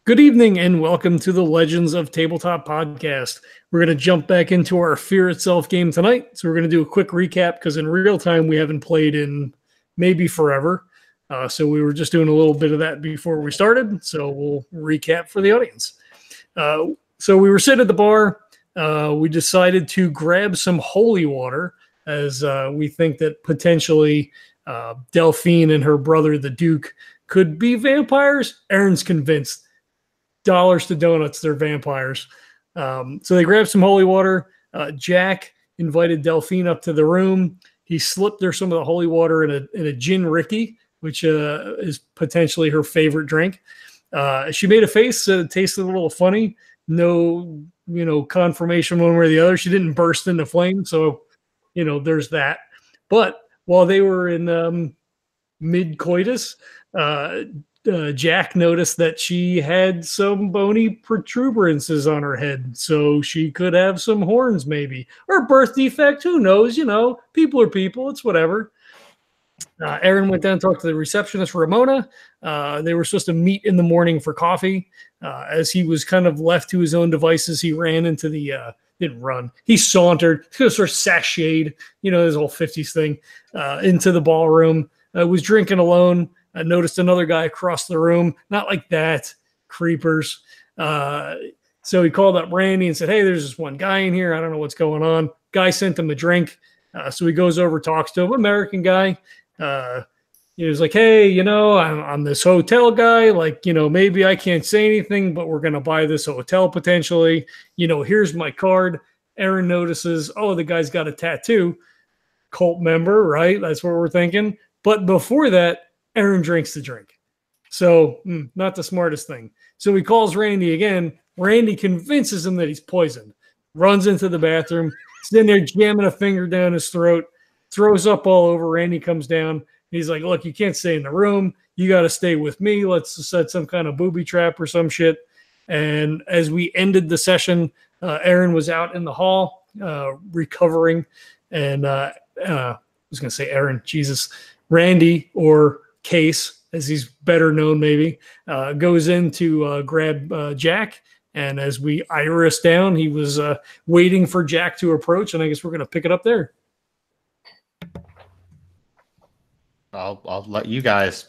Good evening and welcome to the Legends of Tabletop podcast. We're going to jump back into our Fear Itself game tonight. So we're going to do a quick recap because in real time we haven't played in maybe forever. So we were just doing a little bit of that before we started. So we'll recap for the audience. So we were sitting at the bar. We decided to grab some holy water as we think that potentially Delphine and her brother, the Duke, could be vampires. Erin's convinced. Dollars to donuts, they're vampires. So they grabbed some holy water. Jack invited Delphine up to the room. He slipped her some of the holy water in a gin Ricky, which is potentially her favorite drink. She made a face that tasted a little funny. No, confirmation one way or the other. She didn't burst into flame, so there's that. But while they were in mid-coitus, Jack noticed that she had some bony protuberances on her head, so she could have some horns maybe, or birth defect. Who knows? People are people. It's whatever. Erin went down and talked to the receptionist, Ramona. They were supposed to meet in the morning for coffee. As he was kind of left to his own devices, he ran into the didn't run. He sauntered, sort of sashayed, his whole 50s thing, into the ballroom. Was drinking alone. I noticed another guy across the room. Not like that. Creepers. So he called up Randy and said, hey, there's this one guy in here. I don't know what's going on. Guy sent him a drink. So he goes over, talks to him. American guy. He was like, hey, I'm this hotel guy. Like, maybe I can't say anything, but we're going to buy this hotel potentially. Here's my card. Erin notices, oh, the guy's got a tattoo. Cult member, right? That's what we're thinking. But before that, Erin drinks the drink. So not the smartest thing. So he calls Randy again. Randy convinces him that he's poisoned. Runs into the bathroom. He's in there jamming a finger down his throat. Throws up all over. Randy comes down. He's like, look, you can't stay in the room. You got to stay with me. Let's set some kind of booby trap or some shit. And as we ended the session, Erin was out in the hall recovering. And I was going to say Erin, Jesus. Randy, or Case, as he's better known maybe, goes in to grab Jack. And as we iris down, he was waiting for Jack to approach. And I guess we're going to pick it up there. I'll let you guys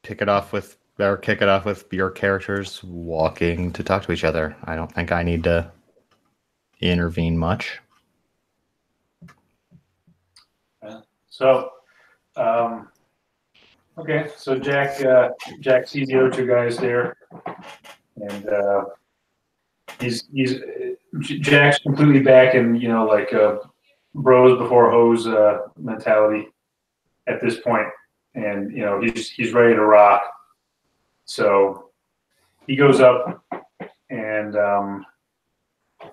kick it off with your characters walking to talk to each other. I don't think I need to intervene much. Okay, so Jack sees the other two guys there, and Jack's completely back in bros before hoes mentality at this point, and he's ready to rock. So he goes up and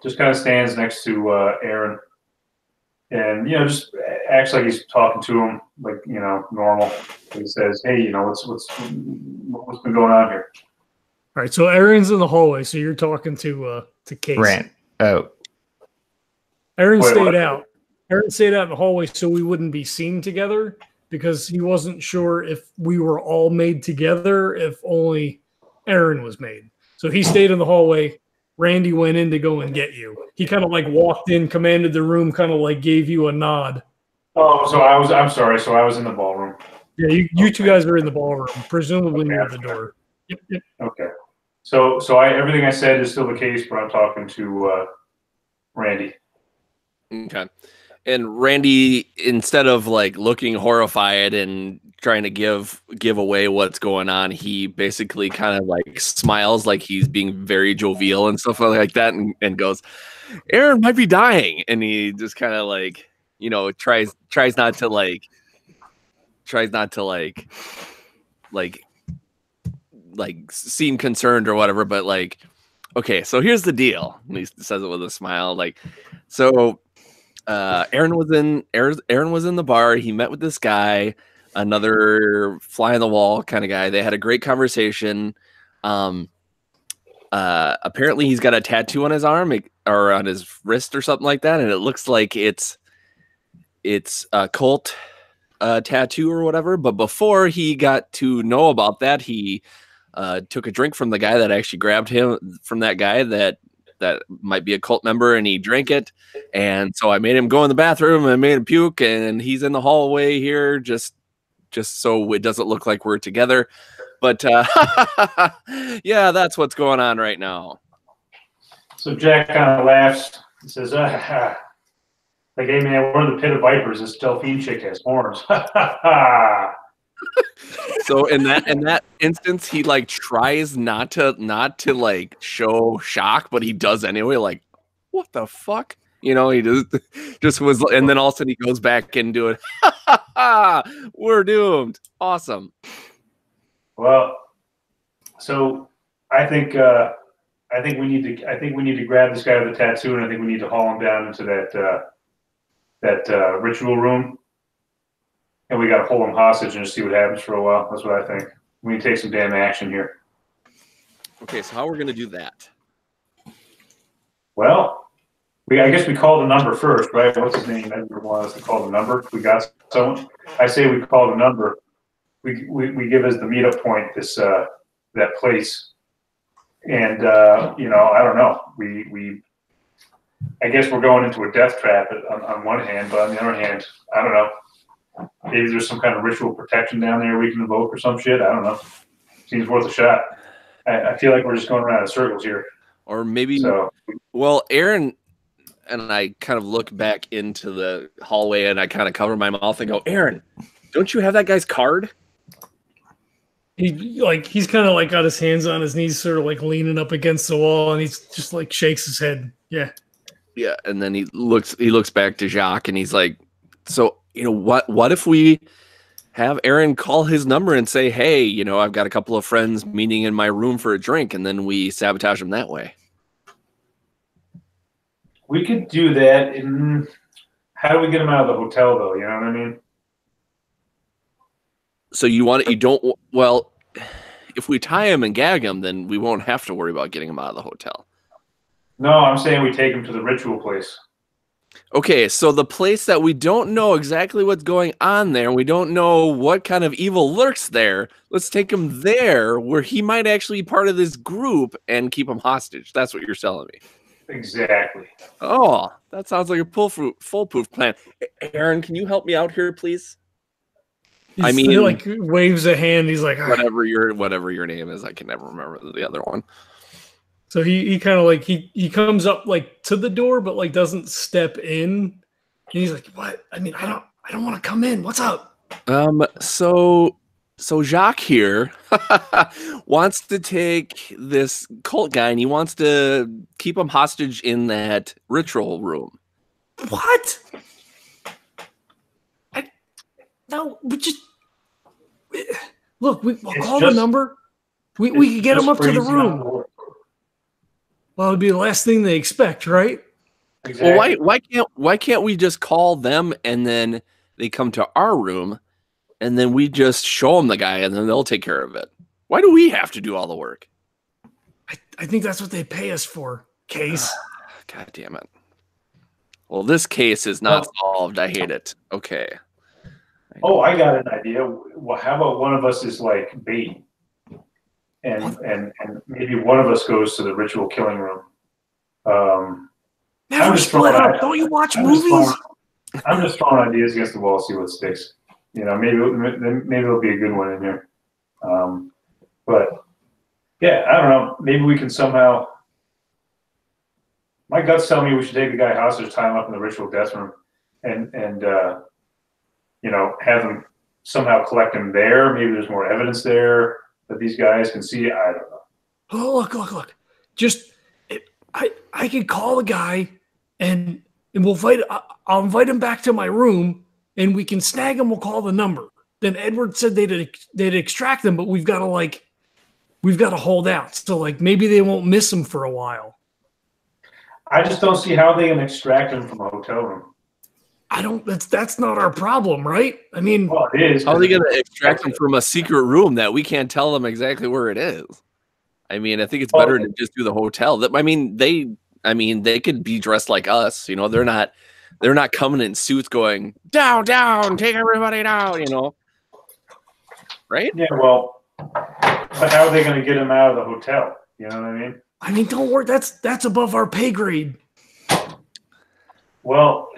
just kind of stands next to Erin. And just acts like he's talking to him, like normal. He says, "Hey, what's been going on here?" All right, so Erin's in the hallway. So you're talking to Case. Rant. Oh, Erin stayed out. Erin stayed out in the hallway so we wouldn't be seen together because he wasn't sure if we were all made together, if only Erin was made. So he stayed in the hallway. Randy went in to go and get you. He kind of walked in, commanded the room, kind of gave you a nod. Oh, I'm sorry. So I was in the ballroom. Yeah, you two guys were in the ballroom, presumably near the door. Yep. Okay. So everything I said is still the case, but I'm talking to Randy. Okay. And Randy, instead of looking horrified and trying to give away what's going on, he basically kind of smiles like he's being very jovial and stuff like that, and goes, Erin might be dying. And he just kind of tries not to seem concerned or whatever, but okay, so here's the deal. And he says it with a smile. Erin was in the bar. He met with this guy, another fly on the wall kind of guy. They had a great conversation. Apparently he's got a tattoo on his arm or on his wrist or something like that, and it looks like it's a cult tattoo or whatever. But before he got to know about that, he took a drink from the guy that actually grabbed him from that guy that might be a cult member, and he drank it. And so I made him go in the bathroom and made him puke, and he's in the hallway here just so it doesn't look like we're together. But yeah, that's what's going on right now. So Jack kind of laughs and says, like, hey man, we're in the pit of vipers. This Delphine chick has horns. So in that instance, he like tries not to like show shock, but he does anyway. Like, what the fuck? You know, he just was, and then all of a sudden he goes back into it. We're doomed. Awesome. Well, so I think we need to grab this guy with the tattoo, and I think we need to haul him down into that ritual room, and we got to hold him hostage and just see what happens for a while. That's what I think. We need to take some damn action here. Okay, so how are we going to do that? Well, I guess we call the number first, right? What's his name? Edward wants us to call the number. We got someone. I say we call the number. We give as the meetup point this that place, and you know, I don't know. I guess we're going into a death trap on one hand, but on the other hand, I don't know. Maybe there's some kind of ritual protection down there we can invoke or some shit. I don't know. Seems worth a shot. I feel like we're just going around in circles here. Or maybe, well, Erin and I kind of look back into the hallway and I kind of cover my mouth and go, Erin, don't you have that guy's card? He's kind of like got his hands on his knees, sort of like leaning up against the wall, and he's just like shakes his head. Yeah. Yeah. And then he looks back to Jacques and he's like, so, you know, what if we have Erin call his number and say, hey, you know, I've got a couple of friends meeting in my room for a drink, and then we sabotage them that way? We could do that. How do we get him out of the hotel, though? You know what I mean? So well, if we tie him and gag him, then we won't have to worry about getting him out of the hotel. No, I'm saying we take him to the ritual place. Okay, so the place that we don't know exactly what's going on there, and we don't know what kind of evil lurks there, let's take him there where he might actually be part of this group and keep him hostage. That's what you're telling me. Exactly. Oh, that sounds like a foolproof plan. Erin, can you help me out here, please? He like waves a hand. He's like, whatever your name is. I can never remember the other one. So he kind of like he comes up like to the door, but like doesn't step in. And he's like, "What? I mean, I don't want to come in. What's up?" So Jacques here wants to take this cult guy and he wants to keep him hostage in that ritual room. What? No, we just look. We'll call the number. We can get him up to the room. Well, it'd be the last thing they expect, right? Exactly. Well, why can't we just call them and then they come to our room and then we just show them the guy and then they'll take care of it? Why do we have to do all the work? I think that's what they pay us for. Case. God damn it. Well, this case is not solved. I hate it. Okay. I got an idea. Well, how about one of us is like bait? And maybe one of us goes to the ritual killing room. Never split up. Don't you watch movies? I'm just throwing ideas against the wall, see what sticks. You know, maybe it'll be a good one in here. But yeah, I don't know. Maybe we can somehow. My guts tell me we should take the guy hostage, tie him up in the ritual death room, and you know, have them somehow collect him there. Maybe there's more evidence there that these guys can see. I don't know. Oh, look. Just I can call the guy and I'll invite him back to my room and we can snag him. We'll call the number. Then Edward said they'd extract them, but we've got to hold out. So like maybe they won't miss him for a while. I just don't see how they can extract him from a hotel room. That's not our problem, right? I mean, well, it is. How are they going to extract them from a secret room that we can't tell them exactly where it is? I mean, I think it's better to just do the hotel. I mean, they could be dressed like us. You know, they're not coming in suits going down, take everybody down. You know, right? Yeah. Well, But how are they going to get him out of the hotel? You know what I mean? I mean, don't worry. That's above our pay grade. Well,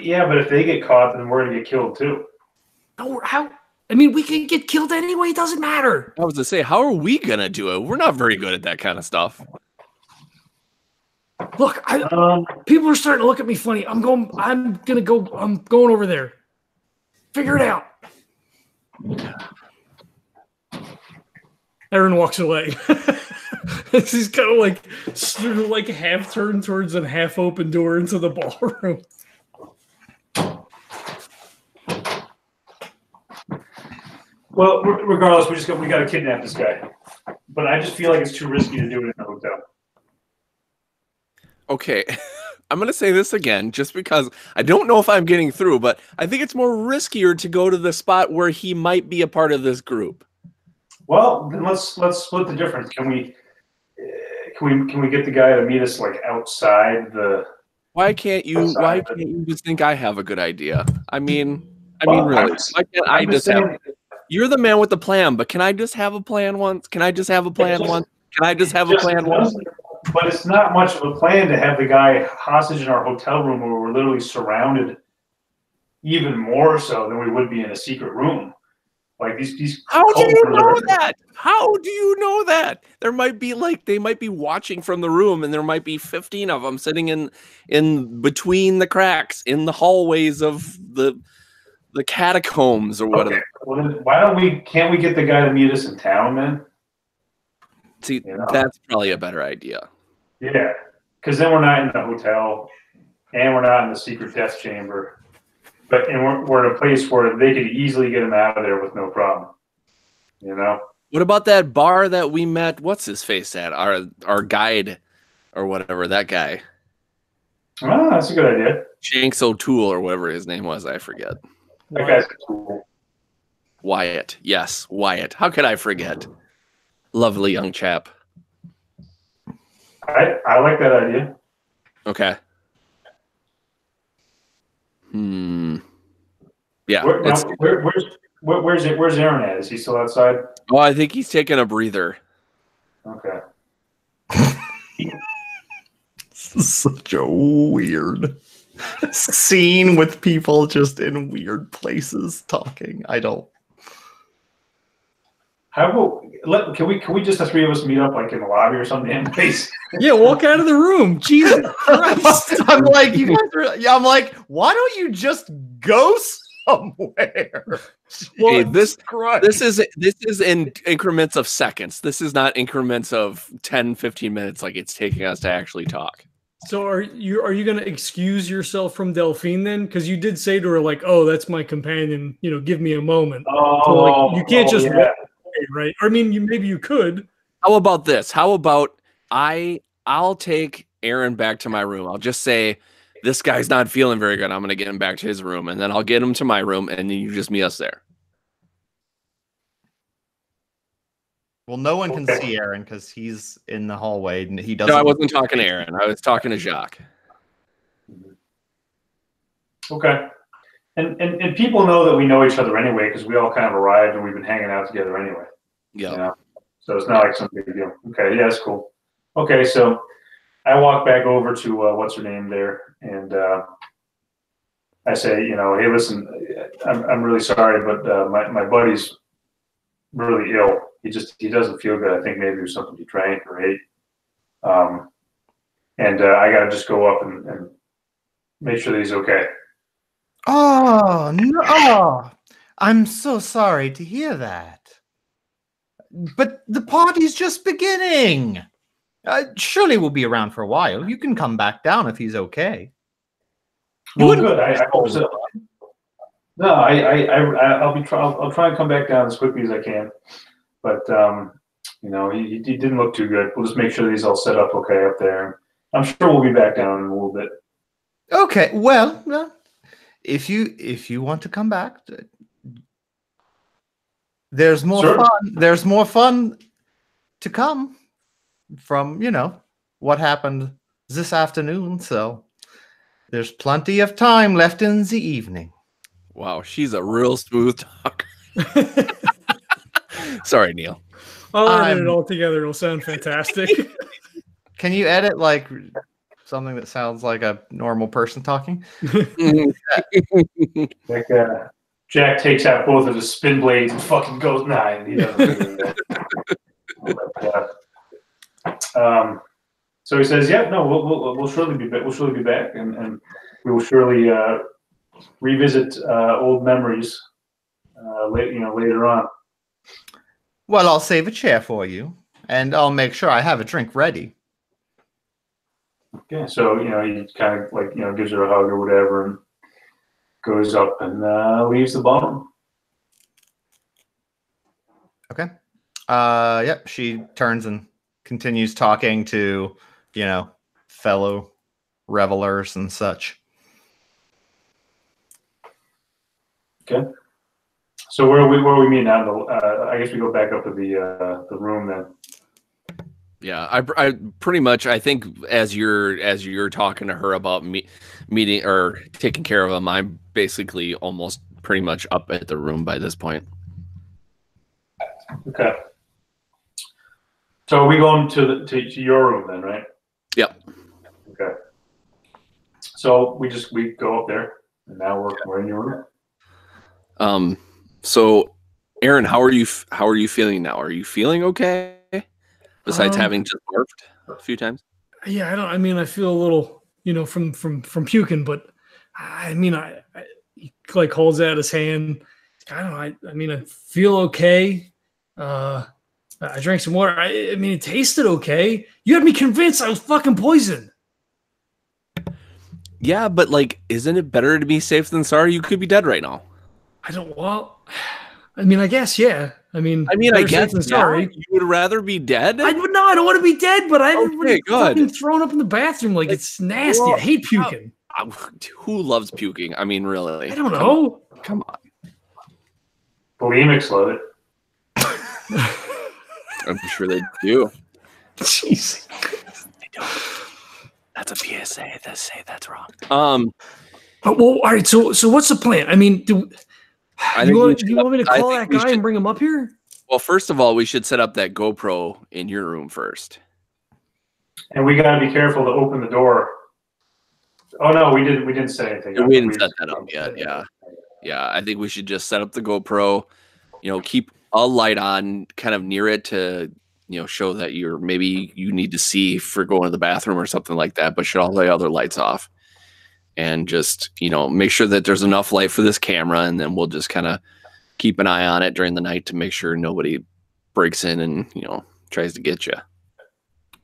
yeah, but if they get caught, then we're going to get killed too. No, how? I mean, we can get killed anyway. It doesn't matter. I was to say, how are we gonna do it? We're not very good at that kind of stuff. Look, people are starting to look at me funny. I'm going over there. Figure it out. Erin walks away. He's kind of like sort of like half turned towards a half open door into the ballroom. Well, regardless, we got to kidnap this guy. But I just feel like it's too risky to do it in a hotel. Okay, I'm going to say this again just because I don't know if I'm getting through, but I think it's more riskier to go to the spot where he might be a part of this group. Well, then let's split the difference. Can we get the guy to meet us like outside the? Why can't you just think I have a good idea? I mean, really, why can't I just have? You're the man with the plan, but can I just have a plan once? Can I just have a plan once? Can I just have a plan once? But it's not much of a plan to have the guy hostage in our hotel room where we're literally surrounded, even more so than we would be in a secret room. Like these. How do you know that? How do you know that? There might be they might be watching from the room, and there might be 15 of them sitting in between the cracks in the hallways of the catacombs or whatever. Okay. Well, then can't we get the guy to meet us in town then? See, that's probably a better idea. Yeah, because then we're not in the hotel, and we're not in the secret death chamber, and we're in a place where they could easily get him out of there with no problem. You know. What about that bar that we met? What's his face at? Our guide, or whatever, that guy. Oh, that's a good idea. Shanks O'Toole or whatever his name was, I forget. That guy's cool. Wyatt, yes, Wyatt. How could I forget? Lovely young chap. I like that idea. Okay. Yeah. Where's Erin at? Is he still outside? Oh, I think he's taking a breather. Okay. This is such a weird scene with people just in weird places talking. I don't. How about can we just the three of us meet up like in the lobby or something? In place? Yeah, walk out of the room. Jesus Christ! I'm like, you guys are. Yeah, I'm like, why don't you just go somewhere? Well, this is in increments of seconds. This is not increments of 10, 15 minutes like it's taking us to actually talk. So are you going to excuse yourself from Delphine then? Because you did say to her like, "Oh, that's my companion. You know, give me a moment." So like, you can't just walk away, right? I mean, maybe you could. How about this? How about I'll take Erin back to my room. I'll just say, this guy's not feeling very good. I'm going to get him back to his room, and then I'll get him to my room, and then you just meet us there. Well, no one can see Erin because he's in the hallway and he doesn't. No, I wasn't talking to Erin. I was talking to Jacques. Okay. And people know that we know each other anyway because we all kind of arrived and we've been hanging out together anyway. Yeah. You know? So it's not like some big deal. Okay, yeah, that's cool. Okay, so I walk back over to what's her name there, and I say, hey, listen, I'm really sorry, but my buddy's really ill. He doesn't feel good. I think maybe it was something he drank or ate. And I got to just go up and make sure that he's okay. Oh, no. I'm so sorry to hear that. But the party's just beginning. Surely we'll be around for a while. You can come back down if he's okay. Well, good. I hope so. No, I'll try and come back down as quickly as I can. But he didn't look too good. We'll just make sure that he's all set up okay up there. I'm sure we'll be back down in a little bit. Okay. Well, if you want to come back, there's more fun. There's more fun to come from what happened this afternoon. So there's plenty of time left in the evening. Wow, she's a real smooth talker. Sorry, Neil. I'll edit it all together. It'll sound fantastic. Can you edit like something that sounds like a normal person talking? Like, Jack takes out both of his spin blades and fucking goes 9. He doesn't do that. So he says, "Yeah, no, we'll surely be back. We'll surely be back, and we will surely revisit old memories later on." Well, I'll save a chair for you, and I'll make sure I have a drink ready. Okay, so he kind of like gives her a hug or whatever, and goes up and leaves the ballroom. Okay. Yep. She turns and continues talking to, fellow revelers and such. Okay. So where we meet now? I guess we go back up to the room then. Yeah, I pretty much, I think as you're talking to her about meeting or taking care of him, I'm basically almost pretty much up at the room by this point. Okay. So are we going to your room then, right? Yep. Okay. So we go up there, and now we're in your room. So Erin, how are you feeling now? Are you feeling okay? Besides having just barfed a few times? Yeah, I feel a little, from puking, but he like holds out his hand. I don't know. I feel okay. I drank some water. It tasted okay. You had me convinced I was fucking poisoned. Yeah, but isn't it better to be safe than sorry? You could be dead right now. I guess, yeah. I guess sorry. You would rather be dead? I don't want to be dead, but I okay, would fucking thrown up in the bathroom. It's nasty. I hate puking. Who loves puking? Really? I don't know. Come on. Bulimics love it. I'm sure they do. Jeez. They don't. That's a PSA. That's wrong. Well, all right. So what's the plan? Do you want me to call that guy and bring him up here? Well, first of all, we should set up that GoPro in your room first. And we got to be careful to open the door. Oh no, we didn't say anything. We didn't set that up yet. Yeah. I think we should just set up the GoPro. Keep a light on, kind of near it to show that maybe you need to see for going to the bathroom or something like that. But shut all the other lights off, and just make sure that there's enough light for this camera, and then we'll just kind of keep an eye on it during the night to make sure nobody breaks in and tries to get you.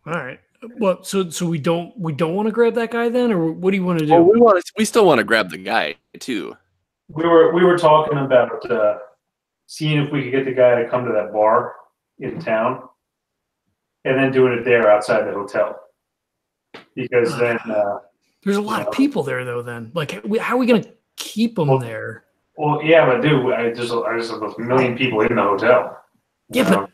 All right. Well, so we don't want to grab that guy then, or what do you want to do? Well, we still want to grab the guy too. We were talking about seeing if we could get the guy to come to that bar in town, and then doing it there outside the hotel, because then there's a lot of people there though. Then how are we gonna keep them there? Well, yeah, but there's a million people in the hotel. Yeah,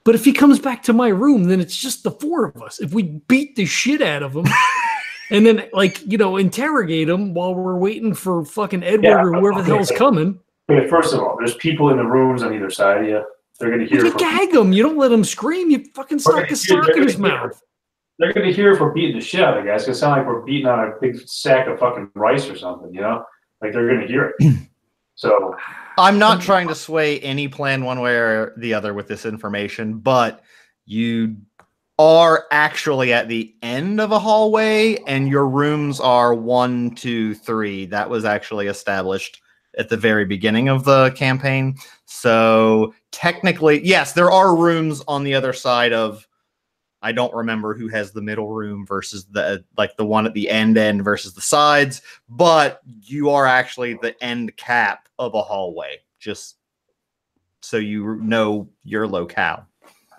but if he comes back to my room, then it's just the 4 of us. If we beat the shit out of him and then interrogate him while we're waiting for fucking Edward or whoever the hell's coming. But first of all, there's people in the rooms on either side of you. They're going to hear. You gag him. You don't let him scream. You fucking stuck a sock in his mouth. They're going to hear if we're beating the shit out of the guy. It's going to sound like we're beating on a big sack of fucking rice or something, Like they're going to hear it. So I'm not trying to sway any plan one way or the other with this information, but you are actually at the end of a hallway and your rooms are 1, 2, 3. That was actually established at the very beginning of the campaign. So technically, yes, there are rooms on the other side of, I don't remember who has the middle room versus the one at the end versus the sides, but you are actually the end cap of a hallway, just so you know your locale.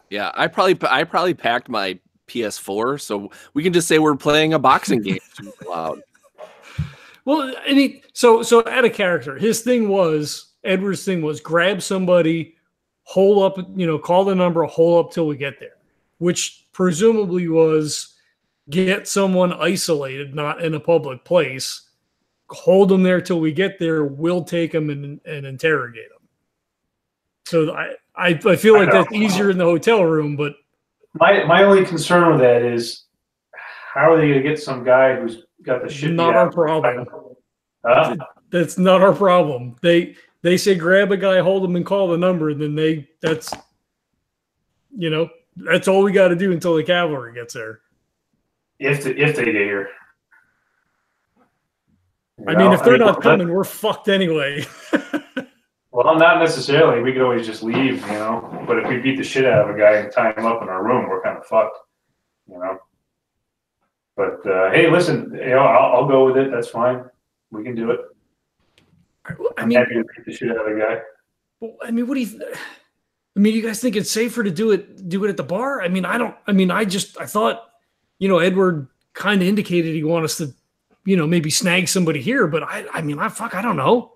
Yeah, I probably packed my PS4, so we can just say we're playing a boxing game too loud. Well, so out of character, Edward's thing was grab somebody, hole up, call the number, hole up till we get there, which presumably was get someone isolated, not in a public place, hold them there till we get there, we'll take them and interrogate them. So I feel like that's easier in the hotel room, but my only concern with that is how are they going to get some guy who's got the shit? Not our problem. That's not our problem. They say grab a guy, hold him, and call the number, and then that's all we got to do until the cavalry gets there. If they get here. I mean, if they're not coming, we're fucked anyway. Well, not necessarily. We could always just leave, But if we beat the shit out of a guy and tie him up in our room, we're kind of fucked, But hey, listen, I'll go with it. That's fine. We can do it. I'm happy to beat the shit out of a guy. Well, I mean, what do you? You guys think it's safer to do it at the bar? I mean, I don't. I mean, I thought, Edward kind of indicated he wanted us to, maybe snag somebody here, but I don't know.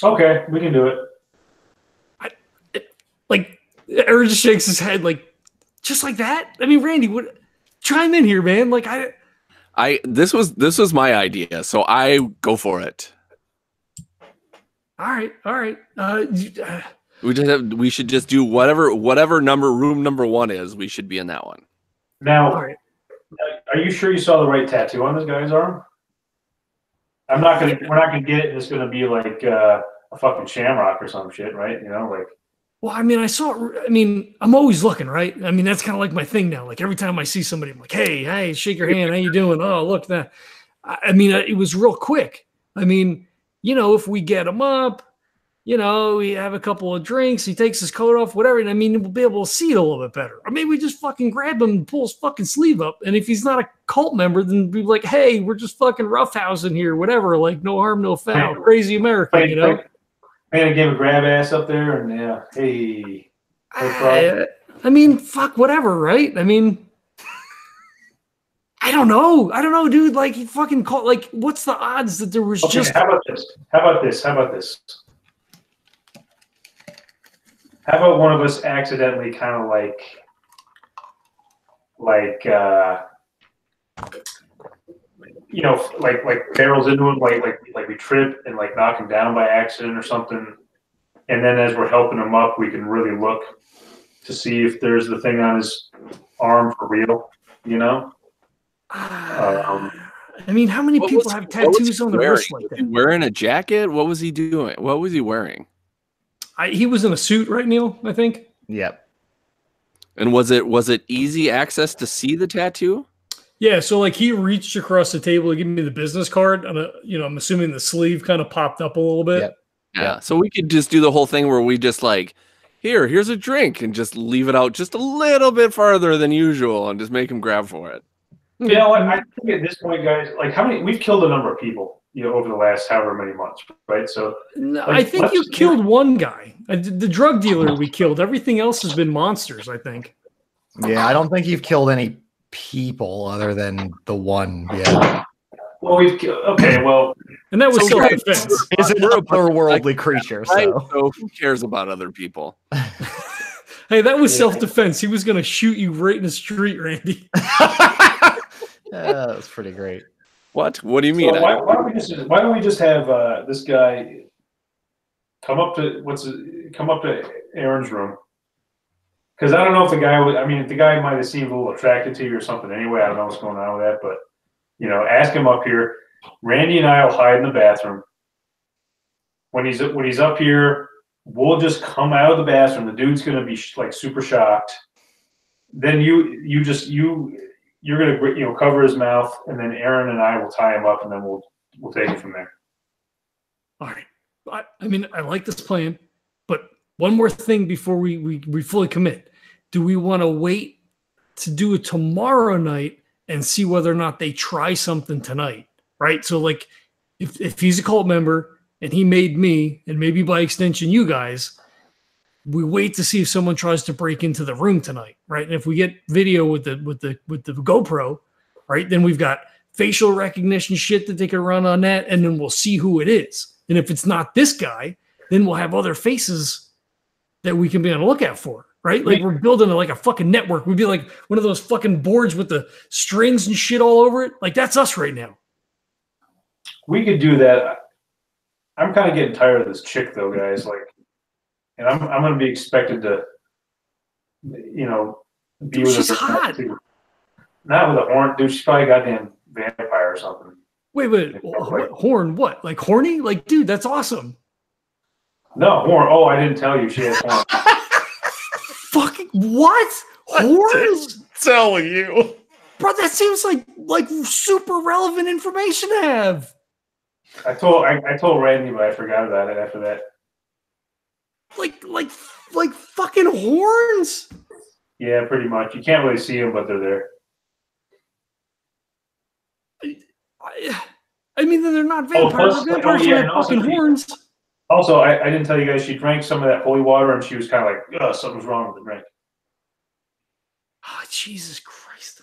Okay, we can do it. Erin just shakes his head, just like that. I mean, Randy, what? Chime in here, man. This was my idea, so I go for it. All right. We should just do whatever room number 1 is. We should be in that one. Now, are you sure you saw the right tattoo on this guy's arm? We're not gonna get it, and it's gonna be like a fucking shamrock or some shit, right? Well, I saw. I'm always looking, right? That's kind of like my thing now. Every time I see somebody, I'm like, hey, shake your hand. How you doing? Oh, look that. It was real quick. If we get him up, we have a couple of drinks, he takes his coat off, whatever. And we'll be able to see it a little bit better. Or maybe we just fucking grab him and pull his fucking sleeve up. And if he's not a cult member, then be like, hey, we're just fucking roughhousing here, whatever. No harm, no foul. Crazy America, Man, I gave a grab ass up there, and hey. Fuck, whatever, right? I don't know, dude. He fucking called. What's the odds that there was just? How about this? How about one of us accidentally kind of barrels into him, like we trip and knock him down by accident or something, and then as we're helping him up, we can really look to see if there's the thing on his arm for real, how many people have tattoos on their wrist like that? Was he wearing a jacket? What was he doing? What was he wearing? He was in a suit, right, Neil? I think. Yep. And was it easy access to see the tattoo? Yeah, so he reached across the table to give me the business card, and I'm assuming the sleeve kind of popped up a little bit. Yep. Yeah. So we could just do the whole thing where we just here's a drink, and just leave it out just a little bit farther than usual, and just make him grab for it. I think at this point, guys, we've killed a number of people, over the last however many months, right? So I think you killed one guy, the drug dealer we killed. Everything else has been monsters, I think. Yeah, I don't think you've killed any people other than the one. Yeah. Well, and that was self-defense. Is an otherworldly creature, so who cares about other people? Hey, that was self-defense. He was going to shoot you right in the street, Randy. That's pretty great. What do you mean? So why don't we just have this guy come up to Erin's room? Because I don't know if the guy might have seemed a little attracted to you or something anyway. I don't know what's going on with that, but ask him up here. Randy and I will hide in the bathroom. When he's up here, we'll just come out of the bathroom. The dude's gonna be super shocked. Then you're gonna cover his mouth, and then Erin and I will tie him up, and then we'll take it from there. All right. I like this plan, but one more thing before we fully commit. Do we want to wait to do it tomorrow night and see whether or not they try something tonight? Right. So if he's a cult member and he made me, and maybe by extension you guys, we wait to see if someone tries to break into the room tonight, right? And if we get video with the GoPro, right, then we've got facial recognition shit that they can run on that, and then we'll see who it is. And if it's not this guy, then we'll have other faces that we can be on the lookout for, right? We're building a fucking network. We'd be like one of those fucking boards with the strings and shit all over it. That's us right now. We could do that. I'm kind of getting tired of this chick, though, guys. and I'm going to be expected to, be Dude, with she's her. hot. Not with a horn, dude. She's probably a goddamn vampire or something. Wait, what, horn? What? Like horny? Like, dude, that's awesome. No, horn. Oh, I didn't tell you she has horn. Fucking what? Horns? Tell you. Bro, that seems like super relevant information to have. I told Randy, but I forgot about it after that. Like fucking horns? Yeah, pretty much. You can't really see them, but they're there. I mean, they're not vampires. Vampires don't have fucking horns. Also, I didn't tell you guys, she drank some of that holy water, and she was kind of like, ugh, something's wrong with the drink. Oh, Jesus Christ.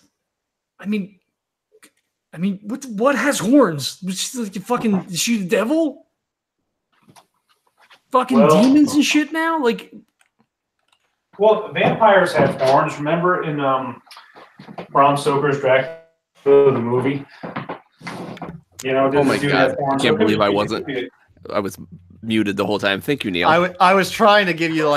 I mean, what has horns? She's like is she the devil? Fucking demons and shit now? Like, well, vampires have horns. Remember in Bram Stoker's Dracula, the movie? Oh my God. I can't believe I was muted the whole time. Thank you, Neil. I was trying to give you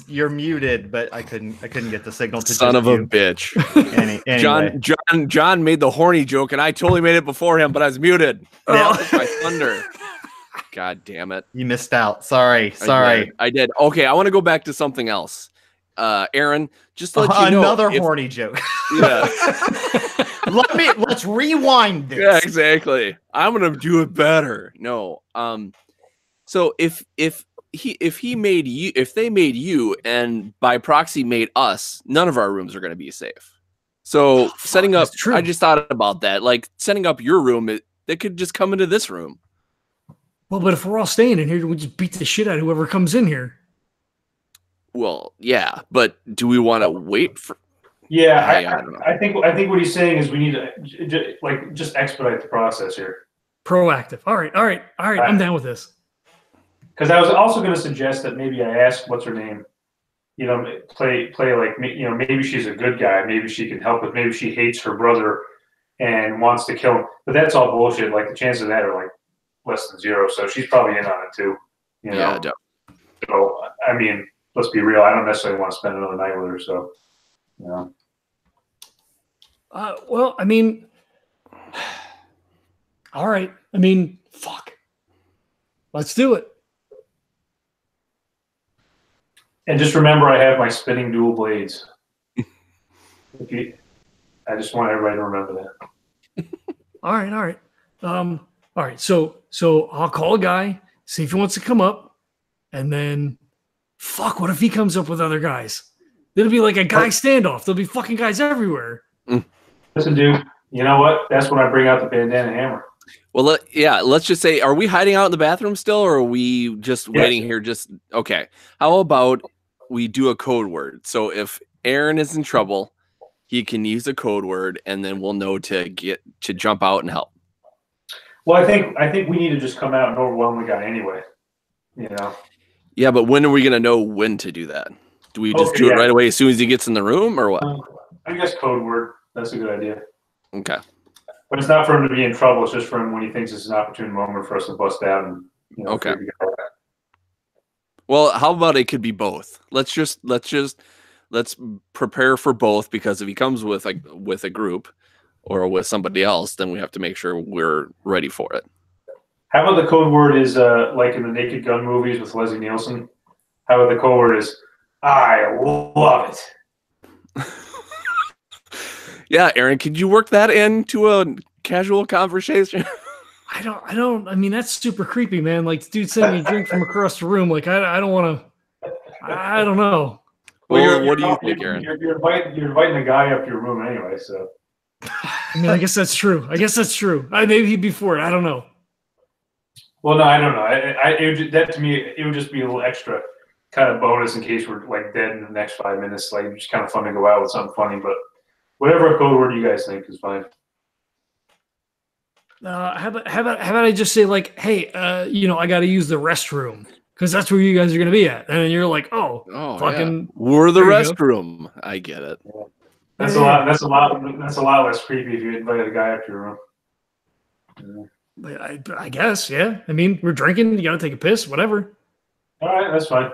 you're muted, but I couldn't get the signal to son of a bitch. Anyway. John made the horny joke and I totally made it before him, but I was muted. That was my thunder. God damn it. You missed out. Sorry. I did. Okay, I want to go back to something else. Aaron, just to let you know. Another horny joke. Yeah. Let's rewind this. Yeah, exactly. I'm gonna do it better. No. So if they made you and by proxy made us, none of our rooms are gonna be safe. So setting up, I just thought about that. Like setting up your room, they could just come into this room. Well, but if we're all staying in here, we just beat the shit out of whoever comes in here. Well, yeah, but do we want to wait for? Yeah, I think what he's saying is we need to just expedite the process here. Proactive. All right. I'm down with this. Because I was also going to suggest that maybe I ask what's her name, play like maybe she's a good guy, maybe she can help, but maybe she hates her brother and wants to kill him. But that's all bullshit. Like the chances of that are like less than zero. So she's probably in on it too. Yeah. So I mean, let's be real. I don't necessarily want to spend another night with her. So. Well, I mean, all right. I mean, fuck. Let's do it. And just remember, I have my spinning dual blades. I just want everybody to remember that. All right. All right. So I'll call a guy, see if he wants to come up, and then, fuck, what if he comes up with other guys? It'll be like a guy standoff. There'll be fucking guys everywhere. Listen, dude, you know what? That's when I bring out the bandana hammer. Well, let's just say, are we hiding out in the bathroom still, or are we just waiting here? Okay. How about we do a code word? So if Aaron is in trouble, he can use a code word, and then we'll know to jump out and help. Well, I think we need to just come out and overwhelm the guy anyway. Yeah, but when are we going to know when to do that? Do we just do it right away as soon as he gets in the room, or what? I guess code word. That's a good idea. Okay. But it's not for him to be in trouble. It's just for him when he thinks it's an opportune moment for us to bust out and okay. Well, how about it could be both? Let's prepare for both, because if he comes with a group or with somebody else, then we have to make sure we're ready for it. How about the code word is like in the Naked Gun movies with Leslie Nielsen? How about the code word is I love it. Yeah, Aaron, could you work that into a casual conversation? I don't. I mean, that's super creepy, man. Like, dude sending me a drink from across the room. Like, I don't want to. I don't know. Well, what do you think, Aaron? You're inviting a guy up to your room anyway, so. I mean, I guess that's true. Maybe he'd be for it. I don't know. Well, no, I don't know. That to me, it would just be a little extra kind of bonus in case we're like dead in the next 5 minutes. Like, just kind of fun to go out with something funny, but. Whatever code word you guys think is fine. How about I just say like, hey, I got to use the restroom because that's where you guys are going to be at, and then you're like, fucking, yeah. We're the restroom. I get it. Yeah. That's a lot less creepy if you invited a guy up to your room. I guess, yeah. I mean, we're drinking. You got to take a piss, whatever. All right, that's fine.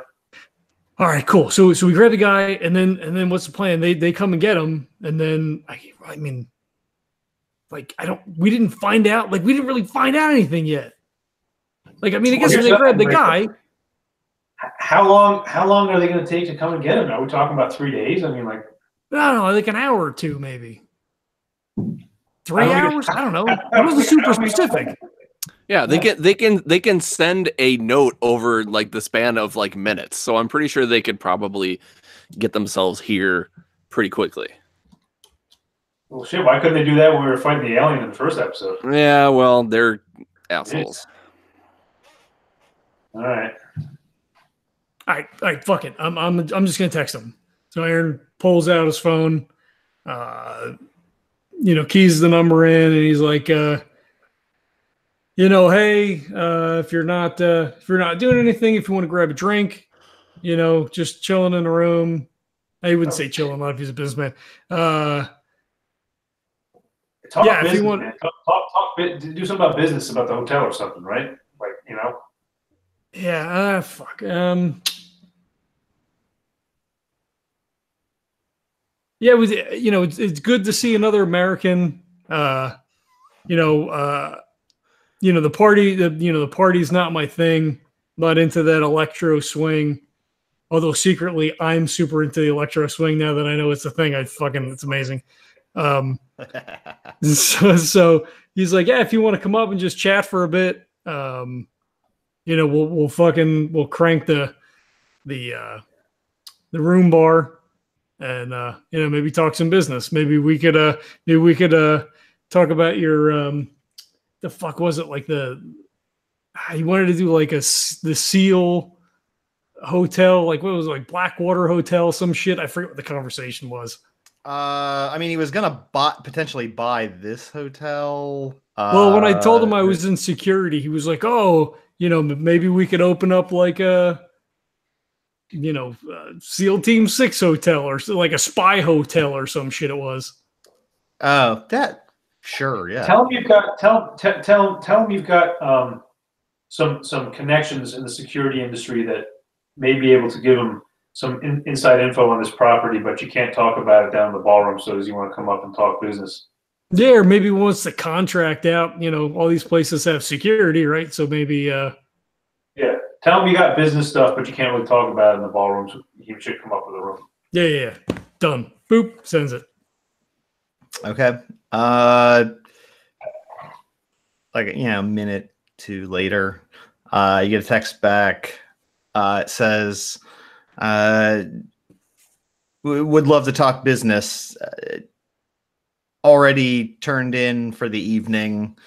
All right, cool. So we grab the guy, and then what's the plan? They come and get him, and then I mean, like we didn't find out. Like we didn't really find out anything yet. Like I mean, I guess if they grab the guy. How long are they going to take to come and get him? Are we talking about 3 days? I mean, like I don't know, like an hour or two, maybe. 3 hours? I don't know. It wasn't super specific. Yeah, they can send a note over like the span of like minutes. So I'm pretty sure they could probably get themselves here pretty quickly. Well, shit, why couldn't they do that when we were fighting the alien in the first episode? Yeah, well, they're assholes. All right. All right, fuck it. I'm just gonna text him. So Aaron pulls out his phone, keys the number in, and he's like, hey, if you're not doing anything, if you want to grab a drink, just chilling in the room. I wouldn't say chilling, not if he's a businessman. Talk yeah, business, if you want, man. Talk, do something about business about the hotel or something, right? Like, Yeah, fuck. Yeah, it was. It's good to see another American. The party. The party's not my thing. Not into that electro swing. Although secretly, I'm super into the electro swing now that I know it's a thing. It's amazing. So he's like, yeah, if you want to come up and just chat for a bit, we'll crank the room bar and maybe talk some business. Maybe we could talk about your the fuck was it, like he wanted to do like the Seal Hotel, like what was it, like Blackwater Hotel, some shit. I forget what the conversation was. I mean, he was gonna potentially buy this hotel. Well, when I told him I was in security, he was like, "Oh, maybe we could open up like a, SEAL Team 6 hotel or like a spy hotel or some shit." It was. Oh, that sure, yeah. Tell him you've got some connections in the security industry that may be able to give him some inside info on this property, but you can't talk about it down in the ballroom. So does he want to come up and talk business? Yeah, or maybe once the contract out, all these places have security, right? So maybe yeah. Tell him you got business stuff, but you can't really talk about it in the ballroom, so he should come up with a room. Yeah. Done. Boop, sends it. Okay. A minute two later, you get a text back. It says, would love to talk business. Already turned in for the evening.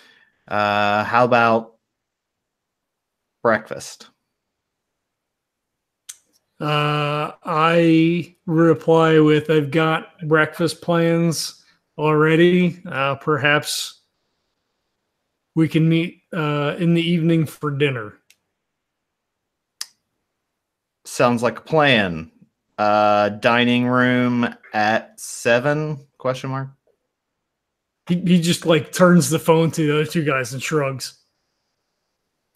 How about breakfast? I reply with, I've got breakfast plans already. Perhaps we can meet in the evening for dinner. Sounds like a plan. Dining room at 7? ? He just like turns the phone to the other two guys and shrugs.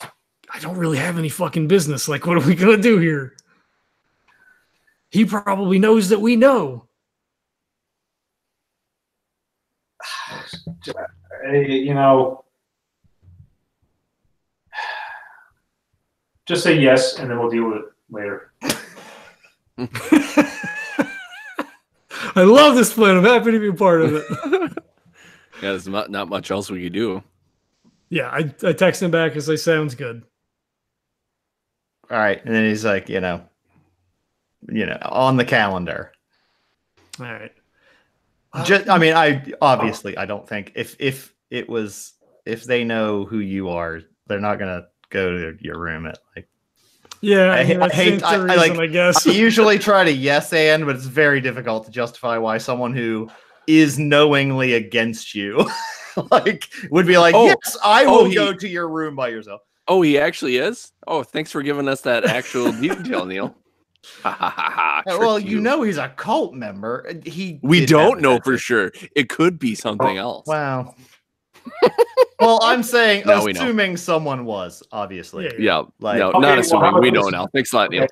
I don't really have any fucking business. Like, what are we gonna do here? He probably knows that we know. Just say yes, and then we'll deal with it later. I love this plan. I'm happy to be a part of it. Yeah, there's not much else we could do. Yeah, I text him back and say, sounds good. All right. And then he's like, on the calendar. All right. I don't think if they know who you are, they're not going to go to your room at like. Yeah, I guess. I usually try to yes and, but it's very difficult to justify why someone who is knowingly against you would be like, yes, I will go to your room by yourself. Oh, he actually is? Oh, thanks for giving us that actual detail, Neil. Well, he's a cult member. We don't know for sure. It could be something else. Wow. Well, I'm saying, Now we know. assuming someone was, obviously. Yeah. Like, no, Okay, not well, assuming. how about We this? don't know. Thanks a lot, Neil.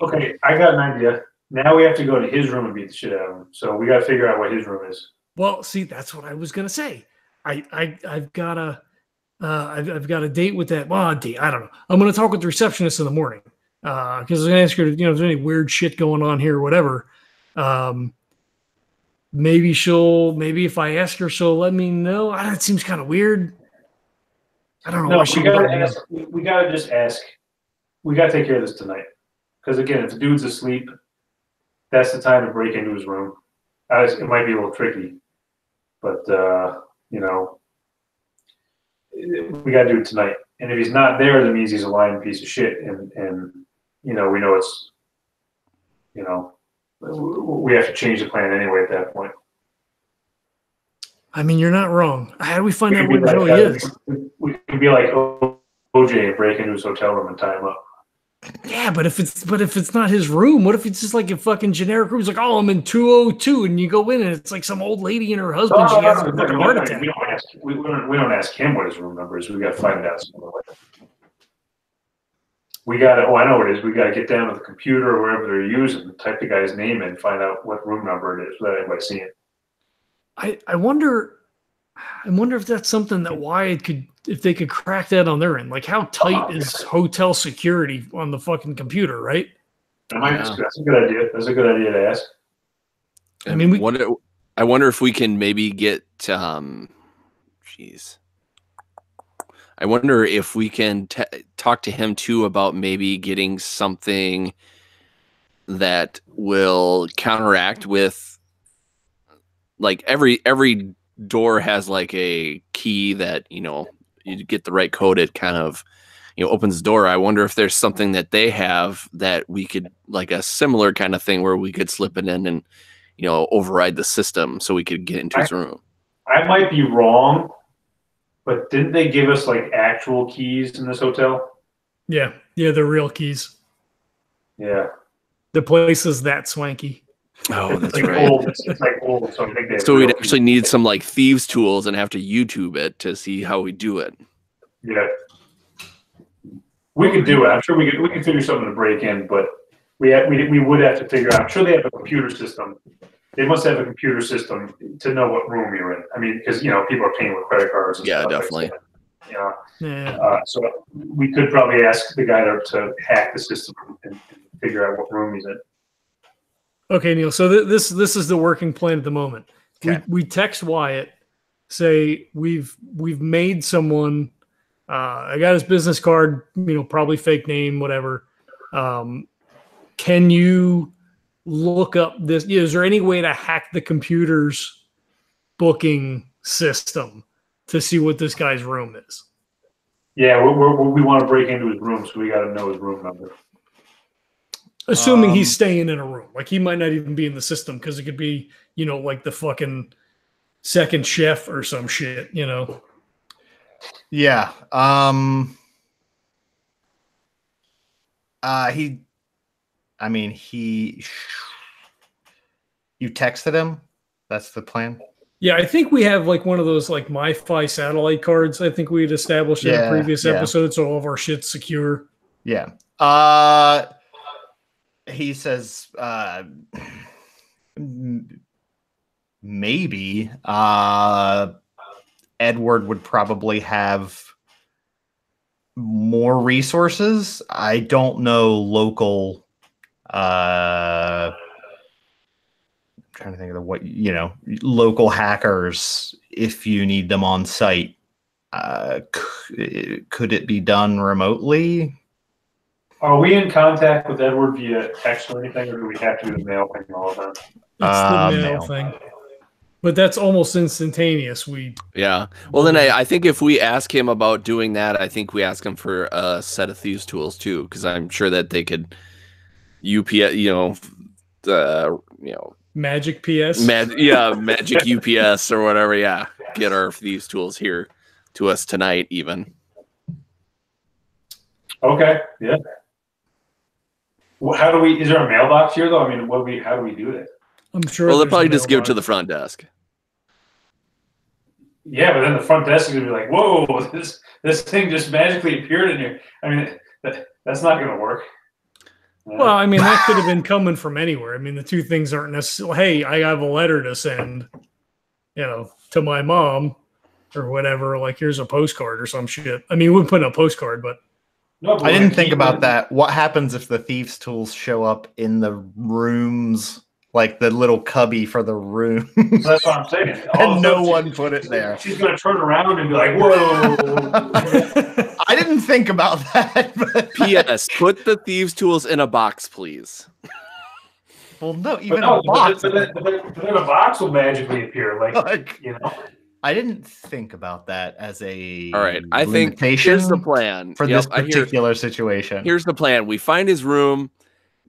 Okay, I got an idea. Now we have to go to his room and beat the shit out of him. So we got to figure out what his room is. Well, see, that's what I was gonna say. I've got a date with that. Well, a date. I don't know. I'm gonna talk with the receptionist in the morning because I was gonna ask her, if there's any weird shit going on here or whatever. Maybe if I ask her, she'll let me know. It seems kind of weird. I don't know. No, why she we gotta would let me ask. We gotta just ask. We gotta take care of this tonight. Because again, if the dude's asleep, that's the time to break into his room. It might be a little tricky, but we gotta do it tonight. And if he's not there, that means he's a lying piece of shit. And we know it's we have to change the plan anyway at that point. I mean, you're not wrong. How do we find out We where the hell he is? We can be like OJ and break into his hotel room and tie him up. Yeah, but if it's not his room, what if it's just like a fucking generic room? It's like, oh, I'm in 202, and you go in and it's like some old lady and her husband. She has a fucking heart attack. We don't ask him what his room number is. We got to find out some way. We got to. Oh, I know what it is. We got to get down to the computer or wherever they're using, type the guy's name in, find out what room number it is without anybody seeing it. I wonder if that's something that Wyatt could, if they could crack that on their end. Like, how tight is hotel security on the fucking computer, right? That's a good idea. That's a good idea to ask. I mean, I wonder if we can maybe get I wonder if we can talk to him too about maybe getting something that will counteract with, like, every door has like a key that, you get the right code, it kind of, opens the door. I wonder if there's something that they have that we could, like a similar kind of thing where we could slip it in and, override the system so we could get into his room. I might be wrong, but didn't they give us like actual keys in this hotel? Yeah, they're real keys. Yeah. The place is that swanky. Oh, that's like right. Old. It's like old, so I think they. So we'd actually need some like thieves' tools and have to YouTube it to see how we do it. Yeah, we could do it. I'm sure we could figure something to break in, but we would have to figure out. I'm sure they have a computer system. They must have a computer system to know what room you're in. I mean, because people are paying with credit cards. And stuff definitely. Like that. So we could probably ask the guy to hack the system and figure out what room he's in. Okay, Neil. So this is the working plan at the moment. Okay. We text Wyatt, say we've made someone. I got his business card. Probably fake name, whatever. Can you look up this? Is there any way to hack the computer's booking system to see what this guy's room is? Yeah, we want to break into his room, so we got to know his room number. Assuming he's staying in a room. Like, he might not even be in the system because it could be, like the fucking second chef or some shit, Yeah. You texted him? That's the plan? Yeah, I think we have like one of those like MiFi satellite cards. I think we had established in a previous episode, so all of our shit's secure. Yeah. He says maybe Edward would probably have more resources. I don't know local I'm trying to think of local hackers if you need them on site. Could it be done remotely? Are we in contact with Edward via text or anything, or do we have to do the mail thing all the time? It's the mail thing. But that's almost instantaneous. Yeah. Well, then I think if we ask him about doing that, I think we ask him for a set of thieves tools too, because I'm sure that they could UPS, Magic PS. Magic UPS or whatever. Yeah. Get our thieves tools here to us tonight, even. Okay. Yeah. Well, is there a mailbox here though? I mean, how do we do that? I'm sure. Well, they'll probably just give it to the front desk. Yeah, but then the front desk is gonna be like, "Whoa, this thing just magically appeared in here." I mean, that's not gonna work. Well, I mean, that could have been coming from anywhere. I mean, the two things aren't necessarily, hey, I have a letter to send, to my mom or whatever. Like, here's a postcard or some shit. I mean, we wouldn't put in a postcard, but. No, I didn't think about that. What happens if the thieves' tools show up in the rooms, like the little cubby for the room? So that's what I'm saying. And no one put it there. She's going to turn around and be like, "Whoa." I didn't think about that. But P.S. Put the thieves' tools in a box, please. Well, no, even a box. But then a box will magically appear. Like. I didn't think about that as a all right. I think here's the plan for this particular situation. Here's the plan. We find his room.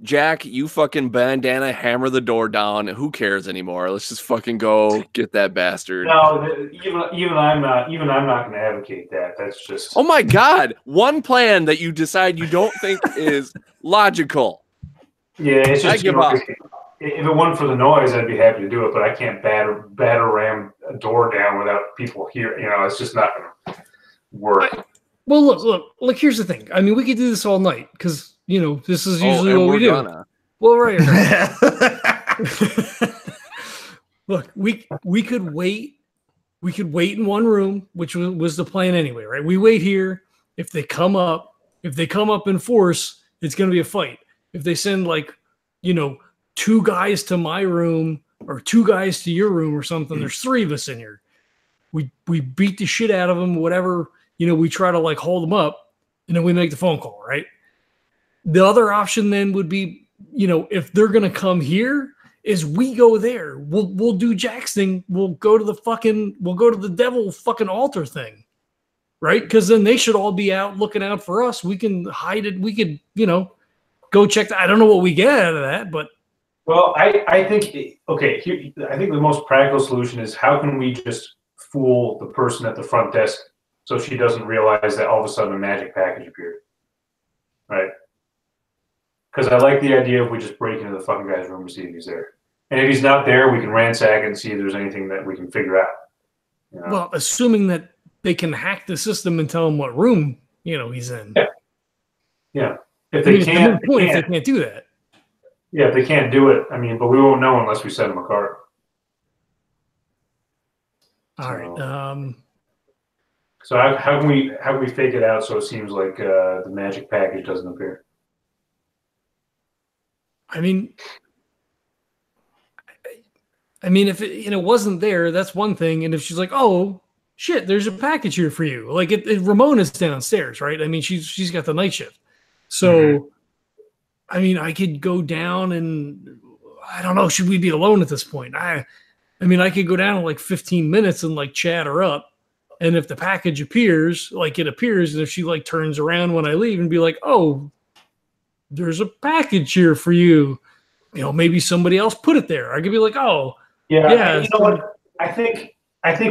Jack, you fucking bandana, hammer the door down. Who cares anymore? Let's just fucking go get that bastard. No, even I'm not going to advocate that. That's just. Oh my God! One plan that you decide you don't think is logical. Yeah, it's just. I give up. If it wasn't for the noise, I'd be happy to do it, but I can't batter ram a door down without people here. It's just not going to work. Well, look. Here's the thing. I mean, we could do this all night because this is usually what we do. Well, right. Look, we could wait. We could wait in one room, which was the plan anyway, right? We wait here. If they come up in force, it's going to be a fight. If they send 2 guys to my room or 2 guys to your room or something, there's 3 of us in here. We beat the shit out of them, whatever, we try to hold them up, and then we make the phone call, right? The other option then would be, if they're going to come here, is we go there. We'll do Jack's thing. We'll go to the devil fucking altar thing, right? Because then they should all be out looking out for us. We can hide it. We could, go check I don't know what we get out of that, but. Well, I think I think the most practical solution is how can we just fool the person at the front desk so she doesn't realize that all of a sudden a magic package appeared, right? Because I like the idea of we just break into the fucking guy's room and see if he's there, and if he's not there, we can ransack and see if there's anything that we can figure out. Well, assuming that they can hack the system and tell him what room he's in. Yeah. If they can't do that. Yeah, if they can't do it, but we won't know unless we send them a card. All right. So how can we fake it out so it seems like the magic package doesn't appear? I mean, if it wasn't there, that's one thing. And if she's like, "Oh shit, there's a package here for you," like Ramona's downstairs, right? I mean, she's got the night shift, so. Mm-hmm. I mean, I could go down and I don't know. Should we be alone at this point? I I could go down in 15 minutes and chat her up. And if the package appears, it appears, and if she turns around when I leave and be like, "Oh, there's a package here for you," maybe somebody else put it there. I could be like, "Oh, yeah." You know what? I think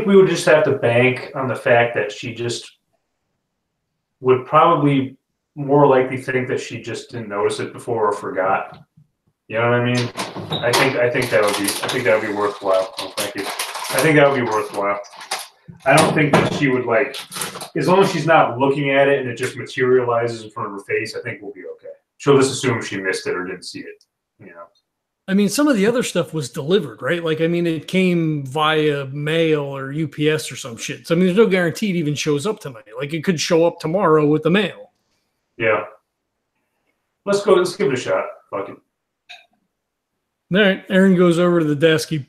we would just have to bank on the fact that she just would probably more likely think that she just didn't notice it before or forgot. You know what I mean? I think that would be worthwhile. Oh, thank you. I think that would be worthwhile. I don't think that she would as long as she's not looking at it and it just materializes in front of her face, I think we'll be okay. She'll just assume she missed it or didn't see it. Some of the other stuff was delivered, right? It came via mail or UPS or some shit. So there's no guarantee it even shows up tonight. It could show up tomorrow with the mail. Yeah. Let's give it a shot. Fuck it. All right. Erin goes over to the desk. He,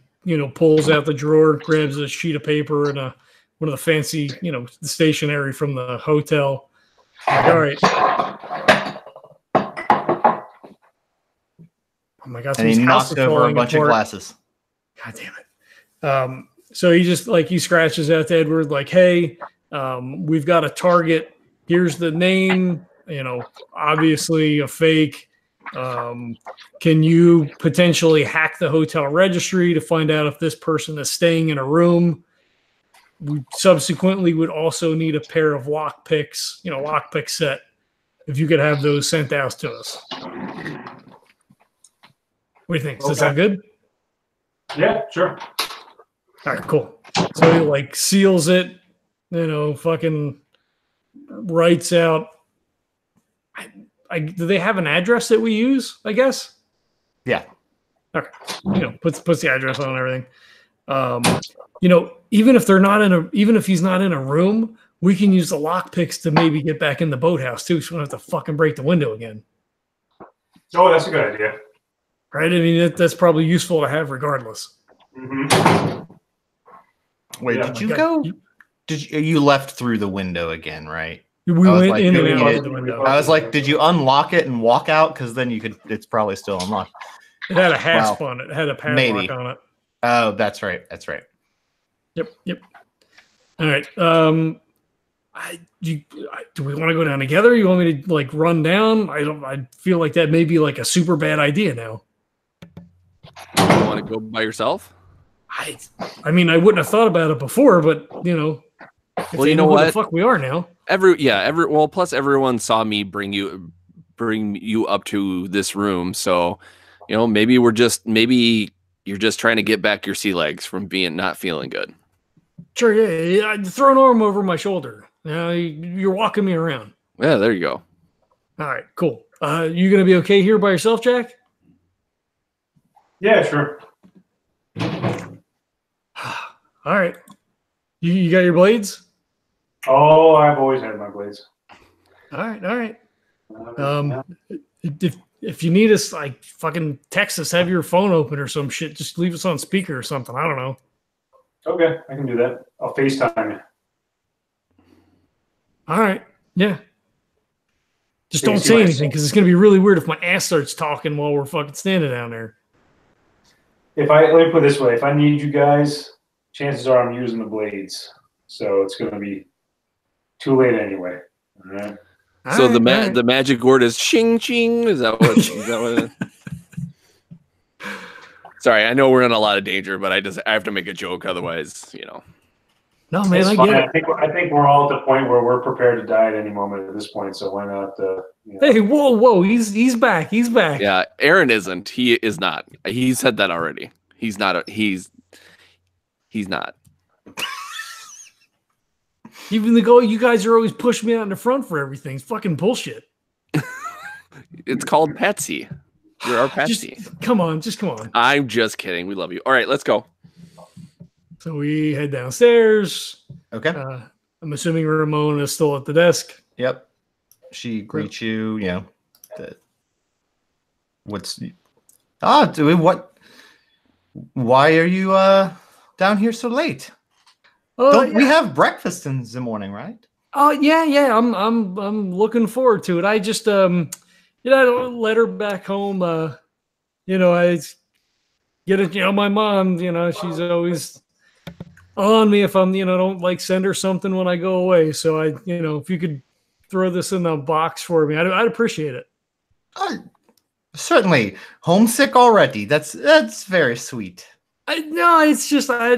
pulls out the drawer, grabs a sheet of paper and one of the fancy, the stationery from the hotel. All right. Oh my God. And he knocked over a bunch of glasses. God damn it. So he just he scratches out to Edward "Hey, we've got a target. Here's the name. Obviously a fake. Can you potentially hack the hotel registry to find out if this person is staying in a room? We subsequently would also need a pair of lockpicks, lockpick set, if you could have those sent out to us. What do you think? Does that sound good? Yeah, sure. All right, cool. So he like seals it, fucking writes out. Do they have an address that we use? I guess. Yeah. Okay. Puts the address on and everything. Even if he's not in a room, we can use the lockpicks to maybe get back in the boathouse too, so we don't have to fucking break the window again. Oh, that's a good idea. Right? I mean, that's probably useful to have regardless. Mm-hmm. Wait, did you go? You left through the window again, right? We went in and out of the window. I was like, did you unlock it and walk out? Because then it's probably still unlocked. It had a hasp on it. It had a padlock on it. Oh, that's right. That's right. Yep. All right. Do we want to go down together? You want me to like run down? I feel like that may be like a super bad idea now. You want to go by yourself? I mean, I wouldn't have thought about it before, but well, you know what what? The fuck we are now. Plus everyone saw me bring you up to this room, so maybe you're just trying to get back your sea legs from not feeling good. Sure, yeah. I throw an arm over my shoulder. You're walking me around. Yeah, there you go. All right, cool. You gonna be okay here by yourself, Jack? Yeah, sure. All right. You got your blades? Oh, I've always had my blades. All right. If you need us, like fucking text us, have your phone open or some shit. Just leave us on speaker or something. I don't know. Okay, I can do that. I'll FaceTime you. All right. Yeah. Just don't say anything because it's gonna be really weird if my ass starts talking while we're fucking standing down there. Let me put it this way: if I need you guys, chances are I'm using the blades, so it's gonna be too late anyway. All right. So the magic word is ching ching. Is that what it is? Sorry, I know we're in a lot of danger, but I have to make a joke, otherwise, No, man, it's I fine. get it. I think we're all at the point where we're prepared to die at any moment at this point. So why not? Hey, whoa! He's back. He's back. Yeah, Erin isn't. He is not. He said that already. He's not. He's not. Even you guys are always pushing me out in the front for everything. It's fucking bullshit. It's called Patsy. You're our Patsy. Just come on. I'm just kidding. We love you. All right, let's go. So we head downstairs. Okay. I'm assuming Ramon is still at the desk. Yep. She greets you. Why are you down here so late? We have breakfast in the morning, right? Oh yeah. I'm looking forward to it. I just I let her back home. I get it. My mom. She's always on me if I'm don't like send her something when I go away. So if you could throw this in the box for me, I'd appreciate it. Certainly. Homesick already. That's very sweet. It's just I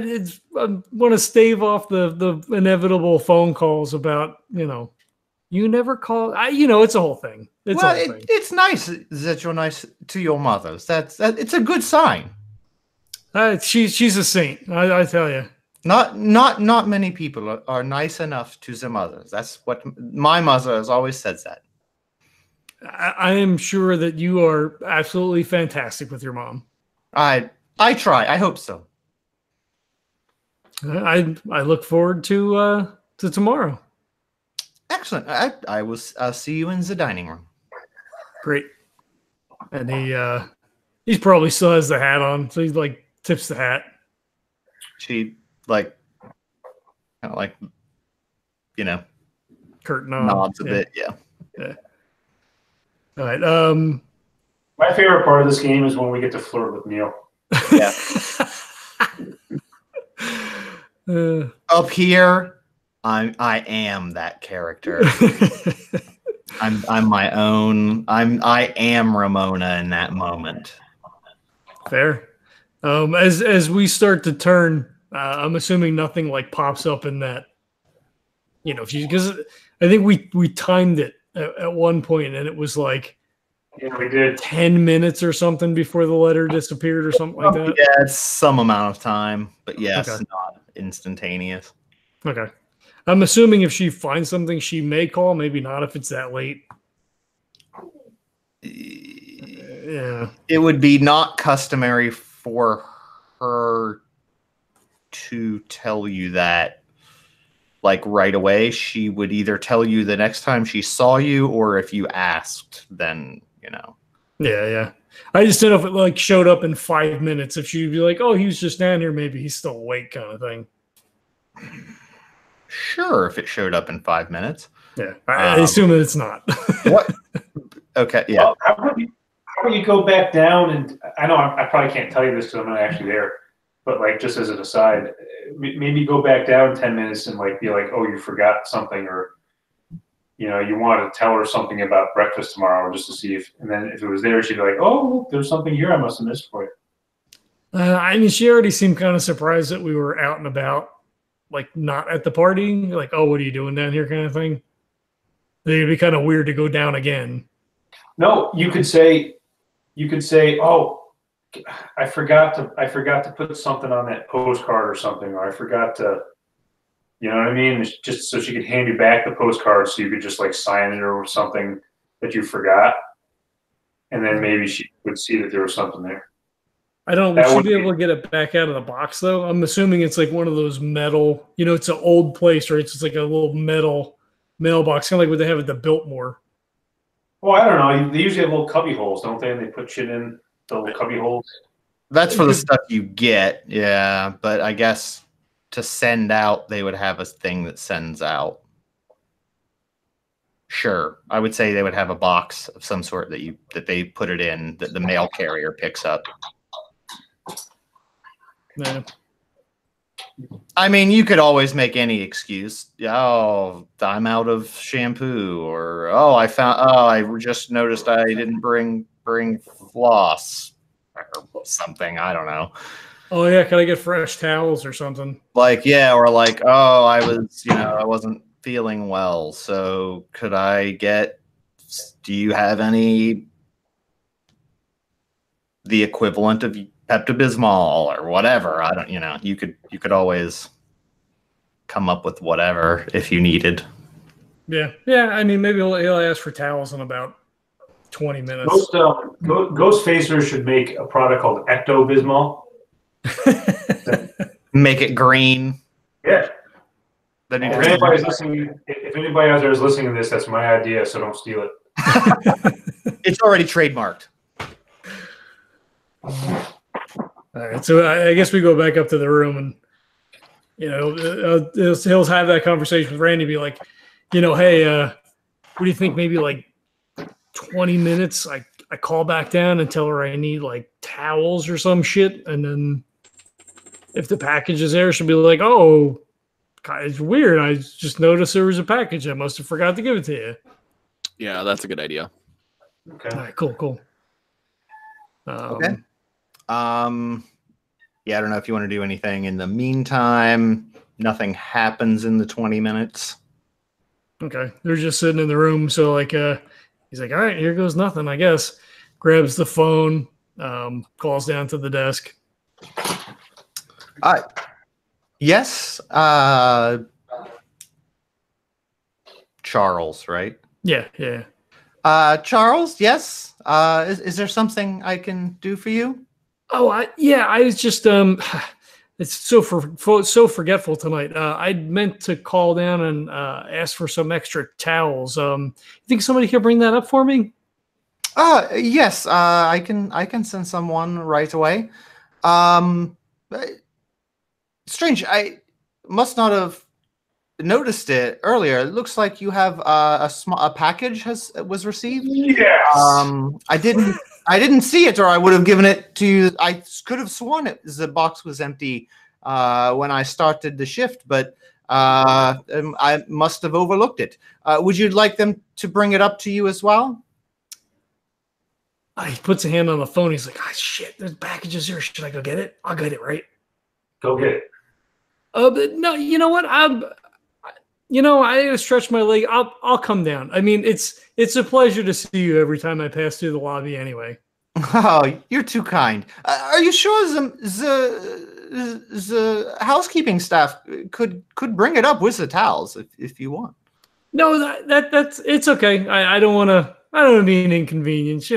want to stave off the inevitable phone calls about you never call. It's a whole thing. It's nice that you're nice to your mothers. It's a good sign. She's a saint. I tell you. Not many people are nice enough to their mothers. That's what my mother has always said. That I am sure that you are absolutely fantastic with your mom. I try. I hope so. I look forward to tomorrow. Excellent. I'll see you in the dining room. Great. And he probably still has the hat on, so he like tips the hat. She kind of curtain on, nods a bit. Yeah. All right. My favorite part of this game is when we get to flirt with Neil. Yeah. Up here, I am that character. I'm my own. I am Ramona in that moment. Fair. As we start to turn, I'm assuming nothing like pops up in that. Because I think we timed it at one point, and it was like, Yeah, we did. 10 minutes or something before the letter disappeared or something like that? Yeah, it's some amount of time, but yes, Okay. not instantaneous. Okay. I'm assuming if she finds something, she may call. Maybe not if it's that late. Yeah. It would be not customary for her to tell you that like right away. She would either tell you the next time she saw you, or if you asked, then Yeah. I just don't know if it like showed up in 5 minutes. If she'd be like, "Oh, he was just down here. Maybe he's still awake," kind of thing. Sure, if it showed up in 5 minutes. Yeah, I assume that it's not. What? Okay, yeah. Well, how about you go back down and I know I probably can't tell you this because I'm not actually there, but like just as an aside, maybe go back down 10 minutes and like be like, oh, you forgot something, or you want to tell her something about breakfast tomorrow, just to see and then if it was there, she'd be like, oh, there's something here I must have missed for you. I mean, she already seemed kind of surprised that we were out and about, like not at the party. Like, oh, what are you doing down here, kind of thing. It'd be kind of weird to go down again. No, you could say, oh, I forgot to put something on that postcard or something, or I forgot to, you know what I mean? Just so she could hand you back the postcard, so you could just like sign it or something that you forgot, and then maybe she would see that there was something there. I don't know. Would she be able to get it back out of the box though? I'm assuming it's like one of those metal. It's an old place, right? It's like a little metal mailbox, kind of like what they have at the Biltmore. Oh, I don't know. They usually have little cubby holes, don't they? And they put shit in the little cubby holes. That's for the stuff you get, yeah. But I guess to send out, they would have a thing that sends out. Sure, I would say they would have a box of some sort that they put it in, that the mail carrier picks up. Yeah. I mean, you could always make any excuse. Oh, I'm out of shampoo, or I just noticed I didn't bring floss or something. I don't know. Oh yeah, can I get fresh towels or something? Like, yeah, or like, oh, I wasn't feeling well, so could I get? Do you have the equivalent of Pepto-Bismol or whatever? I don't, you could always come up with whatever if you needed. Yeah. I mean, maybe he'll ask for towels in about 20 minutes. Ghost Facers should make a product called Ecto-Bismol. Make it green. Yeah. If anybody out there is listening to this, that's my idea, so don't steal it. It's already trademarked. All right, so I guess we go back up to the room, and he'll have that conversation with Randy. Be like, hey, what do you think? Maybe like 20 minutes. I call back down and tell her I need like towels or some shit, and then if the package is there, she'll be like, oh, it's weird. I just noticed there was a package. I must have forgot to give it to you. Yeah, that's a good idea. Okay. All right, cool. Okay. Yeah, I don't know if you want to do anything in the meantime. Nothing happens in the 20 minutes. Okay. They're just sitting in the room. So like, he's like, all right, here goes nothing, I guess. Grabs the phone, calls down to the desk. Yes. Charles, right? Yeah. Charles, yes. Is there something I can do for you? Oh, I was just it's so forgetful tonight. I meant to call down and ask for some extra towels. You think somebody could bring that up for me? Yes. I can send someone right away. Strange. I must not have noticed it earlier. It looks like you have a package was received. Yes. I didn't see it, or I would have given it to you. I could have sworn the box was empty when I started the shift, but I must have overlooked it. Would you like them to bring it up to you as well? He puts a hand on the phone. He's like, oh, shit, there's packages here. Should I go get it? I'll get it, right? Go get it. But no, you know what? I stretch my leg. I'll come down. I mean, it's a pleasure to see you every time I pass through the lobby anyway. Oh, you're too kind. Are you sure the housekeeping staff could bring it up with the towels if you want? No, that's it's okay. I don't want to be an inconvenience,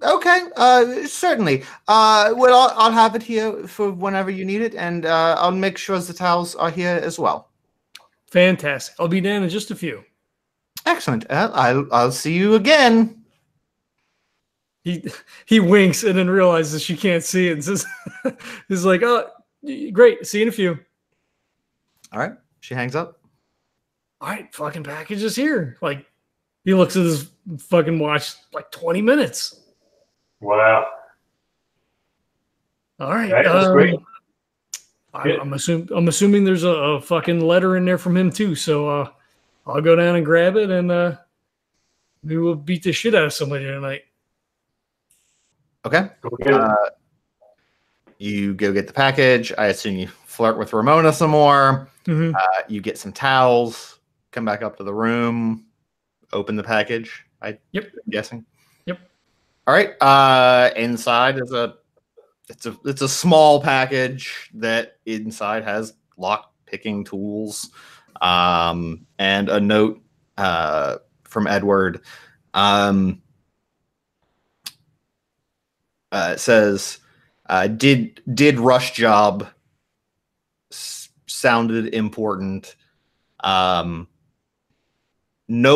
Okay, certainly. Well, I'll have it here for whenever you need it, and I'll make sure the towels are here as well. Fantastic. I'll be down in just a few. Excellent. I'll see you again. He winks and then realizes she can't see it and says, he's like, oh, great. See you in a few. All right. She hangs up. All right. Fucking package is here. Like, he looks at his fucking watch, like 20 minutes. Wow. All right. That's great. I'm assuming there's a fucking letter in there from him too. So I'll go down and grab it and we will beat the shit out of somebody tonight. Okay. You go get the package. I assume you flirt with Ramona some more. Mm-hmm. You get some towels. Come back up to the room. Open the package. I'm guessing. Yep. All right. Inside is it's a small package that inside has lock picking tools, and a note from Edward. It says, "Did rush job. Sounded important. No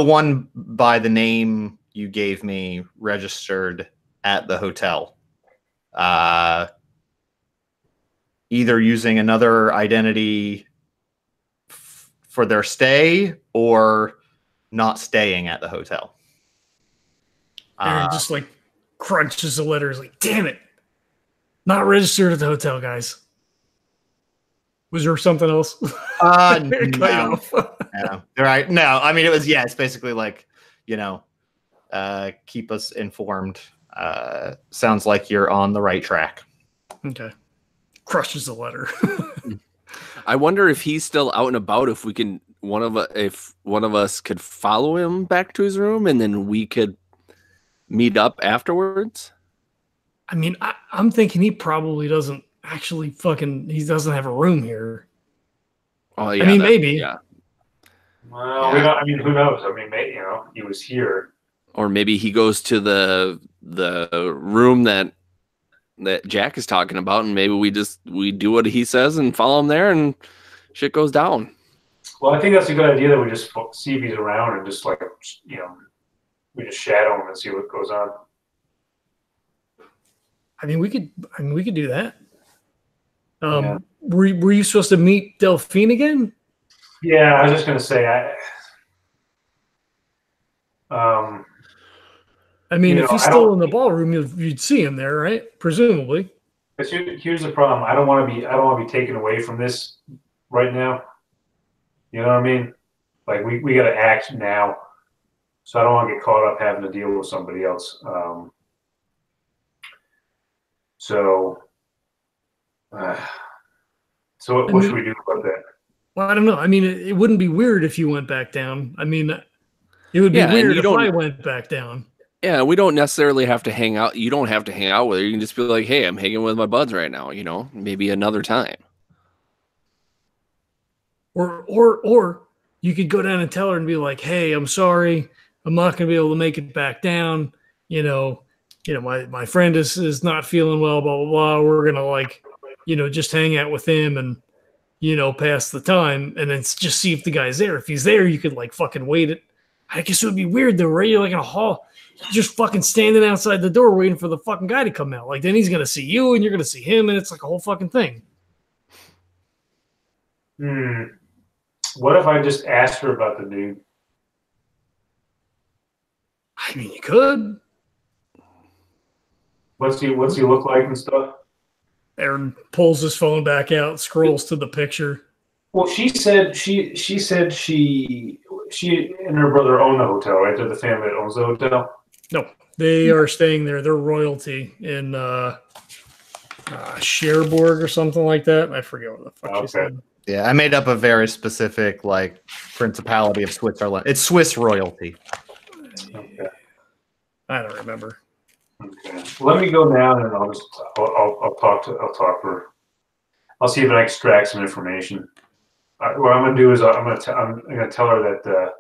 one by the name you gave me registered at the hotel. Either using another identity for their stay or not staying at the hotel." Aaron just like crunches the letters like, damn it. Not registered at the hotel, guys. Was there something else? No. No. Right. No, I mean, it's basically like, keep us informed. Sounds like you're on the right track. Okay. Crushes the letter. I wonder if he's still out and about, if one of us could follow him back to his room and then we could meet up afterwards. I mean, I'm thinking he probably doesn't actually he doesn't have a room here. Oh yeah. I mean, maybe. Yeah. Well, yeah. I mean, who knows? I mean, maybe, he was here. Or maybe he goes to the room that Jack is talking about, and maybe we do what he says and follow him there, and shit goes down. Well, I think that's a good idea that we just see if he's around and just we just shadow him and see what goes on. I mean, we could do that. Were you supposed to meet Delphine again? Yeah, I was just gonna say I mean, if he's still in the ballroom, you'd see him there, right? Presumably. Here's the problem. I don't want to be taken away from this right now. You know what I mean? Like we got to act now, so I don't want to get caught up having to deal with somebody else. So what should we do about that? Well, I don't know. I mean, it wouldn't be weird if you went back down. I mean, it would be weird if I went back down. Yeah, we don't necessarily have to hang out. You don't have to hang out with her. You can just be like, hey, I'm hanging with my buds right now, maybe another time. Or you could go down and tell her and be like, hey, I'm sorry. I'm not going to be able to make it back down. My friend is not feeling well, blah, blah, blah. We're going to just hang out with him and, pass the time and then just see if the guy's there. If he's there, you could fucking wait it. I guess it would be weird though, right? You're like in a hall, just fucking standing outside the door waiting for the fucking guy to come out. Then he's going to see you and you're going to see him and it's like a whole fucking thing. What if I just asked her about the dude? I mean, you could. What's he look like and stuff? Erin pulls his phone back out, scrolls to the picture. Well, she said she and her brother own the hotel, right? They're the family that owns the hotel. No, they are staying there. They're royalty in Cherbourg or something like that. I forget what the fuck she said. Yeah, I made up a very specific like Principality of Switzerland. It's Swiss royalty. Okay. I don't remember. Okay. Let me go down and I'll talk to her. I'll see if I can extract some information. What I'm gonna do is I'm gonna tell her that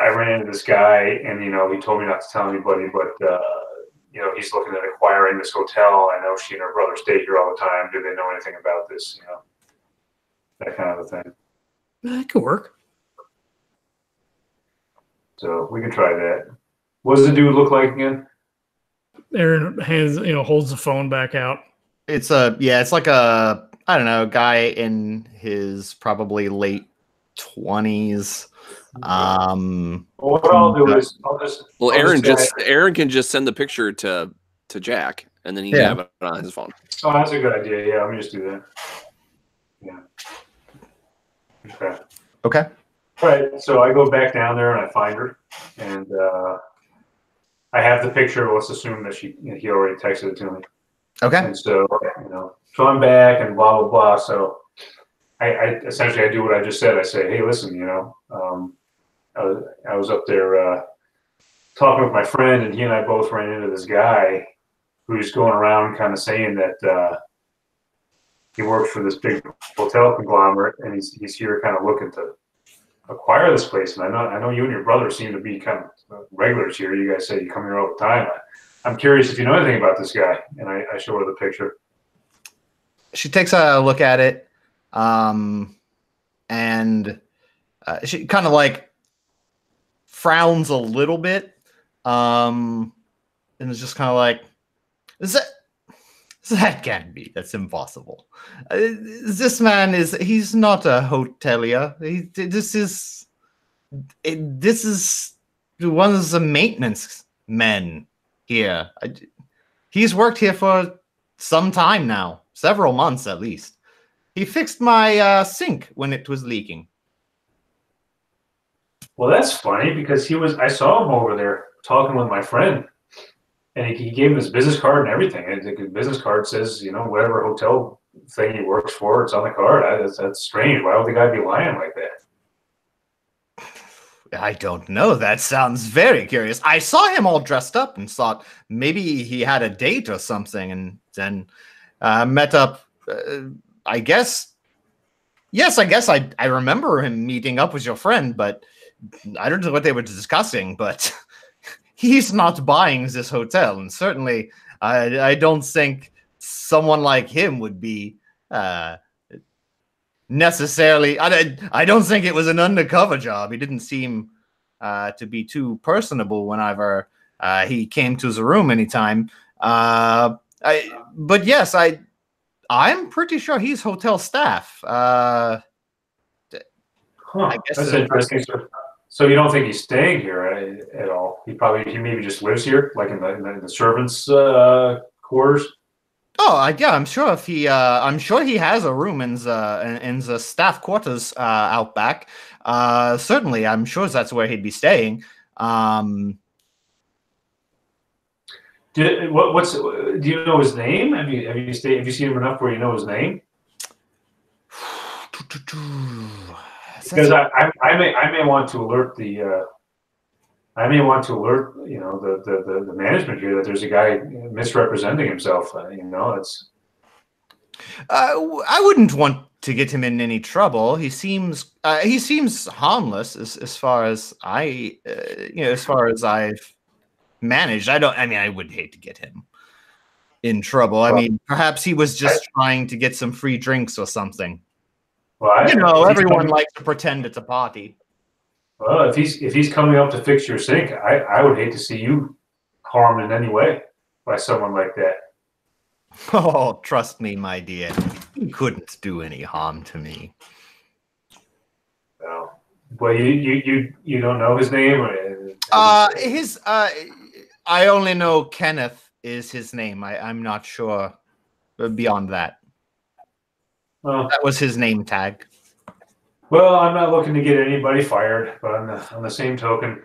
I ran into this guy and he told me not to tell anybody, but he's looking at acquiring this hotel. I know she and her brother stay here all the time. Do they know anything about this? That kind of a thing. That could work. So we can try that. What does the dude look like again? Erin holds the phone back out. It's like a, I don't know, guy in his probably late 20s. What I'll do is Erin can just send the picture to Jack, and then he can have it on his phone. Oh, that's a good idea. Yeah, let me just do that. Yeah. Okay. All right. So I go back down there and I find her, and I have the picture. Let's assume that he already texted it to me. Okay. And so so I'm back and blah blah blah. So I essentially do what I just said. I say, hey, listen, I was up there talking with my friend, and he and I both ran into this guy who's going around kind of saying that he works for this big hotel conglomerate, and he's here kind of looking to acquire this place. And I know you and your brother seem to be kind of regulars here. You guys say you come here all the time. I'm curious if you know anything about this guy. And I show her the picture. She takes a look at it, and she kind of like frowns a little bit, and is just kind of like, that can't be. That's impossible. This man he's not a hotelier. This is one of the maintenance men here. He's worked here for some time now, several months at least. He fixed my sink when it was leaking. Well, that's funny because I saw him over there talking with my friend. And he gave him his business card and everything. And the business card says, whatever hotel thing he works for, it's on the card. That's strange. Why would the guy be lying like that? I don't know. That sounds very curious. I saw him all dressed up and thought maybe he had a date or something, and then met up. I guess. Yes, I guess I remember him meeting up with your friend, but I don't know what they were discussing, but he's not buying this hotel, and certainly I don't think someone like him would be necessarily. I don't think it was an undercover job. He didn't seem to be too personable whenever he came to the room anytime. But yes, I'm pretty sure he's hotel staff. I guess that's interesting. So you don't think he's staying here at all? He maybe just lives here, like in the servants' quarters. Oh, yeah, I'm sure I'm sure he has a room in the staff quarters out back. Certainly, I'm sure that's where he'd be staying. Do you know his name? Have you seen him enough where you know his name? Because I may want to alert the management here that there's a guy misrepresenting himself. It's. I wouldn't want to get him in any trouble. He seems harmless as far as as far as I've managed. I would hate to get him in trouble. I mean, perhaps he was just trying to get some free drinks or something. Well, everyone likes to pretend it's a party. Well, if he's coming up to fix your sink, I would hate to see you harmed in any way by someone like that. Oh, trust me, my dear. He couldn't do any harm to me. Well, you don't know his name, or I only know Kenneth is his name. I'm not sure beyond that. Well, that was his name tag. Well, I'm not looking to get anybody fired, but on the same token,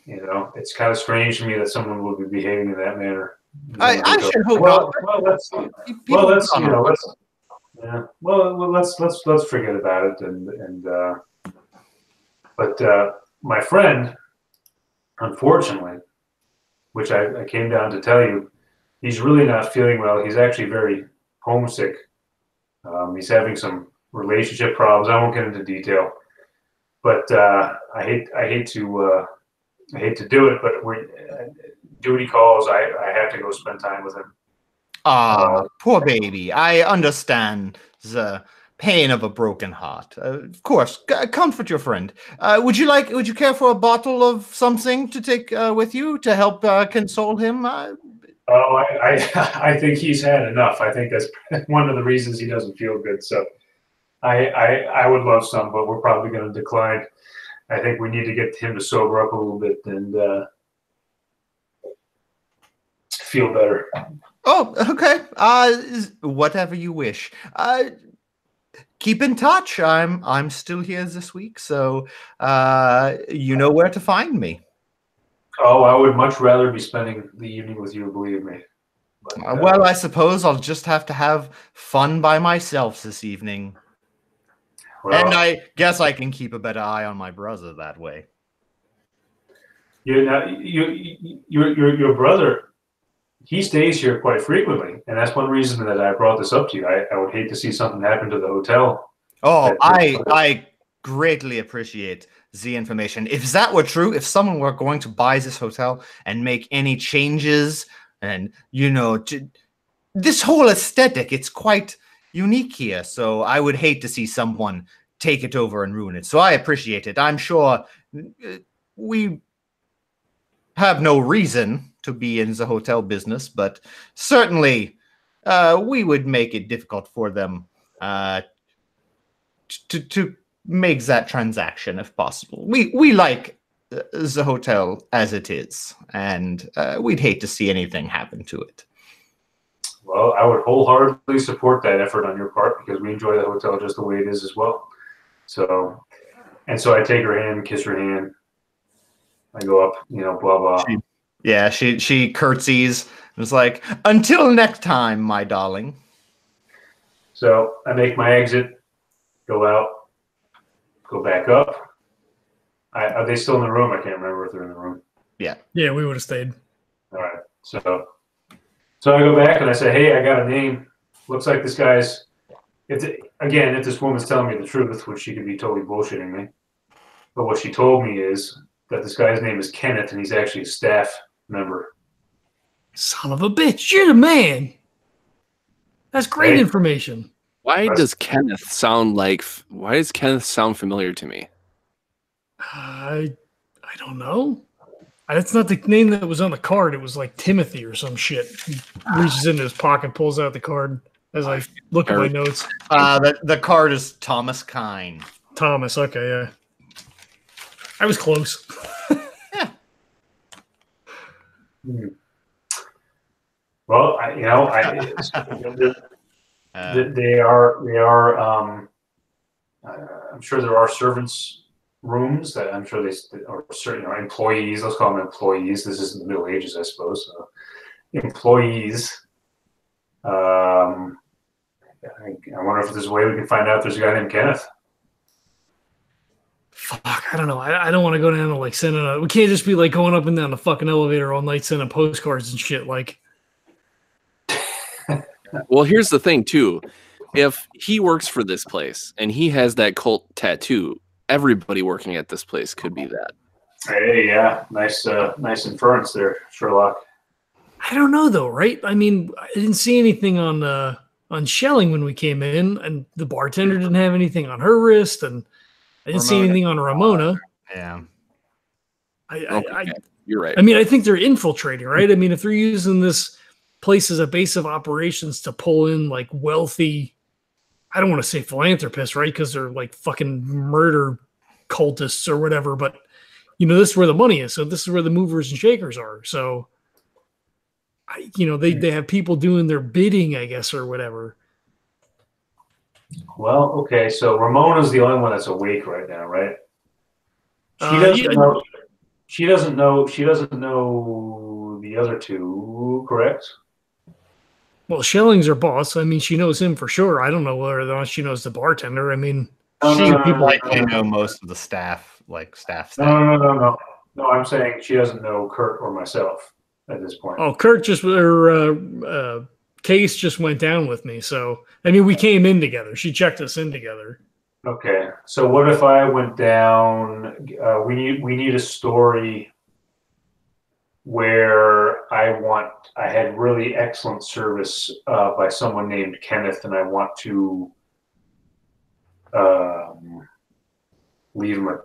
it's kind of strange to me that someone would be behaving in that manner. I should hope not. Let's Yeah. Well, let's forget about it. But my friend, unfortunately, which I came down to tell you, he's really not feeling well. He's actually very homesick. He's having some relationship problems. I won't get into detail, but I hate to do it, but duty calls. I have to go spend time with him. Poor baby. I understand the pain of a broken heart. Of course, comfort your friend. Would you care for a bottle of something to take with you to help console him? I think he's had enough. I think that's one of the reasons he doesn't feel good. So I would love some, but we're probably going to decline. I think we need to get him to sober up a little bit and feel better. Oh, okay. Whatever you wish. Keep in touch. I'm still here this week, so you know where to find me. Oh, I would much rather be spending the evening with you, believe me. But, well, I suppose I'll just have to have fun by myself this evening. Well, and I guess I can keep a better eye on my brother that way. Your brother, he stays here quite frequently, and that's one reason that I brought this up to you. I would hate to see something happen to the hotel. Oh, I greatly appreciate the information. If that were true, if someone were going to buy this hotel and make any changes, and this whole aesthetic, it's quite unique here. So I would hate to see someone take it over and ruin it. So I appreciate it. I'm sure we have no reason to be in the hotel business, but certainly we would make it difficult for them to make that transaction if possible. We like the hotel as it is, and we'd hate to see anything happen to it. Well, I would wholeheartedly support that effort on your part because we enjoy the hotel just the way it is as well. So I take her hand, kiss her hand. I go up, blah, blah. She curtsies and was like, until next time, my darling. So I make my exit, go out, go back up. Are they still in the room? I can't remember if they're in the room. Yeah. Yeah, we would have stayed. All right. So I go back and I say, hey, I got a name. Looks like this guy's, if this woman's telling me the truth, which she could be totally bullshitting me, but what she told me is that this guy's name is Kenneth and he's actually a staff member. Son of a bitch, you're the man. That's great information. Why does Kenneth sound familiar to me? I don't know. That's not the name that was on the card. It was like Timothy or some shit. He reaches into his pocket, pulls out the card as I look at my notes. The card is Thomas Kine. Thomas, okay, yeah. I was close. Yeah. Well, they are. I'm sure there are servants' rooms that I'm sure they are certain employees. Let's call them employees. This isn't the Middle Ages, I suppose. So, employees. I wonder if there's a way we can find out there's a guy named Kenneth. Fuck, I don't know. I don't want to go down to like sending we can't just be like going up and down the fucking elevator all night sending postcards and shit. Like, well, here's the thing too. If he works for this place and he has that cult tattoo, everybody working at this place could be that. Hey, yeah, nice inference there, Sherlock. I don't know though, right? I mean, I didn't see anything on Shelling when we came in, and the bartender didn't have anything on her wrist, and I didn't see anything on Ramona. Yeah. You're right. I mean, I think they're infiltrating, right? I mean, if they're using this place as a base of operations to pull in like wealthy, I don't want to say philanthropists, right? Because they're like fucking murder cultists or whatever. But, this is where the money is. So this is where the movers and shakers are. So, they have people doing their bidding, I guess, or whatever. Well, okay, so Ramona's the only one that's awake right now, right? She doesn't know the other two, correct? Well, Schelling's her boss. I mean, she knows him for sure. I don't know whether or not she knows the bartender. I mean, She would likely know most of the staff, like staff. No, I'm saying she doesn't know Kurt or myself at this point. Oh, Kurt just Case just went down with me. So I mean, we came in together. She checked us in together. Okay, so what if I went down? We need a story where I had really excellent service by someone named Kenneth, and I want to leave him a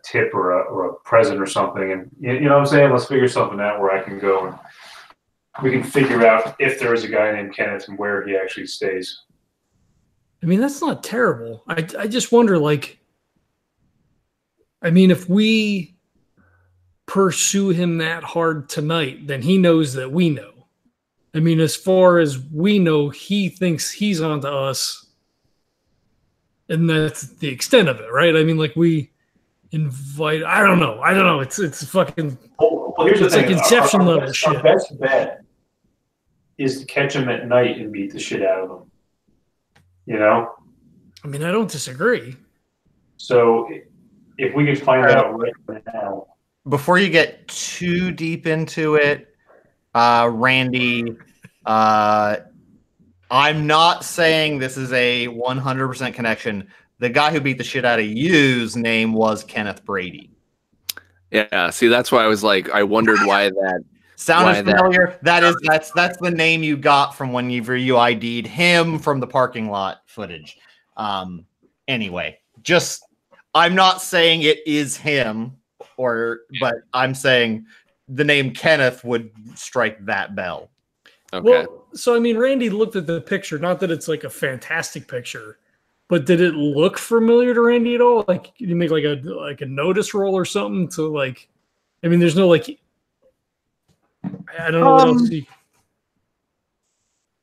tip or a present or something. And you know what I'm saying? Let's figure something out where I can go and we can figure out if there is a guy named Kenneth and where he actually stays. I mean, that's not terrible. I just wonder, like, I mean, if we pursue him that hard tonight, then he knows that we know. I mean, as far as we know, he thinks he's onto us, and that's the extent of it, right? I mean, like, we invite. I don't know. It's fucking. Well, here's the thing. Like Inception level shit. Our best bet is to catch him at night and beat the shit out of him. You know? I mean, I don't disagree. So if we could find out right now. Before you get too deep into it, Randy, I'm not saying this is a 100% connection. The guy who beat the shit out of you's name was Kenneth Brady. Yeah, see, that's why I was like, I wondered why that sounded familiar. That's the name you got from when you ID'd him from the parking lot footage. Anyway, I'm not saying it is him, but I'm saying the name Kenneth would strike that bell. Okay. Well, so I mean, Randy looked at the picture. Not that it's like a fantastic picture, but did it look familiar to Randy at all? Like, you make like a notice roll or something to like. I mean, there's no like. I don't know what else.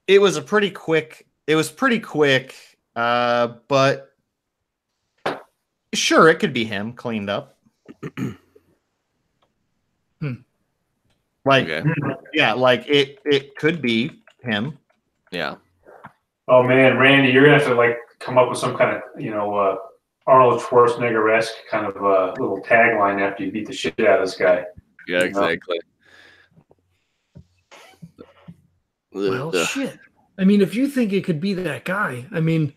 It was pretty quick, but sure, it could be him cleaned up. Like, yeah, like it could be him. Yeah. Oh man, Randy, you're gonna have to like come up with some kind of Arnold Schwarzenegger-esque kind of little tagline after you beat the shit out of this guy. Yeah, exactly. Well, shit. I mean, if you think it could be that guy, I mean,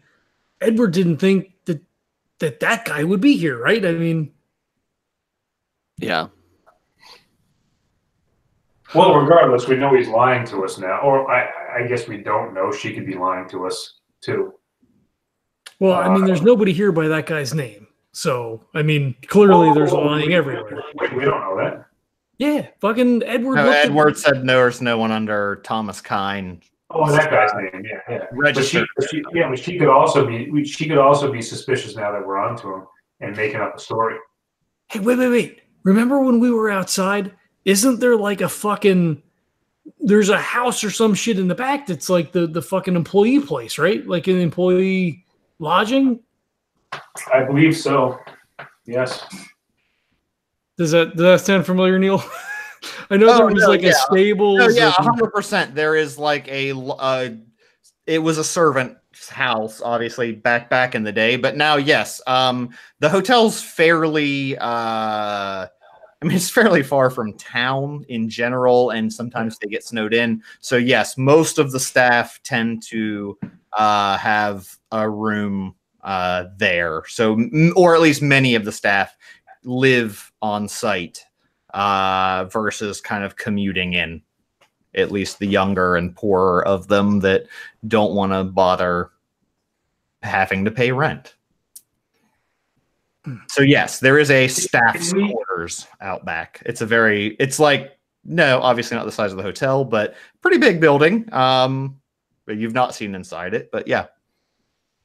Edward didn't think that guy would be here, right? I mean, yeah. Well, regardless, we know he's lying to us now, or I guess we don't know. She could be lying to us too. Well, I mean, there's nobody here by that guy's name, so I mean, clearly there's lying everywhere. We don't know that. Yeah, fucking Edward. No, Edward said there's no one under Thomas Kine. Oh, that guy's name, yeah. Registered. But she could also be suspicious now that we're onto him and making up a story. Hey, wait. Remember when we were outside? Isn't there like a fucking? There's a house or some shit in the back that's like the fucking employee place, right? Like an employee lodging. I believe so. Yes. Does that sound familiar, Neil? I know there was a stable. No, yeah, 100%. There is like it was a servant's house, obviously back in the day, but now, yes, the hotel's fairly. I mean, it's fairly far from town in general, and sometimes they get snowed in. So, yes, most of the staff tend to have a room there. So, or at least many of the staff live on site versus kind of commuting in. At least the younger and poorer of them that don't want to bother having to pay rent. So yes, there is a staff's quarters out back. It's like, no, obviously not the size of the hotel, but pretty big building. But you've not seen inside it, but yeah.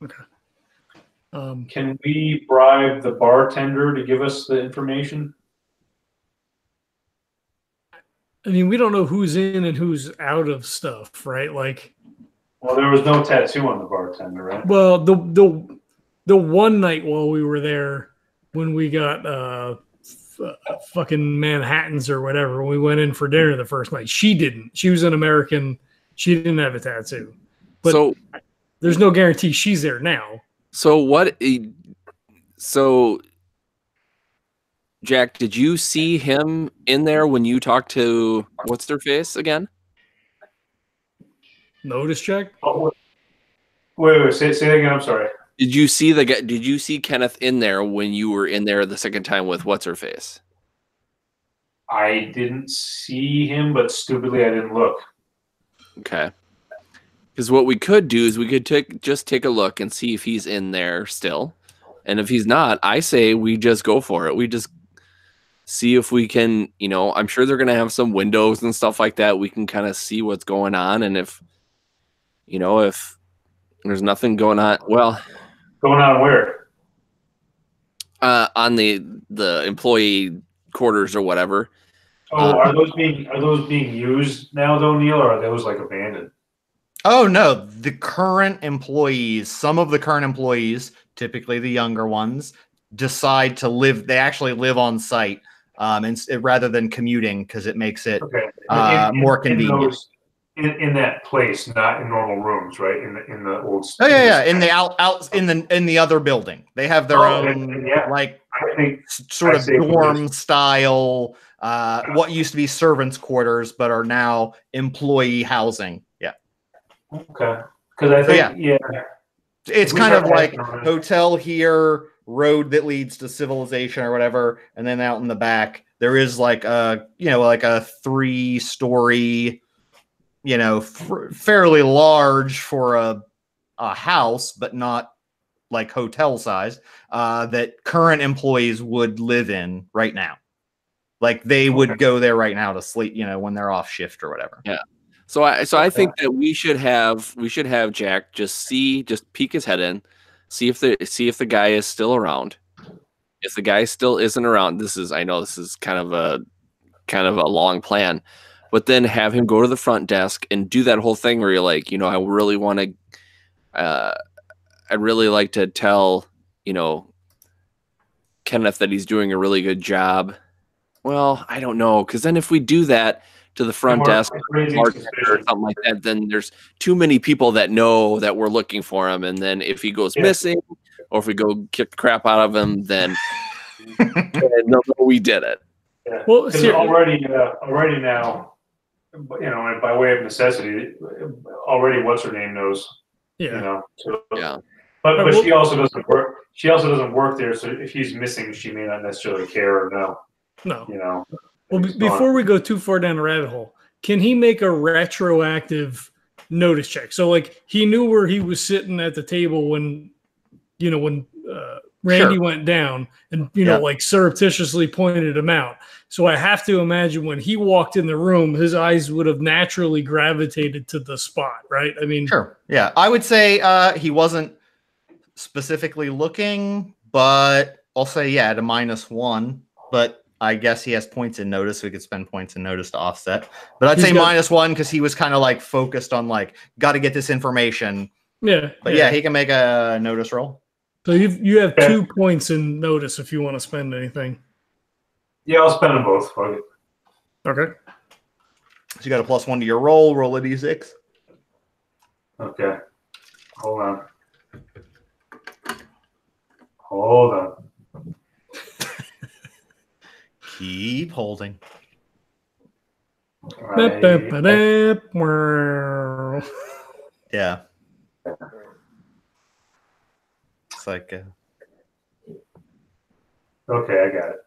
Okay. Can we bribe the bartender to give us the information? I mean, we don't know who's in and who's out of stuff, right? Like, well, there was no tattoo on the bartender, right? Well, the one night while we were there, when we got fucking Manhattans or whatever, when we went in for dinner the first night, she didn't. She was an American She didn't have a tattoo. But So there's no guarantee she's there now. so Jack, did you see him in there when you talked to what's their face again? Notice check? Oh, wait, say that again. I'm sorry. Did you see the guy? Did you see Kenneth in there when you were in there the second time with what's her face? I didn't see him, but stupidly I didn't look. Okay. Because what we could do is we could take a look and see if he's in there still, and if he's not, I say we just go for it. We just see if we can. I'm sure they're gonna have some windows and stuff like that. We can kind of see what's going on, and if there's nothing going on, well. Going on where? On the employee quarters or whatever. Oh, are those being used now, though, Neil, or are those like abandoned? Oh no, the current employees, some of the current employees, typically the younger ones, decide to live. They actually live on site, and rather than commuting because it makes it more convenient. In that place, not in normal rooms, right? In the old. Oh yeah. In the out in the other building, they have their own like I think sort of dorm style. What used to be servants' quarters, but are now employee housing. Yeah. Okay. Because I think it's kind of like hotel here, road that leads to civilization or whatever, and then out in the back there is like a like a 3-story. Fairly large for a house, but not like hotel size, that current employees would live in right now. Like they would go there right now to sleep, when they're off shift or whatever. Yeah. So I think that we should have Jack just peek his head in, see if the guy is still around. If the guy still isn't around, I know this is kind of a long plan. But then have him go to the front desk and do that whole thing where you're like, I really want to, I'd really like to tell, Kenneth that he's doing a really good job. Well, I don't know. Because then if we do that to the front desk or something like that, then there's too many people that know that we're looking for him. And then if he goes missing or if we go kick the crap out of him, then no, we did it. Yeah. Well, already now, by way of necessity, already what's her name knows. Yeah. But she also doesn't work. She also doesn't work there. So if he's missing, she may not necessarily care or know. No. Well, before we go too far down the rabbit hole, can he make a retroactive notice check? So, like, he knew where he was sitting at the table when Randy went down and, like surreptitiously pointed him out. So I have to imagine when he walked in the room, his eyes would have naturally gravitated to the spot, right? I mean, sure. Yeah. I would say he wasn't specifically looking, but I'll say, at a -1, but I guess he has points in notice. So we could spend points in notice to offset, but I'd say -1 because he was kind of like focused on like, got to get this information. Yeah. But he can make a notice roll. So you have 2 points in notice if you want to spend anything. Yeah, I'll spend them both. Okay. So you got a +1 to your roll. Roll a d6. Okay. Hold on. Keep holding. Yeah. It's like. Okay, I got it.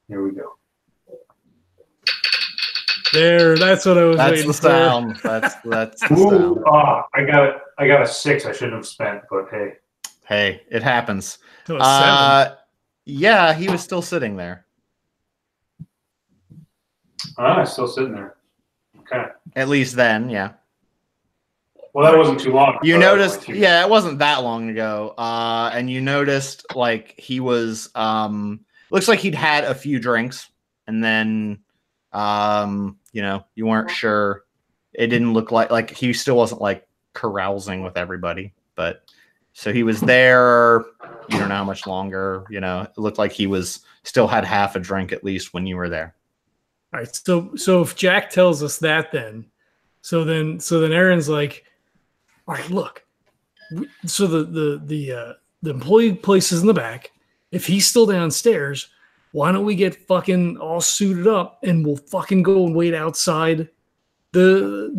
Here we go. There, that's what I was waiting the sound. for. That's the sound. I got a 6 I shouldn't have spent, but hey. Hey, it happens. It was 7. Yeah, he was still sitting there. Still sitting there. Okay. At least then, yeah. Well, that wasn't too long. You noticed, it wasn't that long ago. And you noticed, like, he was, looks like he'd had a few drinks, and then, you weren't sure. It didn't look like he still wasn't, like, carousing with everybody. But, so he was there, you don't know how much longer, it looked like he still had half a drink at least when you were there. All right, so if Jack tells us that, then So then Erin's like, all right, look. So the employee place is in the back. If he's still downstairs, why don't we get fucking all suited up and we'll fucking go and wait outside the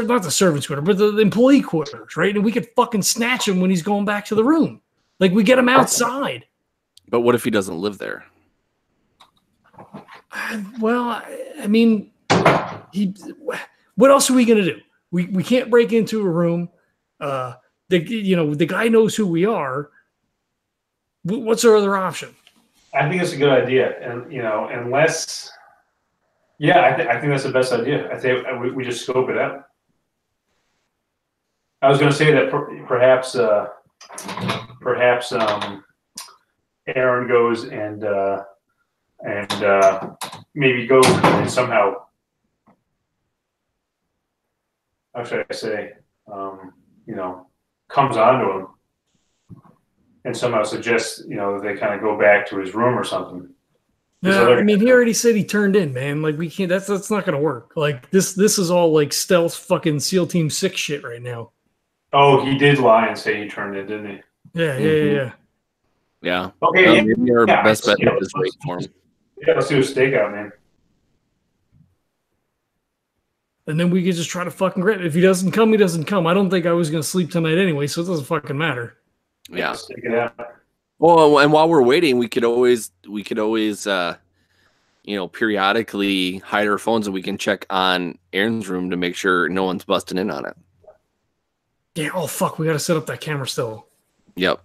not the servants' quarter, but the employee quarters, right? And we could fucking snatch him when he's going back to the room. Like we get him outside. But what if he doesn't live there? Well, I mean, what else are we gonna do? We can't break into a room. The guy knows who we are. What's our other option? I think it's a good idea, and unless, I think that's the best idea. I think we just scope it out. I was going to say that perhaps Erin goes and maybe goes and somehow, how should I say, comes onto him and somehow suggests, that they kind of go back to his room or something. No, I mean, he already said he turned in, man. Like we can't. That's not going to work. Like this is all like stealth fucking SEAL Team 6 shit right now. Oh, he did lie and say he turned in, didn't he? Yeah. Yeah. Okay. Maybe our best bet is wait for him. Yeah, let's do a stakeout, man. And then we could just try to fucking grab it. If he doesn't come, he doesn't come. I don't think I was going to sleep tonight anyway, so it doesn't fucking matter. Yeah. Stake it out. Well, and while we're waiting, we could always periodically hide our phones and we can check on Erin's room to make sure no one's busting in on it. Yeah. Oh fuck, we got to set up that camera still. Yep.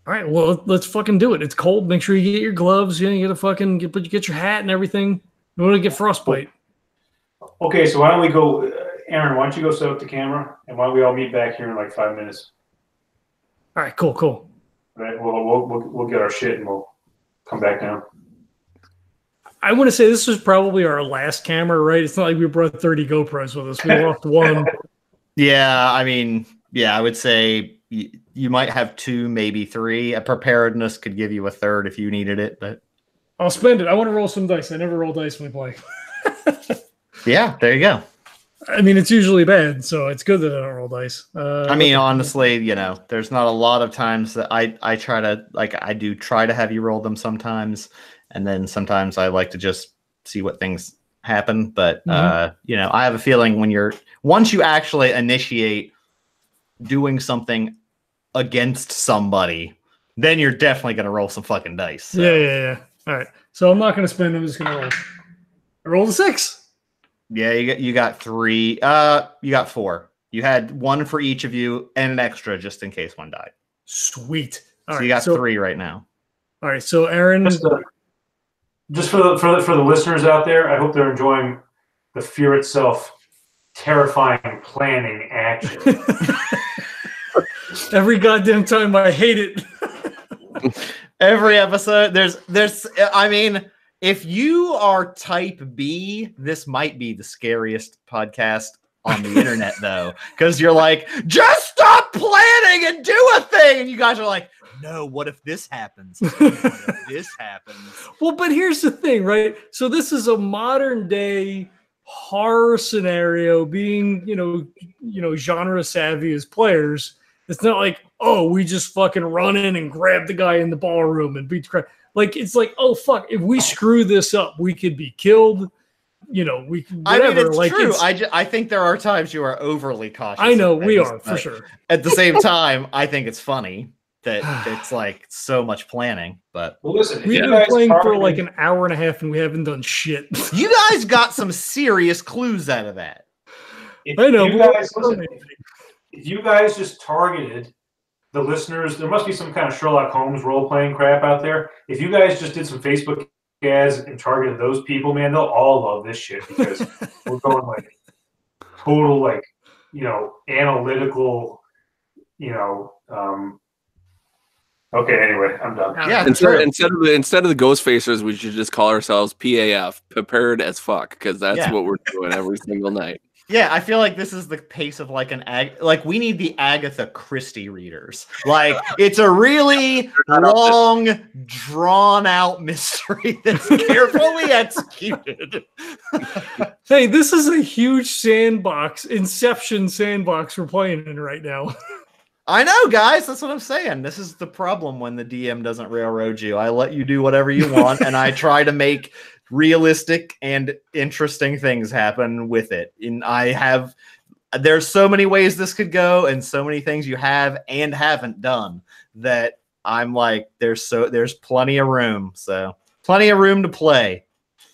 All right. Well, let's fucking do it. It's cold. Make sure you get your gloves. You get a fucking get your hat and everything. You want to get frostbite. Okay, so why don't we go, Erin? Why don't you go set up the camera, and why don't we all meet back here in like 5 minutes? All right. Cool. All right. We'll get our shit and we'll come back down. I want to say this was probably our last camera, right? It's not like we brought 30 GoPros with us. We lost one. Yeah, I mean, I would say you might have 2, maybe 3. A preparedness could give you a third if you needed it, but I'll spend it. I want to roll some dice. I never roll dice when we play. Yeah, there you go. I mean, it's usually bad, so it's good that I don't roll dice. I mean, honestly, there's not a lot of times that I try to, I do try to have you roll them sometimes, and then sometimes I like to just see what things happen. But, I have a feeling once you actually initiate doing something against somebody, then you're definitely going to roll some fucking dice. So. Yeah. All right. So I'm not going to spend. I'm just going to roll. I rolled a 6. Yeah, you got 3. You got 4. You had 1 for each of you and an extra just in case one died. Sweet. All so right, you got 3 right now. All right. So Erin, just for the listeners out there, I hope they're enjoying the Fear Itself terrifying planning action. Every goddamn time I hate it. Every episode, there's. I mean. If you are type B, this might be the scariest podcast on the internet, though, because you're like, just stop planning and do a thing. And you guys are like, no, what if this happens? What if this happens? Well, but here's the thing, right? So this is a modern day horror scenario being, genre savvy as players. It's not like, oh, we just fucking run in and grab the guy in the ballroom and beat the crap. Like, it's like, oh, fuck, if we screw this up, we could be killed. We whatever. I mean, it's true. I think there are times you are overly cautious. I know, we are, for sure. At the same time, I think it's funny that it's like so much planning. But well, listen, we've been playing for like an hour and a half and we haven't done shit. You guys got some serious clues out of that. I know. If you guys just targeted the listeners, there must be some kind of Sherlock Holmes role-playing crap out there. If you guys just did some Facebook ads and targeted those people, man, they'll all love this shit because we're going like total, like, analytical, okay, anyway, I'm done. Yeah, instead of the ghost facers, we should just call ourselves PAF, prepared as fuck, because that's what we're doing every single night. Yeah, I feel like this is the pace of like like we need the Agatha Christie readers. Like it's a really long, drawn out mystery that's carefully executed. Hey, this is a huge sandbox, Inception sandbox we're playing in right now. I know, guys. That's what I'm saying. This is the problem when the DM doesn't railroad you. I let you do whatever you want, and I try to make realistic and interesting things happen with it. And there's so many ways this could go, and so many things you have and haven't done that I'm like, there's plenty of room. So plenty of room to play.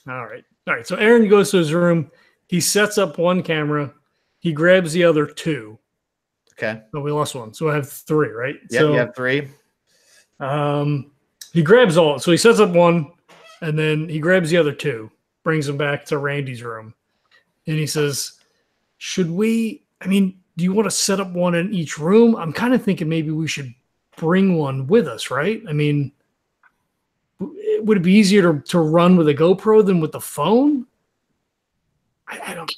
All right. So Aaron goes to his room. He sets up one camera. He grabs the other two. Okay. Oh, we lost one. So I have 3, right? Yeah, so, you have 3. He grabs all. So he sets up one, and then he grabs the other 2, brings them back to Randy's room. And he says, do you want to set up one in each room? I'm kind of thinking maybe we should bring one with us, right? I mean, would it be easier to run with a GoPro than with the phone? I don't.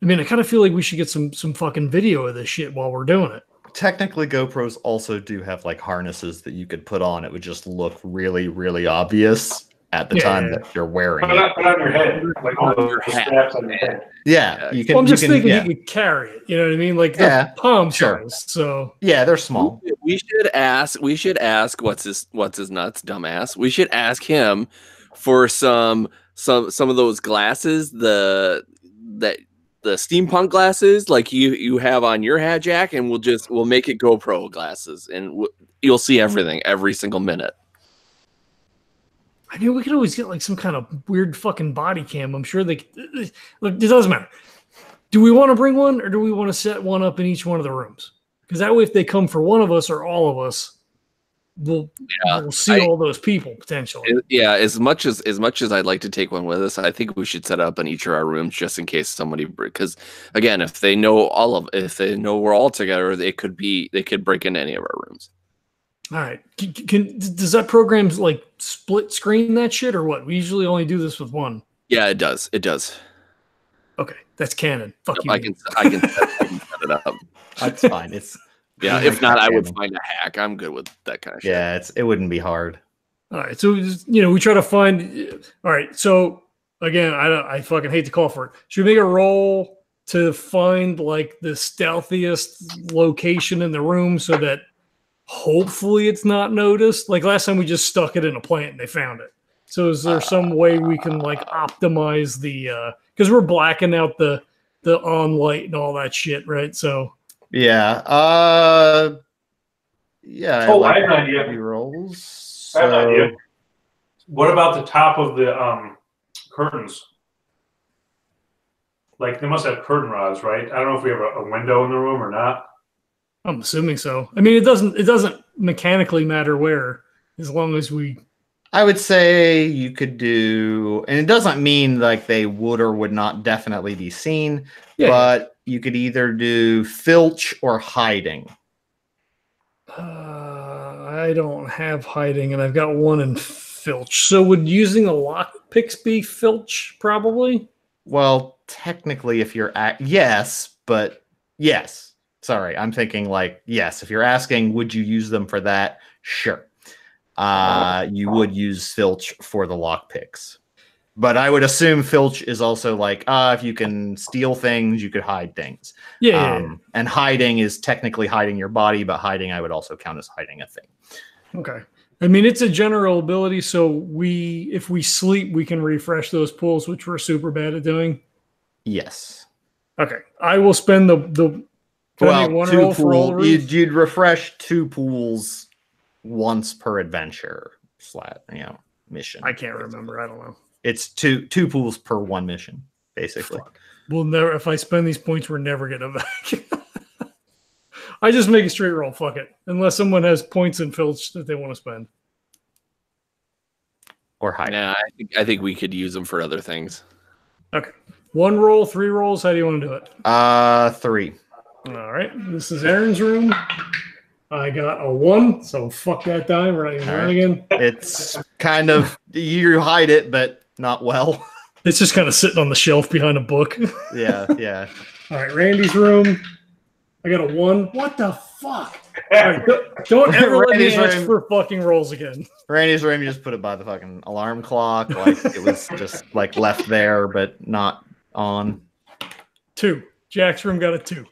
I mean, I kind of feel like we should get some fucking video of this shit while we're doing it. Technically, GoPros also do have like harnesses that you could put on. It would just look really, really obvious at the time that you're wearing it. Put on your head, like all the straps on your head. Yeah, you can. Well, I'm just thinking you could carry it. You know what I mean? Like the palm size. So yeah, they're small. We should ask what's his nuts, dumbass. We should ask him for some of those glasses, the steampunk glasses like you have on your hat, Jack, and we'll make it GoPro glasses, and you'll see everything every single minute. I mean, we could always get like some kind of weird fucking body cam. I'm sure look, it doesn't matter. Do we want to bring one, or do we want to set one up in each one of the rooms? Because that way, if they come for one of us or all of us, we'll see all those people potentially. Yeah, as much as I'd like to take one with us, I think we should set up in each of our rooms just in case somebody, because again, if they know we're all together, they could break into any of our rooms. All right. Does that program like split screen that shit or what? We usually only do this with one. Yeah, it does. Okay, that's canon. Fuck you. I can set it up. That's fine. Yeah, if not, I would find a hack. I'm good with that kind of shit. Yeah, it wouldn't be hard. All right, so we try to find. All right, so again, I fucking hate to call for it. Should we make a roll to find like the stealthiest location in the room so that hopefully it's not noticed? Like last time, we just stuck it in a plant and they found it. So is there some way we can like optimize the because we're blacking out the on light and all that shit, right? So. Yeah. Yeah. Oh, I have an idea. Rolls. I have an idea. What about the top of the curtains? Like they must have curtain rods, right? I don't know if we have a window in the room or not. I'm assuming so. I mean, it doesn't mechanically matter where, as long as we. I would say you could do, and it doesn't mean like they would or would not definitely be seen, but you could either do filch or hiding. I don't have hiding, and I've got one in filch. So would using a lockpicks be filch, probably? Well, technically, if you're yes, but yes. Sorry, I'm thinking like, yes, if you're asking, would you use them for that? Sure. You would use filch for the lockpicks. But I would assume filch is also like, if you can steal things, you could hide things. Yeah. And hiding is technically hiding your body, but hiding I would also count as hiding a thing. Okay. I mean, it's a general ability, so if we sleep, we can refresh those pools, which we're super bad at doing. Yes. Okay. I will spend the well, 2 pools. You'd refresh 2 pools once per adventure mission. I can't remember. I don't know. It's two pools per 1 mission, basically. Fuck. We'll never. If I spend these points, we're never getting them back. I just make a straight roll. Fuck it. Unless someone has points in filch that they want to spend. Or hide. Yeah, I think we could use them for other things. Okay. 1 roll, 3 rolls. How do you want to do it? 3. All right. This is Aaron's room. I got a 1, so fuck that die. We're not even running again. It's kind of, you hide it, but not well. It's just kind of sitting on the shelf behind a book. Yeah, yeah. All right, Randy's room. I got a 1. What the fuck? All right, don't ever let me ask for fucking rolls again. Randy's room, you just put it by the fucking alarm clock, like it was just like left there but not on. 2. Jack's room got a 2.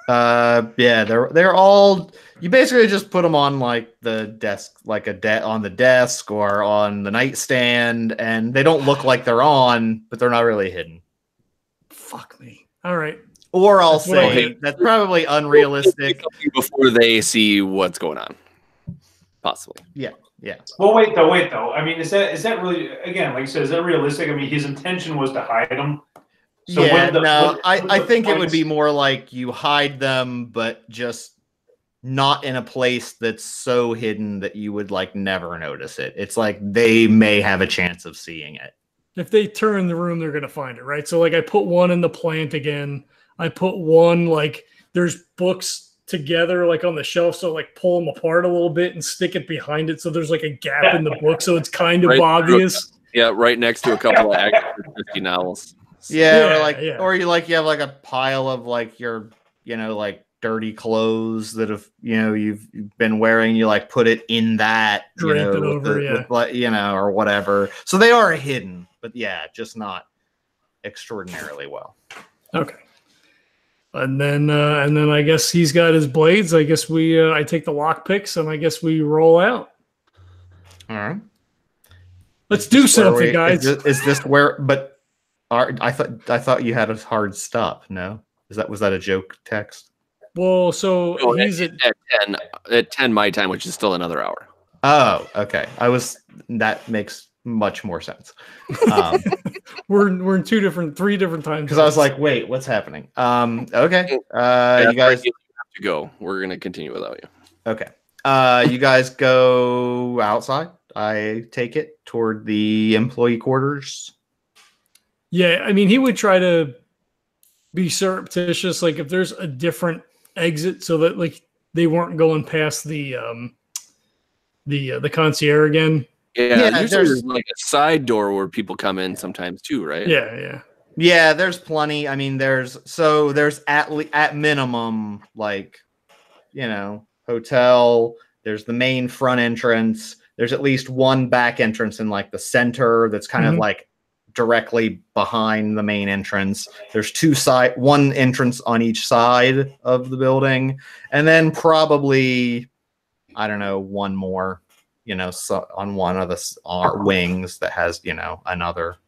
Yeah, they're all. You basically just put them on like the desk, like on the desk or on the nightstand, and they don't look like they're on, but they're not really hidden. Fuck me. All right. Or I'll say that's probably unrealistic. Before they see what's going on, possibly. Yeah, yeah. Well, wait though. I mean, is that really, again, like you said, is that realistic? I mean, his intention was to hide them. So yeah, I think it would be more like you hide them, but just not in a place that's so hidden that you would like never notice it. It's like they may have a chance of seeing it. If they turn the room, they're gonna find it, right? So like I put 1 in the plant again. I put 1 like there's books together like on the shelf, so like pull them apart a little bit and stick it behind it, so there's like a gap in the book, so it's kind of obvious. Yeah, right next to a couple of Agatha Christie novels. Yeah, or you have like a pile of like your like dirty clothes that have you've been wearing. You like put it in that drape it over, or whatever. So they are hidden, but yeah, just not extraordinarily well. Okay. And then I guess he's got his blades. I guess I take the lock picks and I guess we roll out. All right. Let's do something, guys. Is this where? But I thought you had a hard stop. No, was that a joke text? Well, so he's at 10 my time, which is still another hour. Oh, okay. That makes much more sense. We're in 3 different times. Because I was like, wait, what's happening? Okay. You guys have to go. We're gonna continue without you. Okay. You guys go outside. I take it toward the employee quarters. Yeah, I mean, he would try to be surreptitious, like if there's a different exit, so that like they weren't going past the concierge again. Yeah, there's like a side door where people come in sometimes too, right? Yeah. There's plenty. I mean, there's at minimum like hotel. There's the main front entrance. There's at least one back entrance in like the center that's kind of like directly behind the main entrance. There's one entrance on each side of the building, and then probably one more. So on one of the wings that has another.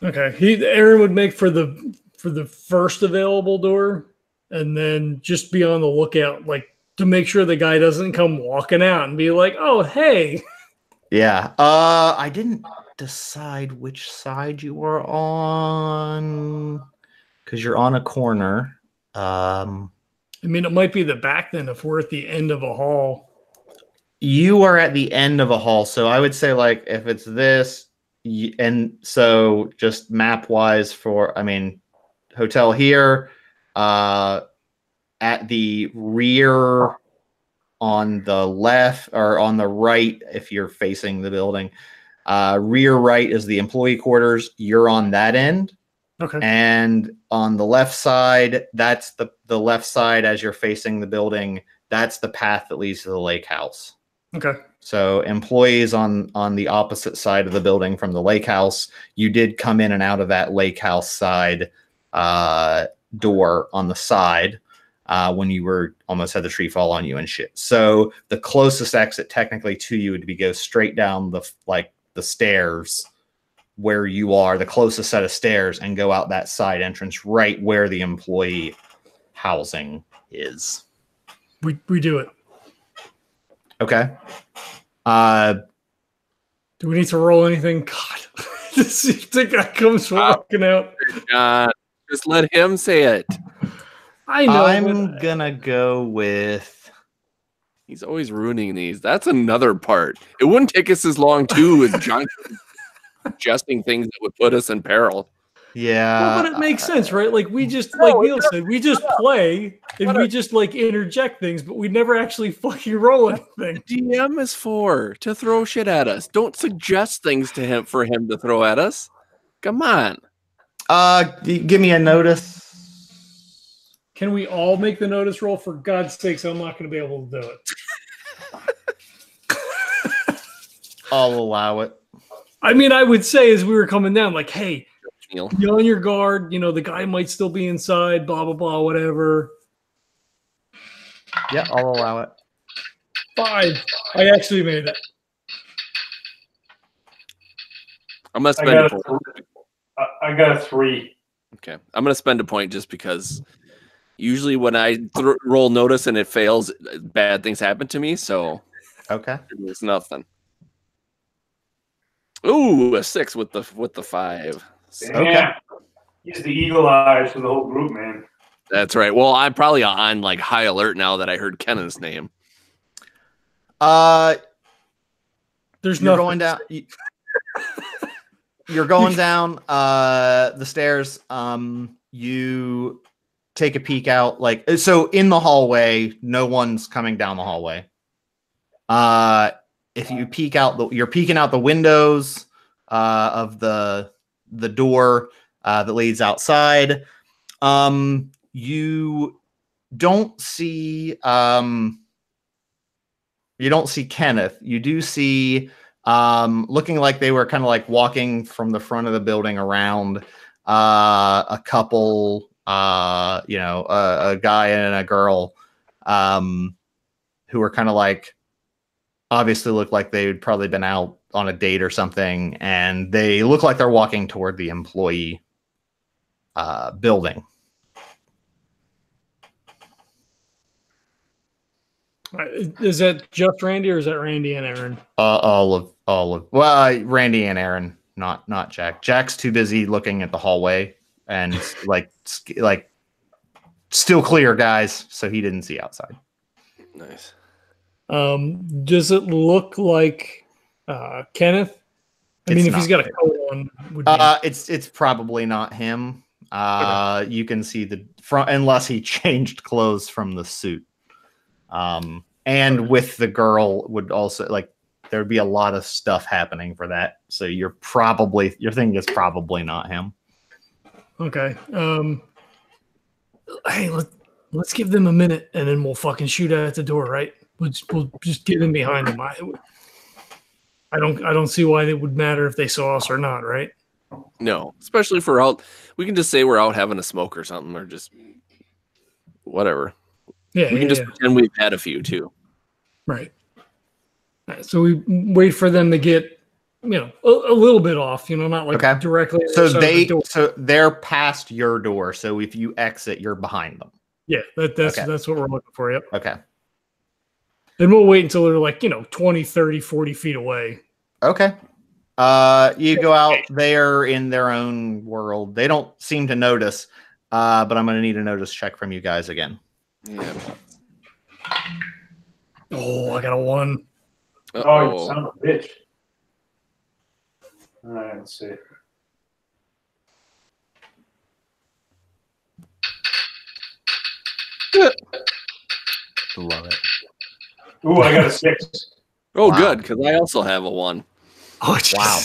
Okay, Erin would make for the first available door, and then just be on the lookout, like to make sure the guy doesn't come walking out and be like, "Oh, hey." Yeah. I didn't decide which side you were on because you're on a corner. I mean, it might be the back then if we're at the end of a hall. You are at the end of a hall, so I would say like if it's this, and so just map wise hotel here, at the rear on the left or on the right if you're facing the building. Rear right is the employee quarters. You're on that end. Okay. And on the left side, that's the left side as you're facing the building. That's the path that leads to the lake house. Okay. So employees on the opposite side of the building from the lake house, you did come in and out of that lake house side door on the side when you were almost had the tree fall on you and shit. So the closest exit technically to you would be go straight down the stairs where you are, the closest set of stairs, and go out that side entrance right where the employee housing is. We do it. Okay. Do we need to roll anything? God, the guy comes walking out. Just let him say it. I know. I'm gonna go with. He's always ruining these. That's another part. It wouldn't take us as long too as John suggesting things that would put us in peril. Yeah, well, but it makes sense, right? Like we just, like Neil said, we just play and we just like interject things, but we never actually fucking roll anything. DM is to throw shit at us. Don't suggest things to him for him to throw at us. Come on. Give me a notice. Can we all make the notice roll? For God's sakes, I'm not going to be able to do it. I'll allow it. I mean, I would say as we were coming down, like, hey, Neil. be on your guard. You know, the guy might still be inside, blah, blah, blah, whatever. Yeah, I'll allow it. 5. I actually made it. I'm gonna spend a point. I got a 3. Okay, I'm gonna spend a point just because usually when I roll notice and it fails, bad things happen to me. So Okay. it's nothing. Ooh, a 6 with the 5. Okay. He's the eagle eyes for the whole group, man. That's right. Well, I'm probably on like high alert now that I heard Kennan's name. There's You're no going down. You're going down the stairs. You take a peek out, like so in the hallway. No one's coming down the hallway. If you peek out, you're peeking out the windows of the door that leads outside. You don't see Kenneth. You do see looking like they were kind of like walking from the front of the building around a couple, a guy and a girl who were kind of like obviously look like they'd probably been out on a date or something, and they look like they're walking toward the employee building. Is that just Randy, or is that Randy and Erin? All of. Well, Randy and Erin, not Jack. Jack's too busy looking at the hallway and like still clear, guys. So he didn't see outside. Nice. Does it look like Kenneth? I mean, if he's got a coat on, would be... it's probably not him. Okay. You can see the front unless he changed clothes from the suit. And with the girl would also like there'd be a lot of stuff happening for that. So you're thinking it's probably not him. Okay. Hey, let's give them a minute and then we'll fucking shoot at the door, right? We'll just get in behind them. I don't see why it would matter if they saw us or not, right? No, especially if we're out. We can just say we're out having a smoke or something, or just whatever. Yeah, we can just pretend we've had a few too. Right. So we wait for them to get, a little bit off, not like directly. So they're past your door. So if you exit, you're behind them. Yeah, that's what we're looking for. Yep. Okay. Then we'll wait until they're like, 20, 30, 40 feet away. Okay. You go out there in their own world. They don't seem to notice, but I'm going to need a notice check from you guys again. Yeah. Oh, I got a 1. Oh, you son of a bitch. All right, let's see. Love it. Ooh, I got a 6. Oh, wow. Good, because I also have a 1. Oh, geez. Wow.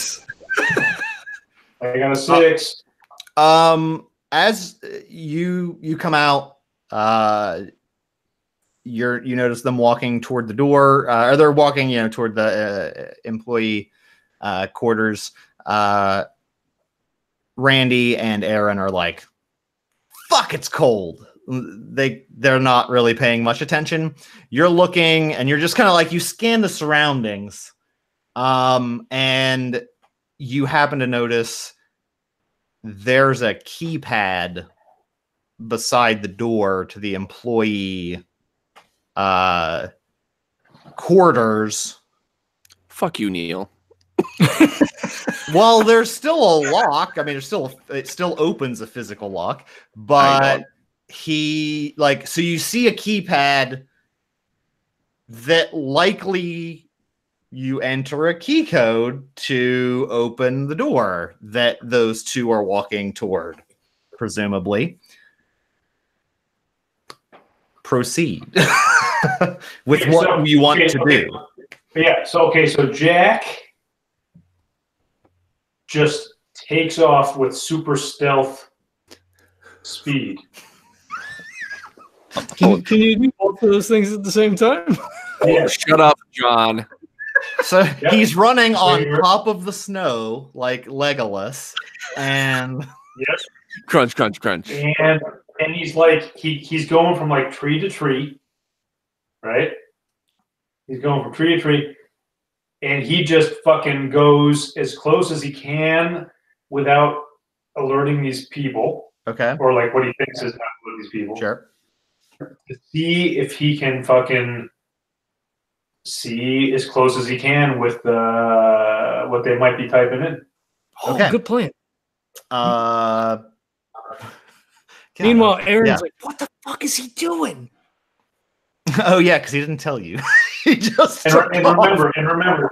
I got a 6. As you come out, you notice them walking toward the door, or they're walking, toward the employee quarters. Randy and Erin are like, "Fuck, it's cold." They're not really paying much attention. You're looking, and you're just kind of like you scan the surroundings, and you happen to notice there's a keypad beside the door to the employee quarters. Fuck you, Neil. Well, there's still a lock. I mean, it still opens a physical lock, but so you see a keypad that likely you enter a key code to open the door that those two are walking toward, presumably. Proceed with what you want to do. Yeah. So Jack just takes off with super stealth speed. Can you do both of those things at the same time? Yeah. Shut up, John. So he's running on Sure. top of the snow like Legolas, and Yes. Crunch, crunch, crunch. And he's like he's going from like tree to tree, right? He's going from tree to tree, and he just fucking goes as close as he can without alerting these people, okay, or like what he thinks is not alerting these people. sure. To see if he can fucking see as close as he can with what they might be typing in. Oh, Okay. good plan. God, Meanwhile, Aaron's yeah. like, "What the fuck is he doing?" Oh yeah, because he didn't tell you. He just And took off. remember,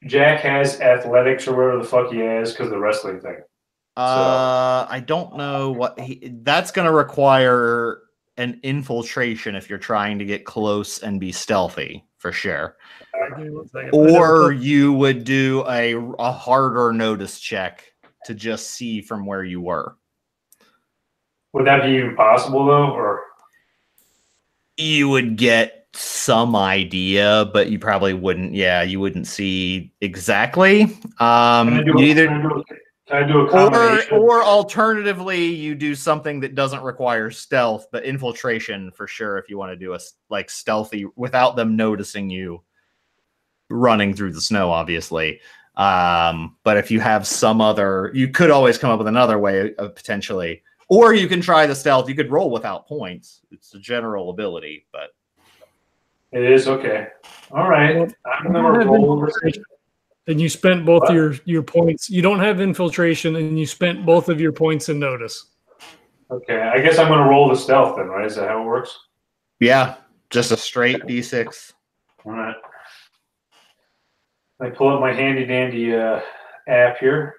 Jack has athletics or whatever the fuck he has because of the wrestling thing. I don't know what that's going to require an infiltration if you're trying to get close and be stealthy for sure. Okay, 1 second. Or you would do a harder notice check to just see from where you were. Would that be even possible though, or You would get some idea, but you probably wouldn't. Yeah, you wouldn't see exactly. Can I do a combination? Or alternatively, you do something that doesn't require stealth, but infiltration for sure. If you want to do a like stealthy without them noticing you running through the snow, obviously. But if you have some other, you could always come up with another way of potentially, or you can try the stealth. You could roll without points. It's a general ability, but It is okay. All right, I'm gonna roll. And you spent both your points. You don't have infiltration, and you spent both of your points in notice. Okay, I guess I'm gonna roll the stealth then, right? Is that how it works? yeah, just a straight D6. All right. I pull up my handy dandy app here.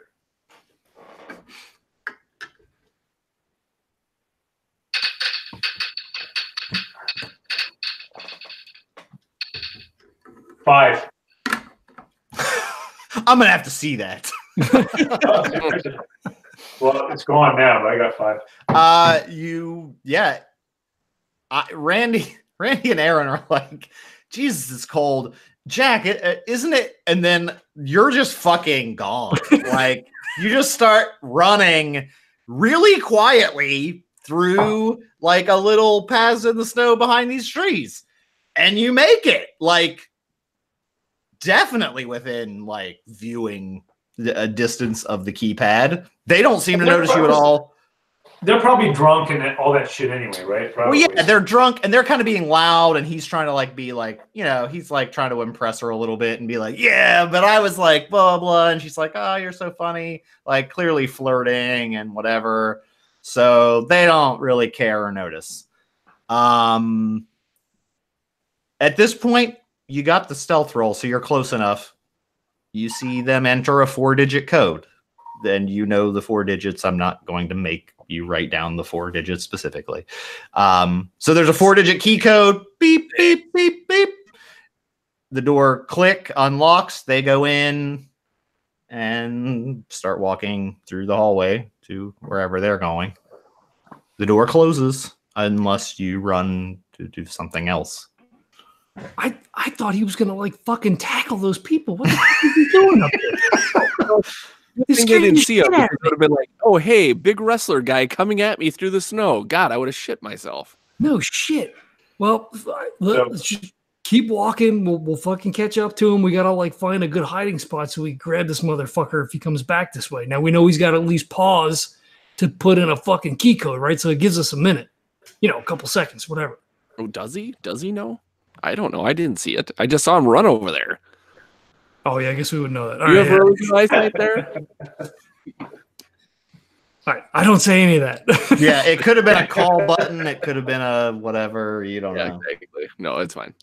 Five. I'm gonna have to see that. Well, it's gone now, but I got five. Randy and Aaron are like, Jesus, it's cold. Jack, isn't it? And then you're just fucking gone. Like, you just start running really quietly through like a little path in the snow behind these trees. And you make it like definitely within like viewing a distance of the keypad. They don't seem to notice you at all. They're probably drunk and all that shit anyway, right? Probably. Well, yeah, they're drunk and they're kind of being loud, and he's trying to like be like, you know, he's like trying to impress her a little bit and be like, yeah, but I was like blah blah, and she's like, oh, you're so funny, like clearly flirting and whatever. So they don't really care or notice. At this point, you got the stealth roll, so you're close enough. You see them enter a 4-digit code. Then you know the 4 digits. I'm not going to make you write down the 4 digits specifically. So there's a 4-digit key code. Beep, beep, beep, beep. The door unlocks. They go in and start walking through the hallway to wherever they're going. The door closes unless you run to do something else. I thought he was gonna like fucking tackle those people. What the fuck is he doing up there? They didn't see him. It would have been like, oh, hey, big wrestler guy coming at me through the snow. God, I would have shit myself. No shit. Well, let's just keep walking. We'll fucking catch up to him. We gotta like find a good hiding spot so we grab this motherfucker if he comes back this way. Now we know he's got to at least pause to put in a fucking key code, right? So it gives us a minute, a couple seconds, whatever. Oh, does he? Does he know? I don't know. I didn't see it. I just saw him run over there. Oh yeah, I guess we would know that. You have really good eyesight there. All right, I don't say any of that. Yeah, it could have been a call button. It could have been a whatever. You don't know. Exactly. No, it's fine.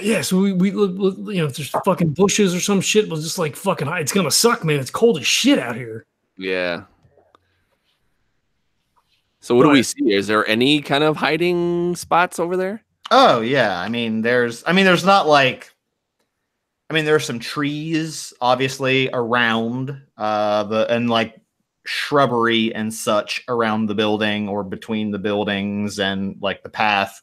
Yeah, so we if there's fucking bushes or some shit, we'll just like fucking hide. It's gonna suck, man. It's cold as shit out here. Yeah. So what do we see? Is there any kind of hiding spots over there? Oh yeah, there's not like, I mean, there are some trees obviously around and like shrubbery and such around the building or between the buildings and like the path.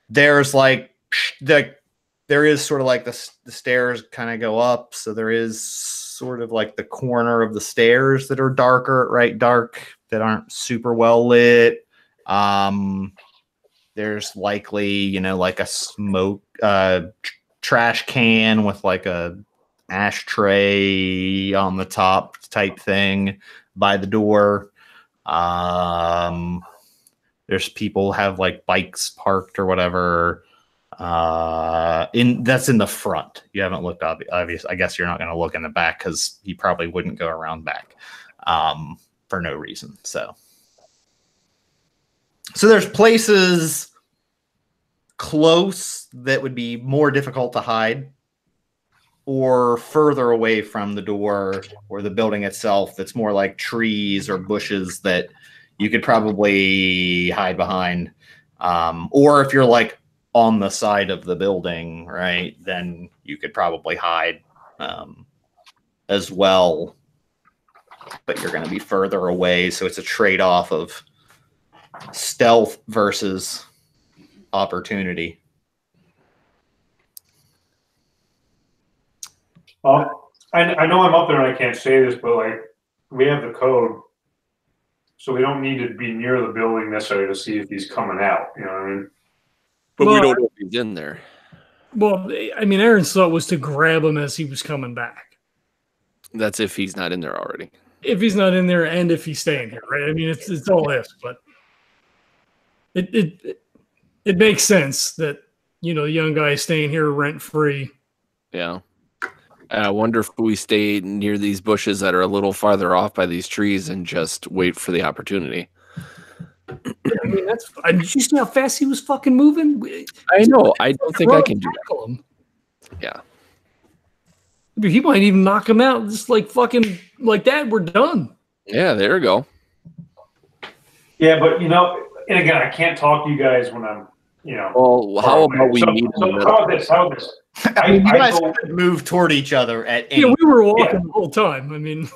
There's like there is sort of like the stairs kind of go up, so there is sort of like the corner of the stairs that are dark that aren't super well lit. There's likely, like a smoke trash can with like a ashtray on the top type thing by the door. There's people have like bikes parked or whatever. That's in the front. You haven't looked obvious. I guess you're not going to look in the back because he probably wouldn't go around back for no reason. So there's places close that would be more difficult to hide, or further away from the door or the building itself that's more like trees or bushes that you could probably hide behind. Or if you're like on the side of the building, right, then you could probably hide as well. But you're going to be further away, so it's a trade-off of stealth versus opportunity. Well, I know I'm up there and I can't say this, but like we have the code, so we don't need to be near the building necessarily to see if he's coming out. You know what I mean? But we don't know if he's in there. Well, I mean, Aaron's thought was to grab him as he was coming back. That's if he's not in there already. If he's not in there, and if he's staying here, right? I mean, it's all ifs, but it makes sense that the young guy is staying here rent free. Yeah. And I wonder if we stay near these bushes that are a little farther off by these trees and just wait for the opportunity. I mean, did you see how fast he was fucking moving? I know. I don't think I can do that. Yeah. He might even knock him out just like fucking like that. We're done. Yeah, there we go. Yeah, but and again, I can't talk to you guys when I'm, Well, how about we meet? So how about this? You guys could move toward each other at any. Yeah, we were walking the whole time. I mean,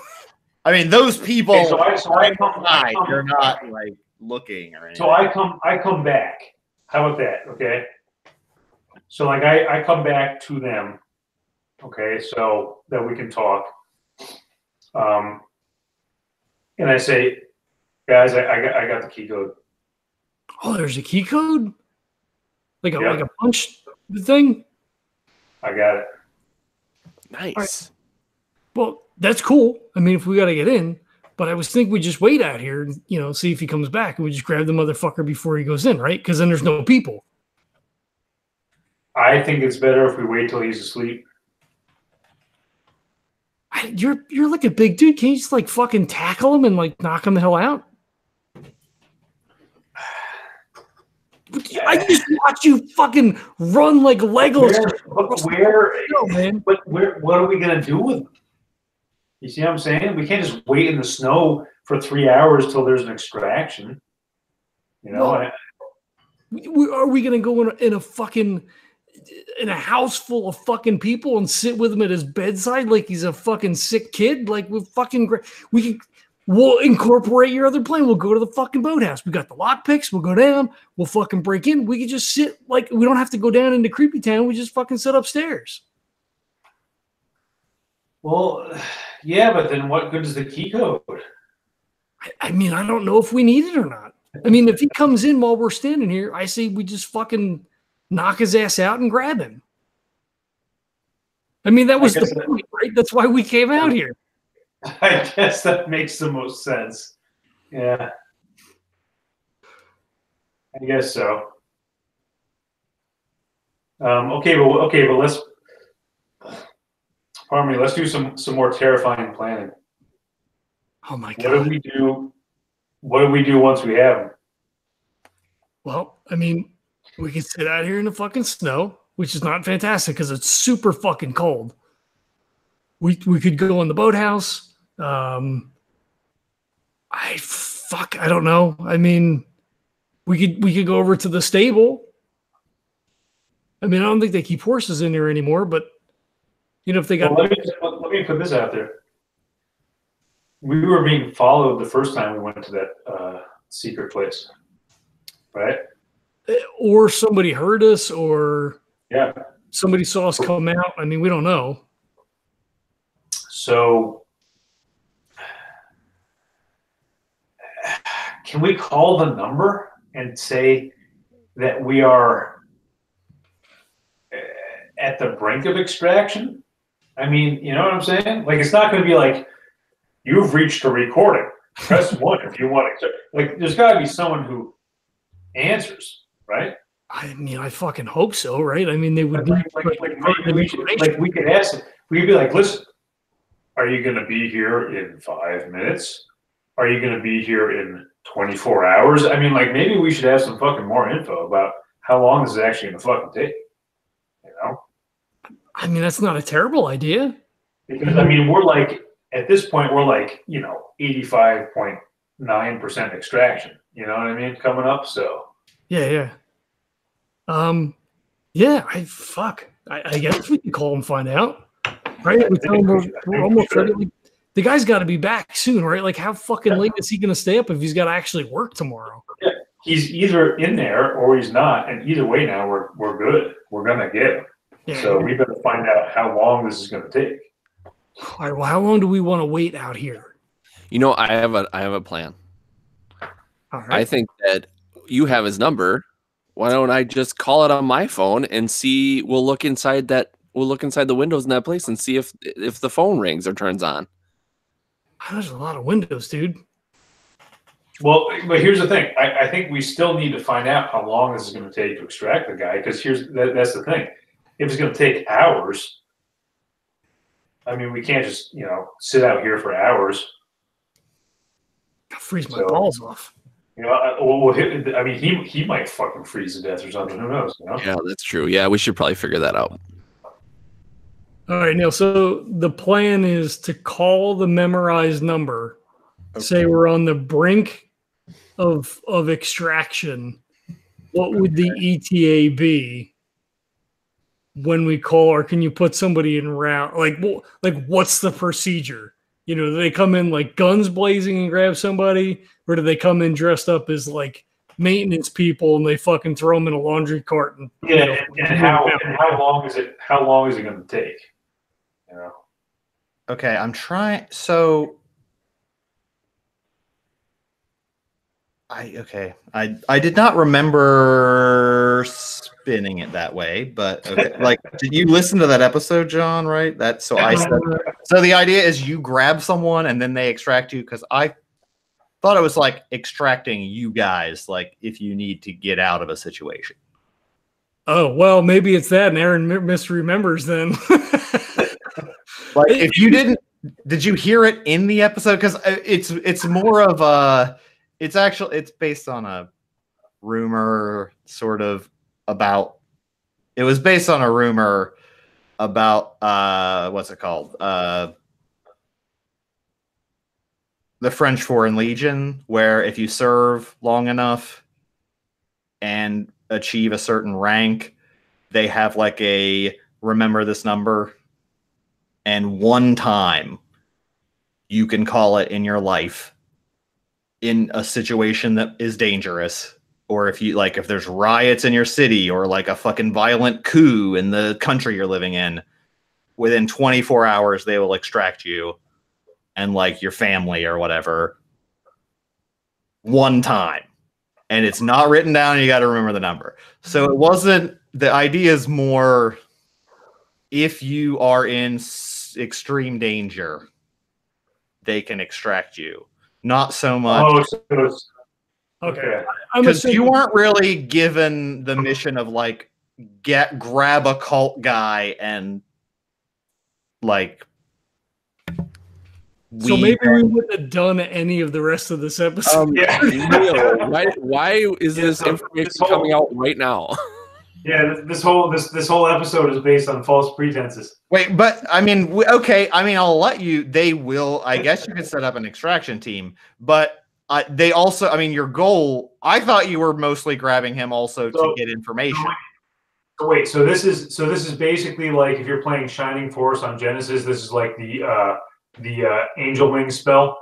those people. Okay, so I come, you're not like looking or anything. So I come back. How about that? Okay. So like I come back to them. Okay, so that we can talk. And I say, guys, I got the key code. Oh, there's a key code? Like a punch thing? I got it. Nice. Right. Well, that's cool. I mean, if we got to get in, but I was thinking we just wait out here and, see if he comes back, and we just grab the motherfucker before he goes in, right? Because then there's no people. I think it's better if we wait till he's asleep. You're like a big dude. Can you just like fucking tackle him and like knock him the hell out? I just watch you fucking run like Legos. What are we gonna do with him? You see what I'm saying? We can't just wait in the snow for 3 hours till there's an extraction. Are we gonna go in a house full of fucking people and sit with him at his bedside like he's a fucking sick kid? Like we'll incorporate your other plan. We'll go to the fucking boathouse. We got the lockpicks. We'll go down. We'll fucking break in. We could just sit like we don't have to go down into Creepy Town. We just fucking sit upstairs. Well, yeah, but then what good is the key code? I mean, I don't know if we need it or not. I mean, if he comes in while we're standing here, I say we just fucking knock his ass out and grab him. I mean, that was the point, right? That's why we came out here. I guess that makes the most sense. Yeah. I guess so. Okay, but let's do some more terrifying planning. Oh my God. What do we do once we have him? Well, I mean, we could sit out here in the fucking snow, which is not fantastic because it's super fucking cold. We could go in the boathouse. I don't know. I mean, we could go over to the stable. I mean, I don't think they keep horses in there anymore, but if they got. Well, let me put this out there. We were being followed the first time we went to that secret place, right? Or somebody heard us, or Yeah. somebody saw us come out. I mean, we don't know. So, can we call the number and say that we are at the brink of extraction? I mean, you know what I'm saying? Like, it's not going to be like, you've reached a recording. Press 1 if you want to. Like, there's got to be someone who answers, right? I mean, I fucking hope so, right? I mean, they would like we could ask it. We could be like, listen, are you going to be here in 5 minutes? Are you going to be here in 24 hours? I mean, like, maybe we should have some fucking more info about how long this is actually going to fucking take. You know? I mean, that's not a terrible idea. Because, I mean, we're like, at this point, we're like, 85.9% extraction. You know what I mean? Coming up, so. Yeah. Yeah, I guess we can call and find out. Right? We tell him we're almost ready. The guy's got to be back soon, right? Like, how fucking late is he going to stay up if he's got to actually work tomorrow? Yeah, he's either in there or he's not, and either way now we're good. We're gonna get him. Yeah. So we better find out how long this is going to take. All right. Well, how long do we want to wait out here? I have a plan. All right. I think that you have his number. Why don't I just call it on my phone and see? We'll look inside the windows in that place and see if the phone rings or turns on. There's a lot of windows, dude. Well, but here's the thing. I think we still need to find out how long this is going to take to extract the guy. Because that's the thing. If it's going to take hours, I mean, we can't just sit out here for hours. I'll freeze my balls off. I mean, he might fucking freeze to death or something. Who knows? Yeah, that's true. Yeah, we should probably figure that out. All right, Neil. So the plan is to call the memorized number. Okay. Say we're on the brink of extraction. What would the ETA be when we call, or can you put somebody in route? Like what's the procedure? Do they come in like guns blazing and grab somebody, or do they come in dressed up as like maintenance people and they fucking throw them in a laundry cart? And how long is it? How long is it going to take? Okay, I'm trying. So, I did not remember spinning it that way, but okay. Like, did you listen to that episode, John? Right? So the idea is you grab someone and then they extract you, because I thought it was like extracting you guys, like if you need to get out of a situation. Oh, well, maybe it's that, and Erin misremembers then. Like, if you did you hear it in the episode? Because it's more of it's based on a rumor, sort of about. It was based on a rumor about what's it called? The French Foreign Legion, where if you serve long enough and achieve a certain rank, they have like a remember this number. And one time you can call it in your life in a situation that is dangerous. Or if there's riots in your city, or like a fucking violent coup in the country you're living in, within 24 hours, they will extract you and like your family or whatever one time. And it's not written down, and you got to remember the number. So it wasn't, the idea is more if you are in extreme danger, they can extract you. Not so much. Okay. Because you weren't really given the mission of like grab a cult guy and like. So maybe we wouldn't have done any of the rest of this episode. Why is this information coming out right now? Yeah, this whole episode is based on false pretenses. Wait, but I mean, okay. I mean, I'll let you. They will. I guess you could set up an extraction team, but they also. I mean, your goal. I thought you were mostly grabbing him also to get information. So wait, so this is basically like if you're playing Shining Force on Genesis, this is like the Angel Wing spell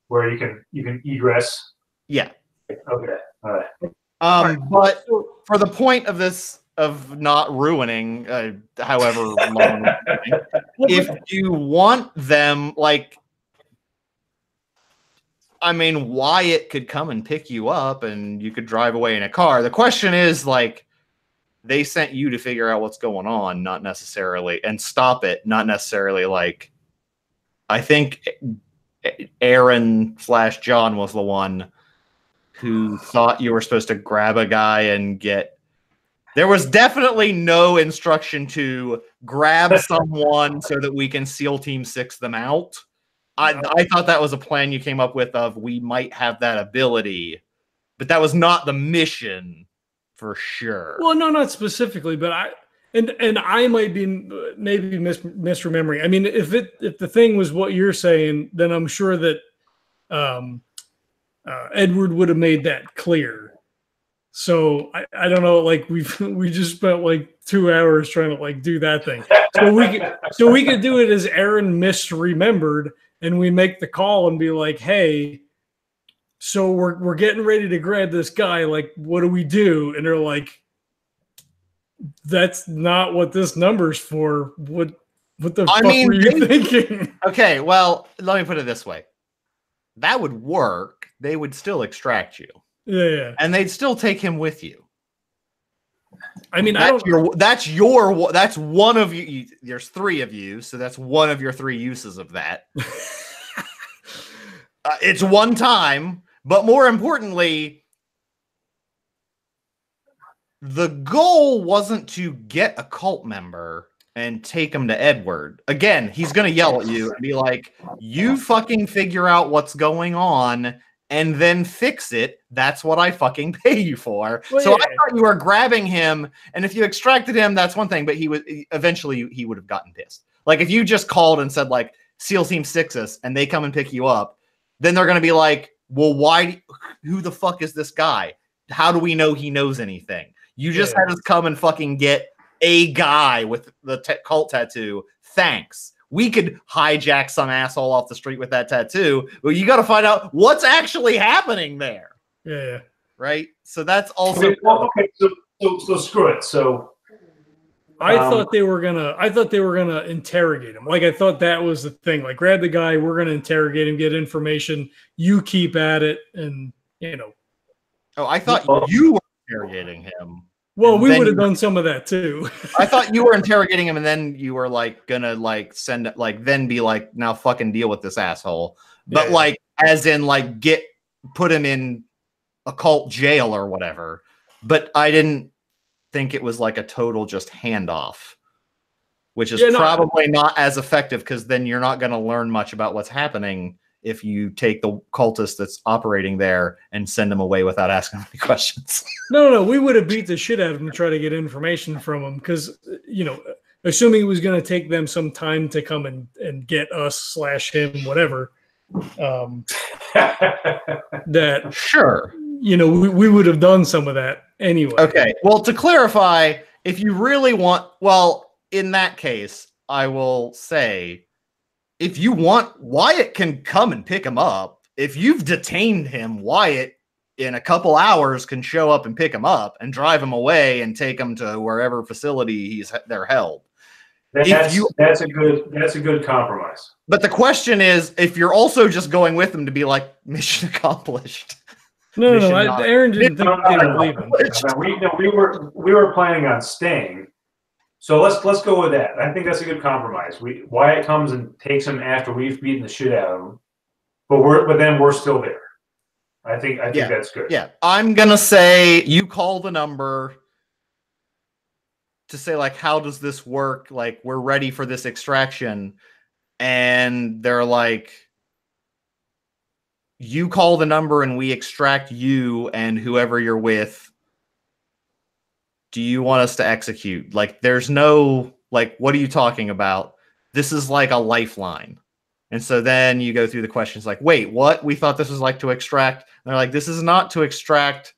where you can egress. Yeah. Okay. All right. But for the point of this of not ruining, however long, if you want them, like, I mean, Wyatt could come and pick you up, and you could drive away in a car. The question is, like, they sent you to figure out what's going on, not necessarily, and stop it, not necessarily. Like, I think Erin/John was the one who thought you were supposed to grab a guy and get. There was definitely no instruction to grab someone so that we can SEAL Team 6 them out. I thought that was a plan you came up with of we might have that ability, but that was not the mission for sure. Well, no, not specifically, but I might be maybe misremembering. I mean, if the thing was what you're saying, then I'm sure that Edward would have made that clear. So I don't know, like we just spent like 2 hours trying to like do that thing. So we could do it as Erin misremembered, and we make the call and be like, hey, so we're getting ready to grab this guy. Like, what do we do? And they're like, that's not what this number's for. What the fuck were you thinking? Okay, well, let me put it this way. That would work. They would still extract you. Yeah. And they'd still take him with you. I mean, that's one of you. There's 3 of you, so that's one of your 3 uses of that. It's one time, but more importantly, the goal wasn't to get a cult member and take him to Edward. Again, he's going to yell at you and be like, you fucking figure out what's going on and then fix it. That's what I fucking pay you for. Well, so yeah. I thought you were grabbing him, and if you extracted him, that's one thing, but he would have gotten pissed. Like, if you just called and said, like, SEAL Team 6 us, and they come and pick you up, then they're going to be like, well, who the fuck is this guy? How do we know he knows anything? You just had us come and fucking get a guy with the cult tattoo. Thanks. We could hijack some asshole off the street with that tattoo. Well, you got to find out what's actually happening there. Yeah. Right. So that's also okay. So screw it. So I thought they were gonna interrogate him. Like, I thought that was the thing. Like, grab the guy. We're gonna interrogate him, get information. You keep at it, and you know. Oh, I thought you were interrogating him. Well, we would have done some of that too. I thought you were interrogating him, and then you were like gonna like send it, like then be like, now fucking deal with this asshole. But like, as in like put him in a cult jail or whatever. But I didn't think it was like a total just handoff, which is probably not as effective, because then you're not going to learn much about what's happening if you take the cultist that's operating there and send him away without asking any questions. No, we would have beat the shit out of him to try to get information from him, because, you know, assuming it was going to take them some time to come and get us / him, whatever, that sure, you know, we would have done some of that anyway. Okay. Well, to clarify, if you really want, well, in that case, I will say, if you want, Wyatt can come and pick him up. If you've detained him, Wyatt in a couple hours can show up and pick him up and drive him away and take him to wherever facility they're held. That's a good compromise. But the question is, if you're also just going with him to be like, mission accomplished. No, Erin didn't believe him. We were planning on staying. So let's go with that. I think that's a good compromise. Wyatt comes and takes him after we've beaten the shit out of him, but then we're still there. I think that's good. Yeah, I'm gonna say you call the number to say, like, how does this work? Like, we're ready for this extraction, and they're like, you call the number and we extract you and whoever you're with. Do you want us to execute? Like, there's no, like, what are you talking about? This is like a lifeline. And so then you go through the questions like, wait, what? We thought this was like to extract. And they're like, this is not to extract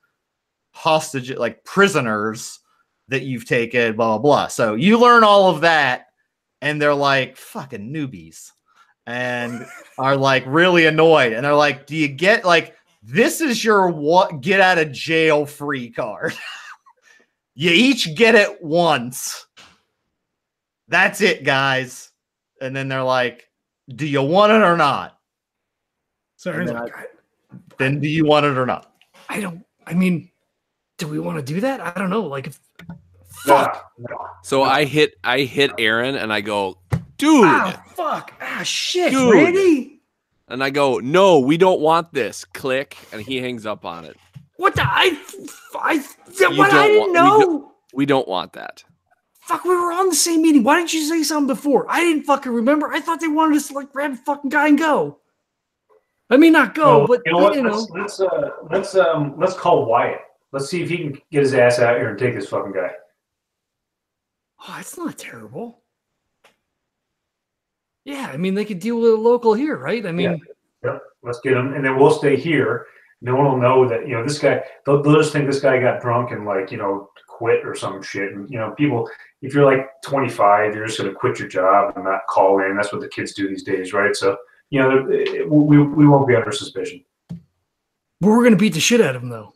hostage, like prisoners. that you've taken, blah, blah, blah. So you learn all of that, and they're like, fucking newbies, and are like really annoyed. And they're like, do you get like, this is your get out of jail free card. You each get it once. That's it, guys. And then they're like, do you want it or not? So Then do you want it or not? I mean, do we want to do that? I don't know. Like, Fuck. So I hit Erin and I go, dude. Ah, fuck. Ah, shit, Dude. Randy. And I go, no, we don't want this. Click. And he hangs up on it. What the? I You didn't know. We don't want that. Fuck, we were on the same meeting. Why didn't you say something before? I didn't fucking remember. I thought they wanted us to like grab the fucking guy and go. I mean, not go, but you know what? Let's call Wyatt. Let's see if he can get his ass out here and take this fucking guy. Oh, it's not terrible. Yeah, I mean, they could deal with a local here, right? I mean, Yep. Let's get him, and then we'll stay here. No one will know that, this guy, they'll just think this guy got drunk and quit or some shit. And, people, if you're like 25, you're just going to quit your job and not call in. That's what the kids do these days, right? So, we won't be under suspicion. but we're going to beat the shit out of him, though.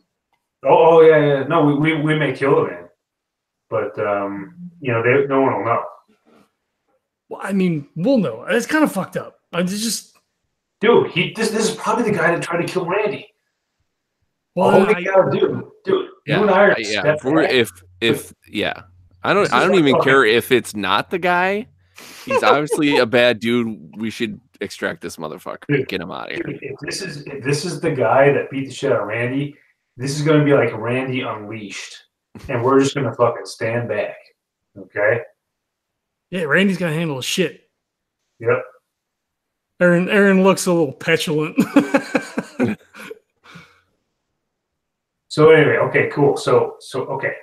Oh yeah. No, we may kill the man, but, no one will know. Well, I mean, we'll know. It's kind of fucked up. I just... Dude, this is probably the guy that tried to kill Randy. Well, all we gotta do, dude. Yeah, you and I are I don't even care if it's not the guy. He's obviously a bad dude. We should extract this motherfucker. Dude, get him out of here. Dude, if this is the guy that beat the shit out of Randy, this is gonna be like Randy Unleashed, and we're just gonna fucking stand back. Okay. Yeah, Randy's gonna handle his shit. Yep. Erin looks a little petulant. So anyway, okay, cool. So fuck it.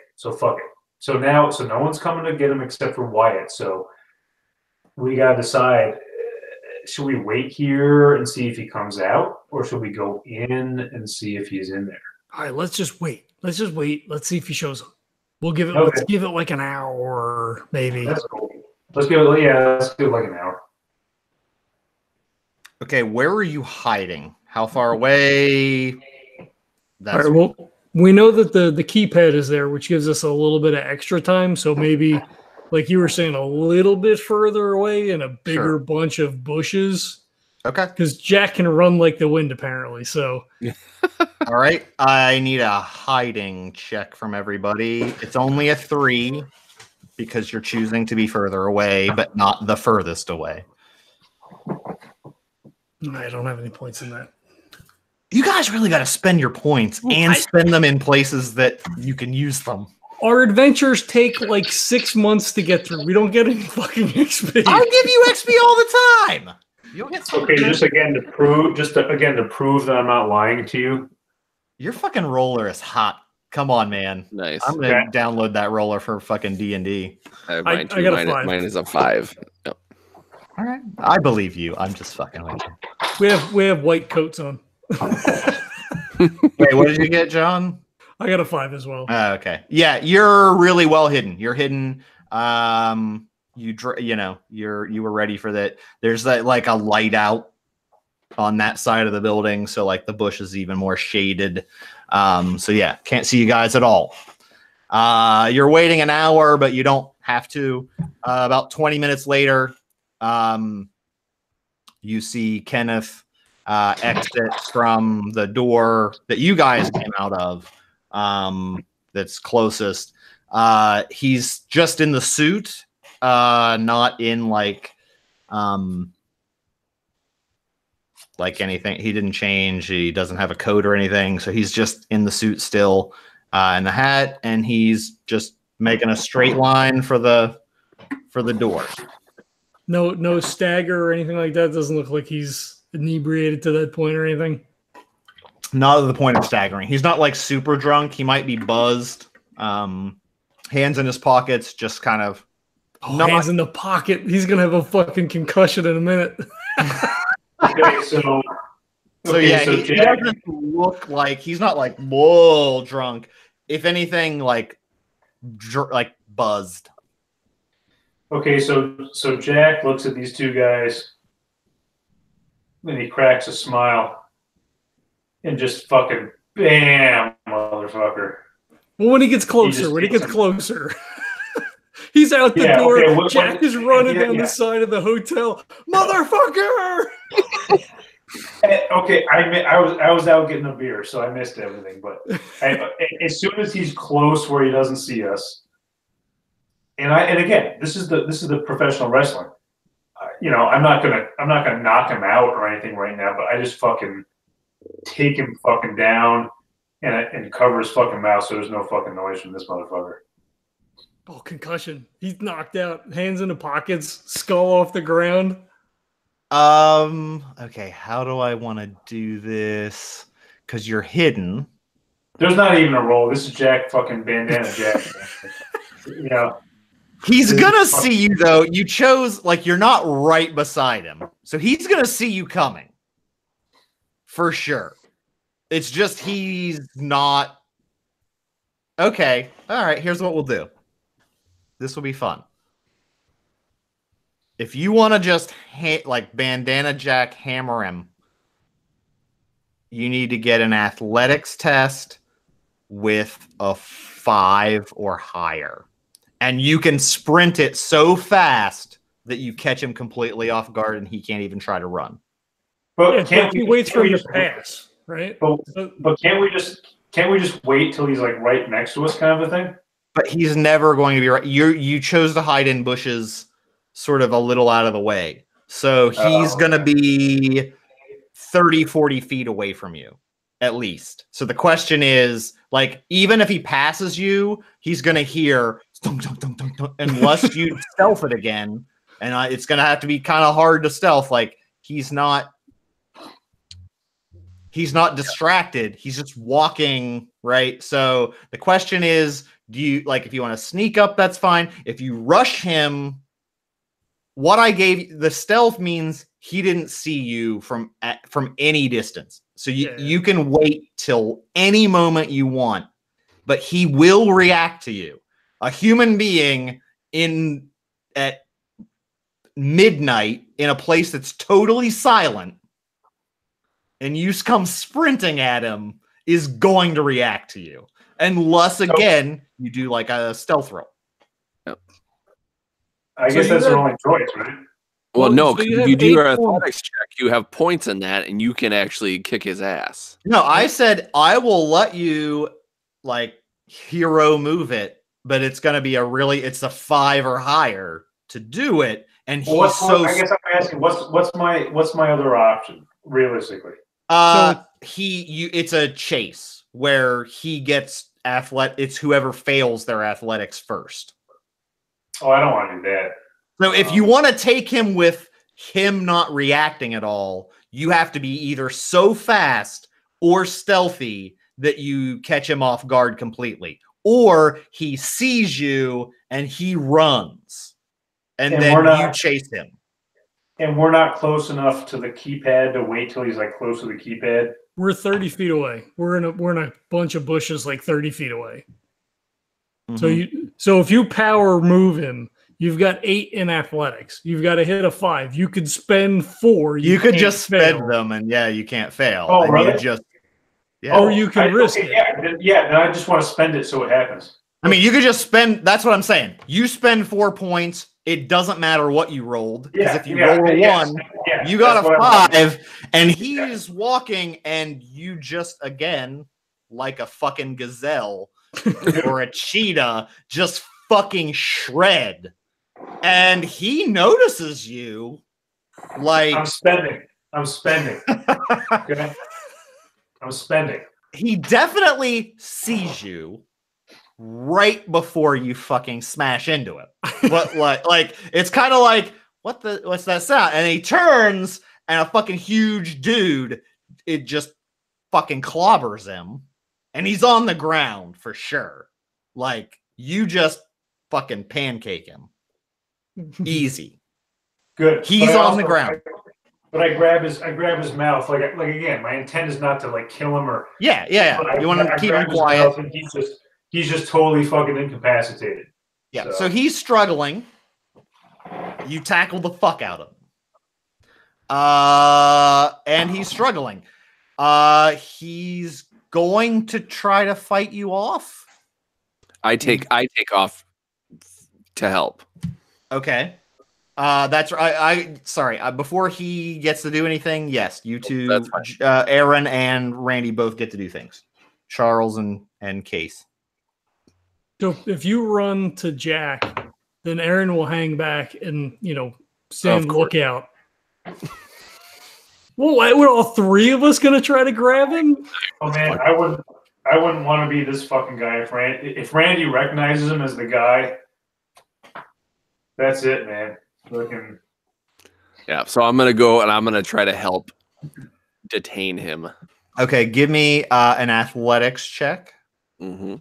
So no one's coming to get him except for Wyatt. So we gotta decide: should we wait here and see if he comes out, or should we go in and see if he's in there? All right, let's just wait. Let's see if he shows up. We'll give it. Okay. Let's give it like an hour, maybe. That's cool. Let's give it like an hour. Okay, where are you hiding? How far away? All right, well, we know that the keypad is there, which gives us a little bit of extra time. So maybe, like you were saying, a little bit further away in a bigger bunch of bushes. Okay. Because Jack can run like the wind, apparently. So. All right. I need a hiding check from everybody. It's only a 3 because you're choosing to be further away, but not the furthest away. I don't have any points in that. You guys really got to spend your points spend them in places that you can use them. Our adventures take like 6 months to get through. We don't get any fucking XP. I'll give you XP all the time. You'll get some. Okay, just to prove that I'm not lying to you. Your fucking roller is hot. Come on, man. Nice. I'm gonna download that roller for fucking D&D. I have mine too. I got a 5. Mine is a 5. Yep. All right. I believe you. I'm just fucking with you. We have white coats on. Wait, what did you get, John? I got a 5 as well. Okay. Yeah, you're really well hidden. You're hidden. You were ready for that. There's that like a light out on that side of the building, so like the bush is even more shaded. So yeah, can't see you guys at all. You're waiting an hour, but you don't have to. About 20 minutes later, you see Kenneth exit from the door that you guys came out of. That's closest. He's just in the suit, not in like anything. He didn't change. He doesn't have a coat or anything. So he's just in the suit still, and the hat, and he's just making a straight line for the door. No stagger or anything like that. Doesn't look like he's inebriated to that point or anything. Not to the point of staggering. He's not like super drunk. He might be buzzed. Hands in his pockets, just kind of. Hands in the pocket. He's gonna have a fucking concussion in a minute. Okay, he doesn't look like he's not like whoa drunk. If anything, like buzzed. Okay, so Jack looks at these two guys, and he cracks a smile, and just fucking bam, motherfucker. Well, when he gets closer, he's out the door. Okay, Jack is running down the side of the hotel. Motherfucker! Okay, I was out getting a beer, so I missed everything. But as soon as he's close where he doesn't see us, and again, this is the professional wrestling. I'm not gonna knock him out or anything right now, but I just fucking take him fucking down and cover his fucking mouth so there's no fucking noise from this motherfucker. Oh, concussion! He's knocked out. Hands in the pockets, skull off the ground. Okay, how do I want to do this? Because you're hidden. There's not even a roll. This is Jack fucking Bandana Jack. He's gonna see you though. You chose you're not right beside him, so he's gonna see you coming for sure. It's just he's not. Okay, all right. Here's what we'll do. This will be fun. If you want to just Bandana Jack hammer him, you need to get an athletics test with a 5 or higher. And you can sprint it so fast that you catch him completely off guard and he can't even try to run. But he waits for him to pass, right? But can't we just wait till he's right next to us, kind of a thing? But he's never going to be right. You chose to hide in bushes sort of a little out of the way. So he's going to be 30, 40 feet away from you, at least. So the question is, even if he passes you, he's going to hear dunk, dunk, dunk, dunk, dunk, unless you stealth it again. And it's going to have to be kind of hard to stealth. He's not distracted. He's just walking, right? So the question is, do you, if you want to sneak up, that's fine. If you rush him, what I gave the stealth means he didn't see you from any distance. So you can wait till any moment you want, but he will react to you. A human being at midnight in a place that's totally silent and you come sprinting at him is going to react to you. Unless again, you do a stealth roll. I guess that's our only choice, right? Well, no, because if you do your athletics check, you have points in that, and you can actually kick his ass. No, I said I will let you hero move it, but it's going to be it's a 5 or higher to do it. And I guess I'm asking, what's my other option realistically? It's a chase where he gets it's whoever fails their athletics first. Oh, I don't want to do that. So if you want to take him with him not reacting at all, you have to be either so fast or stealthy that you catch him off guard completely. Or he sees you and he runs. And then you chase him. And we're not close enough to the keypad to wait till he's close to the keypad. We're 30 feet away. We're in a bunch of bushes 30 feet away. Mm-hmm. So if you power move him, you've got 8 in athletics. You've got to hit a 5. You could spend 4. You could just spend them, and you can't fail. Oh, really? Or you can risk it. Then I just want to spend it so it happens. I mean, you could just spend. That's what I'm saying. You spend 4 points. It doesn't matter what you rolled, because if you roll a 1, you got a 5, and he's walking, and you just again, like a fucking gazelle or a cheetah, just fucking shred. And he notices you. I'm spending. Okay? I'm spending. He definitely sees you right before you fucking smash into him. But it's kind of what's that sound? And he turns, and a fucking huge dude, it just fucking clobbers him, and he's on the ground for sure. You just fucking pancake him. Easy. Good. He's on the ground. But I grab his mouth. Again, my intent is not to kill him or. Yeah. You want to keep him quiet. he's just totally fucking incapacitated. Yeah. So he's struggling. You tackle the fuck out of him. And he's struggling. He's going to try to fight you off. I take off to help. Okay. That's right. Sorry. Before he gets to do anything, yes, you two, Erin and Randy both get to do things. Charles and Case. So if you run to Jack, then Erin will hang back and stand lookout. Well, were all three of us gonna try to grab him? Oh man, I wouldn't want to be this fucking guy. If Randy recognizes him as the guy, that's it, man. Looking. Yeah, so I'm gonna go and I'm gonna try to help detain him. Okay, give me an athletics check. Mm-hmm.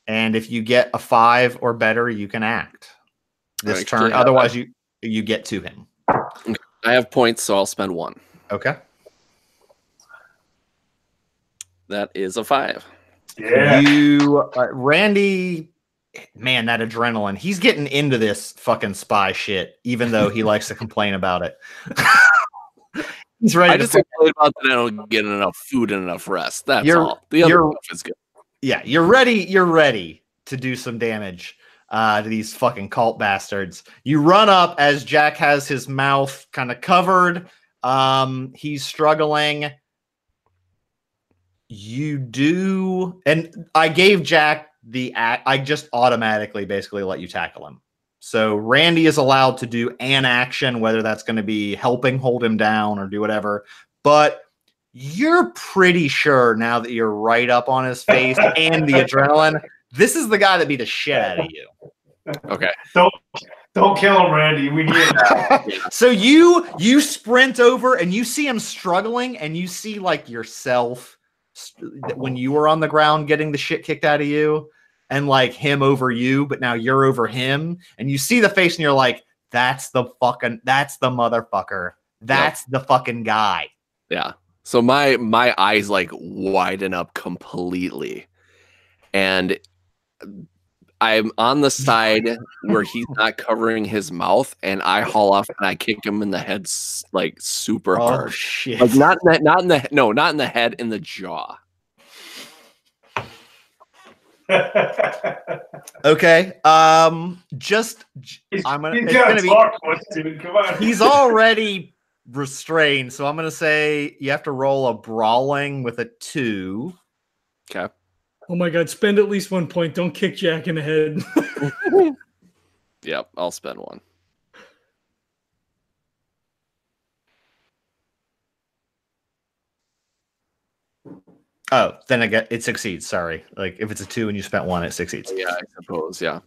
And if you get a 5 or better, you can act this turn. Otherwise, you get to him. I have points, so I'll spend 1. Okay. That is a 5. Yeah. You, Randy, man, that adrenaline. He's getting into this fucking spy shit, even though he likes to complain about it. He's ready. I just complain about that I don't get enough food and enough rest. That's all. The other stuff is good. Yeah, you're ready. You're ready to do some damage to these fucking cult bastards. You run up as Jack has his mouth kind of covered. He's struggling. You do, and I gave Jack the act. I just automatically basically let you tackle him. So Randy is allowed to do an action, whether that's going to be helping hold him down or do whatever. But you're pretty sure now that you're right up on his face and the adrenaline, this is the guy that beat the shit out of you. Okay. Don't kill him, Randy. We need him. So you sprint over and you see him struggling, and you see like yourself when you were on the ground getting the shit kicked out of you, and like him over you, but now you're over him, and you see the face and you're like, that's the motherfucker. That's the fucking guy. Yeah. So my eyes like widen up completely, and I'm on the side where he's not covering his mouth, and I haul off and I kick him in the head like super hard. Oh shit! Like not in the head, in the jaw. Okay. He's already restrained, so I'm gonna say you have to roll a brawling with a 2. Okay. Oh my god, spend at least 1 point. Don't kick Jack in the head. Yep, I'll spend 1. Oh, then it succeeds. Sorry. Like if it's a 2 and you spent 1, it succeeds. Yeah, I suppose, yeah.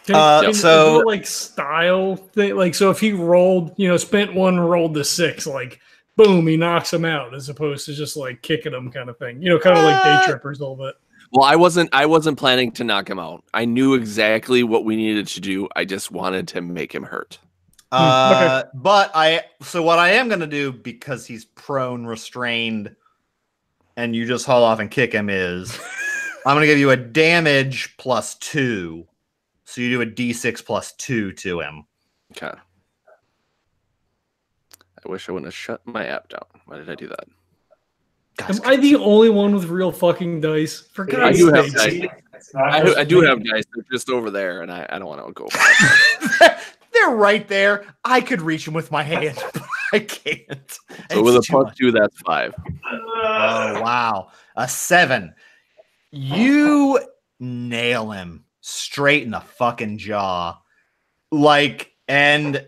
Is there like style thing? Like, so if he rolled, spent 1, rolled the 6, like boom, he knocks him out, as opposed to just like kicking him kind of thing. Kind of like day trippers a little bit. Well, I wasn't planning to knock him out. I knew exactly what we needed to do. I just wanted to make him hurt. Okay. But what I am gonna do, because he's prone, restrained, and you just haul off and kick him, is I'm gonna give you a damage plus 2. So you do a D6 plus 2 to him. Okay. I wish I wouldn't have shut my app down. Why did I do that? Am I the only one with real fucking dice? For God's sake. I do have dice. They're just over there, and I don't want to go. They're right there. I could reach them with my hand, but I can't. So with a plus 2, that's 5. Oh, wow. A 7. You nail him straight in the fucking jaw. And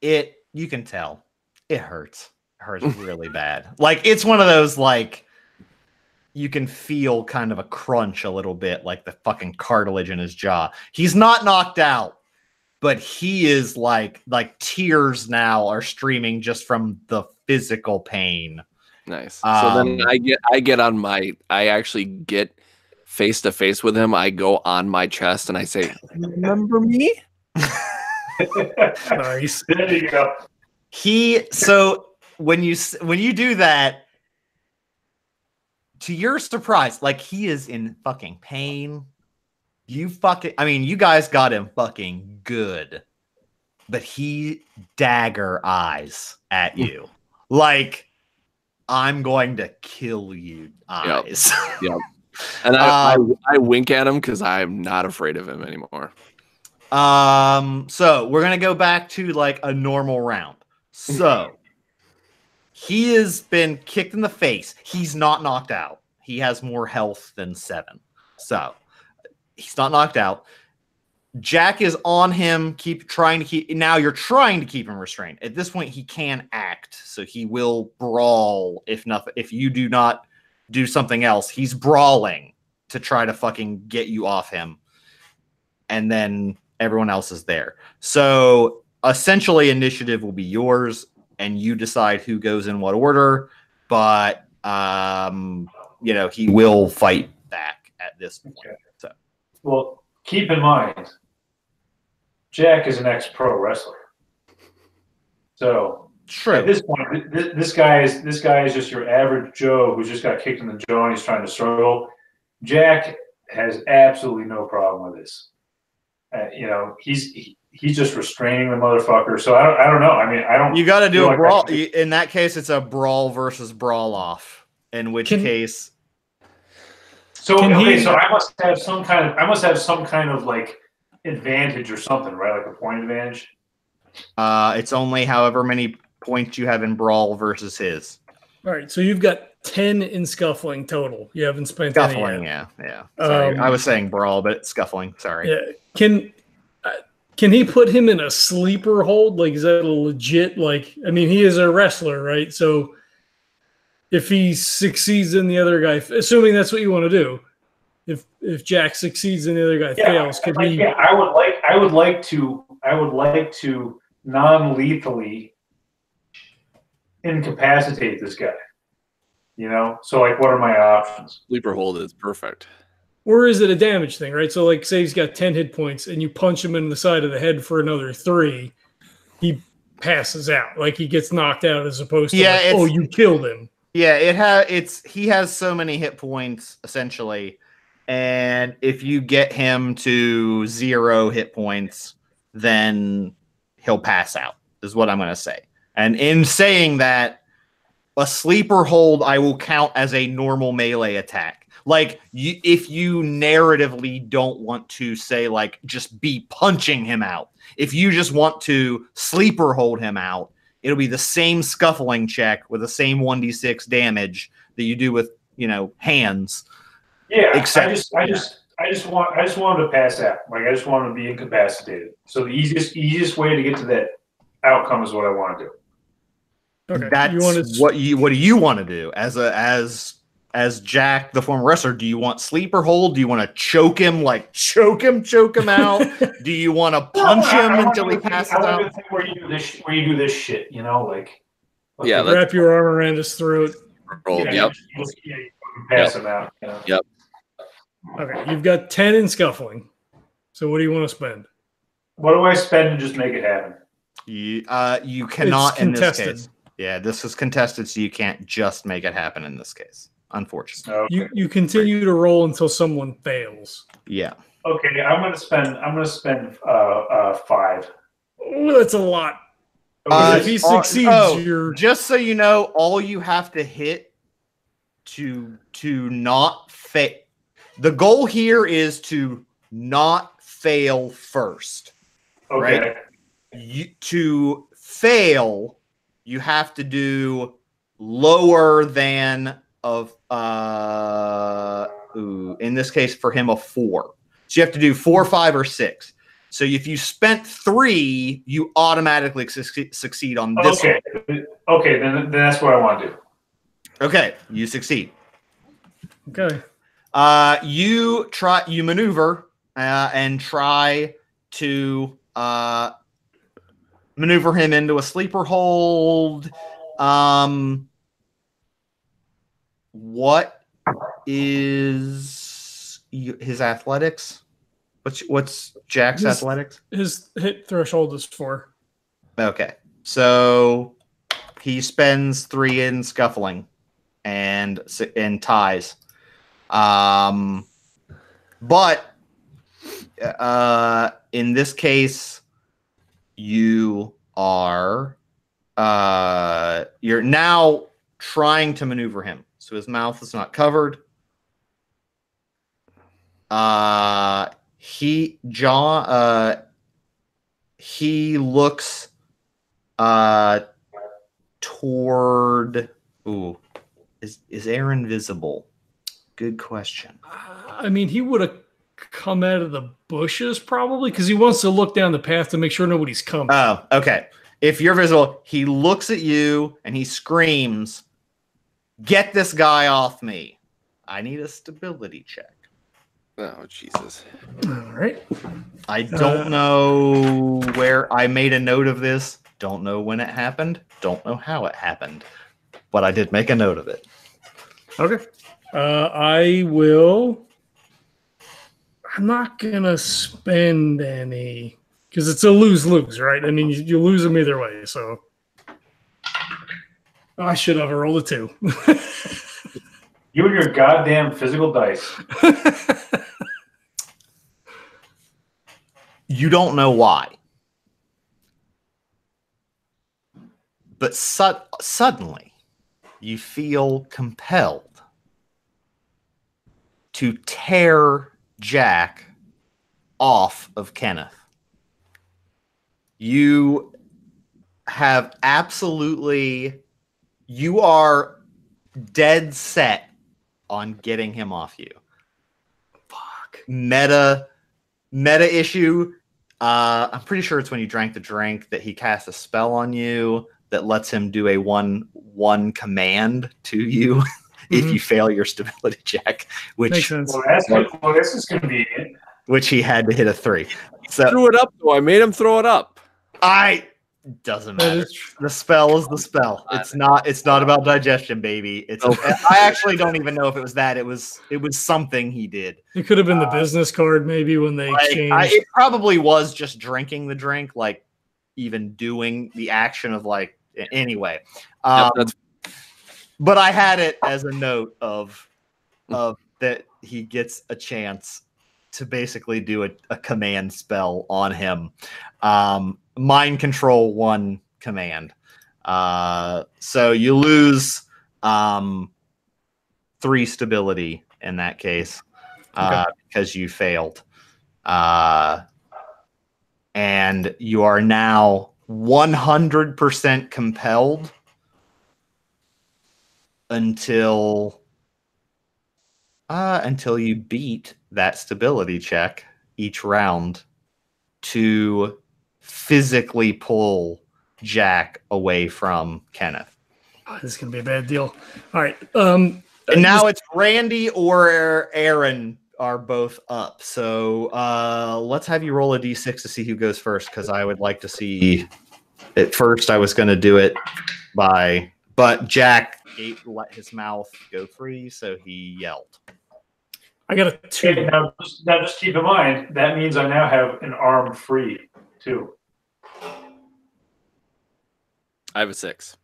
you can tell it hurts. It hurts really bad. Like, it's one of those, like, you can feel kind of a crunch a little bit, like the fucking cartilage in his jaw. He's not knocked out, but he is like tears now are streaming just from the physical pain. Nice. So then I actually get face to face with him. I go on my chest and I say, "Remember me?" Nice. There you go. So when you do that, to your surprise, like, he is in fucking pain. You guys got him fucking good. But he dagger eyes at you. Like, I'm going to kill you eyes. Yep. And I wink at him because I'm not afraid of him anymore. So we're gonna go back to like a normal round. So he has been kicked in the face. He's not knocked out. He has more health than 7. So he's not knocked out. Jack is on him. Now you're trying to keep him restrained. At this point, he can act, so he will brawl if you do not do something else. He's brawling to try to fucking get you off him. And then everyone else is there. So essentially initiative will be yours and you decide who goes in what order, but he will fight back at this point. Okay. So well, keep in mind Jack is an ex-pro wrestler. So true. At this point, this guy is just your average Joe who just got kicked in the jaw and he's trying to struggle. Jack has absolutely no problem with this. He's just restraining the motherfucker. So I don't know. I mean, I don't. You got to do a brawl. In that case, it's a brawl versus brawl off. In which case, so I must have some kind of like advantage or something, right? Like a point advantage. It's only however many points you have in brawl versus his. All right, so you've got 10 in scuffling total. You haven't spent scuffling, any yet. yeah. Sorry, I was saying brawl, but it's scuffling. Sorry. Yeah. Can he put him in a sleeper hold? Like, is that a legit? Like, I mean, he is a wrestler, right? So if he succeeds and the other guy, assuming that's what you want to do, if Jack succeeds and the other guy fails, could he? Yeah, I would like to non-lethally incapacitate this guy. So like, what are my options? Sleeper hold is perfect. Or is it a damage thing, right? So like, say he's got 10 hit points and you punch him in the side of the head for another 3, he passes out. Like he gets knocked out as opposed to you killed him. Yeah, he has so many hit points essentially. And if you get him to 0 hit points, then he'll pass out, is what I'm going to say. And in saying that, a sleeper hold I will count as a normal melee attack. Like, if you narratively don't want to say, like, just be punching him out. If you just want to sleeper hold him out, it'll be the same scuffling check with the same 1d6 damage that you do with, hands. Yeah, I just want him to pass out. Like, I just want him to be incapacitated. So the easiest way to get to that outcome is what I want to do. Okay. That's what do you want to do as Jack, the former wrestler? Do you want sleeper hold? Do you want to choke him out? Do you want to punch him until he passes out? Where you do this shit, like wrap your arm around his throat. Yep. Pass him out. Yep. Okay, you've got 10 in scuffling. So what do you want to spend? What do I spend to just make it happen? You cannot in this case. Yeah, this is contested, so you can't just make it happen in this case, unfortunately. Okay. You continue to roll until someone fails. Yeah. Okay, I'm gonna spend 5. Oh, that's a lot. If he succeeds, you're just so you know, all you have to hit to not fail. The goal here is to not fail first. Okay. Right? To fail, you have to do lower than in this case for him a 4. So you have to do 4, 5, or 6. So if you spent 3, you automatically succeed on this one. Okay, then that's what I want to do. Okay, you succeed. Okay. You maneuver and try to maneuver him into a sleeper hold. What is his athletics? What's Jack's athletics? His hit threshold is 4. Okay, so he spends 3 in scuffling and ties. But in this case, you are you're now trying to maneuver him, so his mouth is not covered. He looks toward. Ooh, is Erin visible? Good question. I mean, he would have come out of the bushes probably because he wants to look down the path to make sure nobody's coming. Oh, okay. If you're visible, he looks at you and he screams, "Get this guy off me. I need a stability check." Oh, Jesus. All right. I don't know where I made a note of this. Don't know when it happened. Don't know how it happened. But I did make a note of it. Okay. I will. I'm not going to spend any because it's a lose-lose, right? I mean, you lose them either way. So I should have rolled a 2. You and your goddamn physical dice. You don't know why. But suddenly, you feel compelled to tear Jack off of Kenneth. You have you are dead set on getting him off you. Fuck. Meta issue. I'm pretty sure it's when you drank the drink that he casts a spell on you that lets him do a one command to you if you fail your stability check, which makes sense. Well, this is convenient. Which he had to hit a 3. So Threw it up though. I made him throw it up. Doesn't matter. The spell is the spell. It's not about digestion, baby. I actually don't even know if it was that. It was something he did. It could have been the business card maybe when they exchanged. It probably was just drinking the drink, like even doing the action of like anyway. But I had it as a note of that he gets a chance to basically do a command spell on him. Mind control 1 command. So you lose 3 stability in that case because you failed. And you are now 100% compelled until you beat that stability check each round to physically pull Jack away from Kenneth. Oh, this is going to be a bad deal. All right. And now it's Randy or Erin are both up. So let's have you roll a d6 to see who goes first, because I would like to see. At first, I was going to do it but Jack let his mouth go free, so he yelled. I got a 2. Okay, now just keep in mind, that means I now have an arm free, too. I have a 6.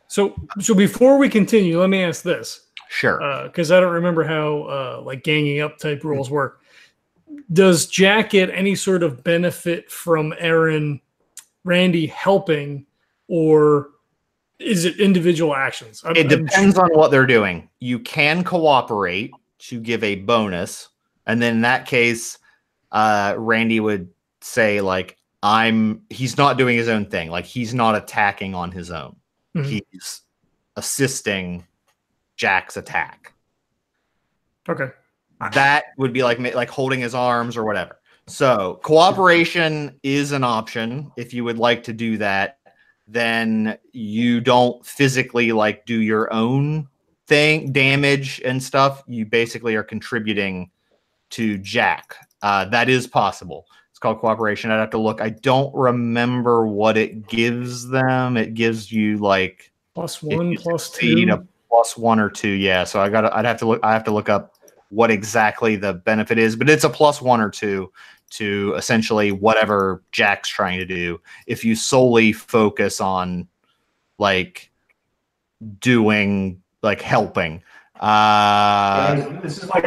So before we continue, let me ask this. Sure. Because I don't remember how like ganging up type rules work. Does Jack get any sort of benefit from Randy helping, or is it individual actions? It depends on what they're doing. You can cooperate to give a bonus, and then in that case, Randy would say like, he's not doing his own thing. Like he's not attacking on his own. Mm-hmm. He's assisting Jack's attack. Okay. That would be like holding his arms or whatever. So cooperation is an option. If you would like to do that, then you don't physically like do your own thing, damage and stuff. You basically are contributing to Jack. That is possible. Called cooperation. I'd have to look. I don't remember what it gives them. It gives you like +1, +2, a +1 or 2. Yeah. So I have to look up what exactly the benefit is, but it's a +1 or 2 to essentially whatever Jack's trying to do. If you solely focus on like doing like helping, this is like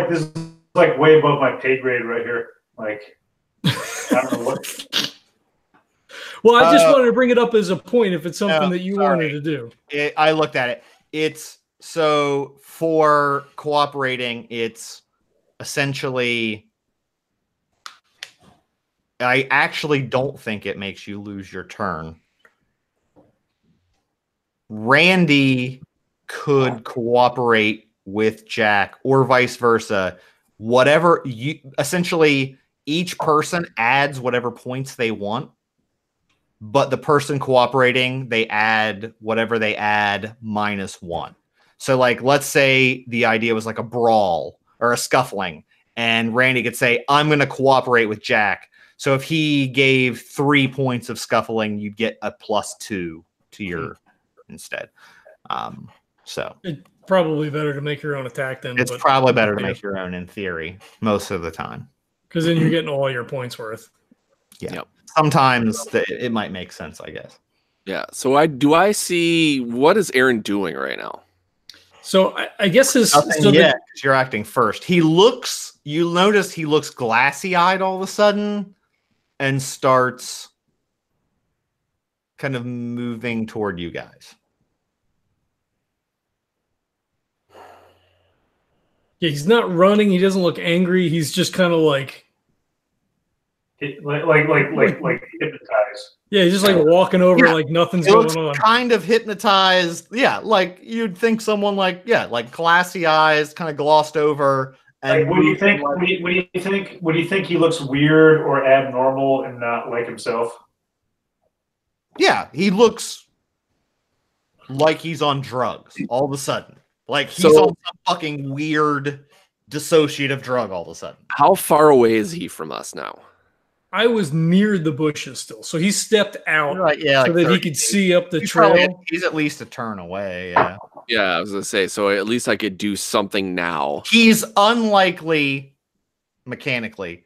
way above my pay grade right here. Like I don't know what. Well, I just wanted to bring it up as a point if it's something that you wanted to do. I looked at it. It's so for cooperating, it's essentially. I actually don't think it makes you lose your turn. Randy could cooperate with Jack or vice versa. Whatever you essentially each person adds whatever points they want, but the person cooperating, they add whatever they add -1. So like, let's say the idea was like a brawl or a scuffling, and Randy could say, I'm going to cooperate with Jack. So if he gave 3 points of scuffling, you'd get a +2 to your instead. So it's probably better to make your own attack then. It's probably better to make your own in theory most of the time. Because then you're getting all your points worth. Yeah. Yep. Sometimes it might make sense, I guess. Yeah. So I see what is Erin doing right now? So I guess you're acting first. You'll notice he looks glassy-eyed all of a sudden and starts kind of moving toward you guys. Yeah, he's not running. He doesn't look angry. He's just kind of like hypnotized. Yeah, he's just like walking over like nothing's going on. Kind of hypnotized. Yeah, like you'd think someone like glassy eyes, kind of glossed over. And what do you think? What do you think he looks weird or abnormal and not like himself? Yeah, he looks like he's on drugs all of a sudden. Like he's on some fucking weird dissociative drug all of a sudden. How far away is he from us now? I was near the bushes still, so he stepped out so that he could see up the trail. He's at least a turn away. Yeah. Yeah, I was gonna say. So at least I could do something now. He's unlikely mechanically.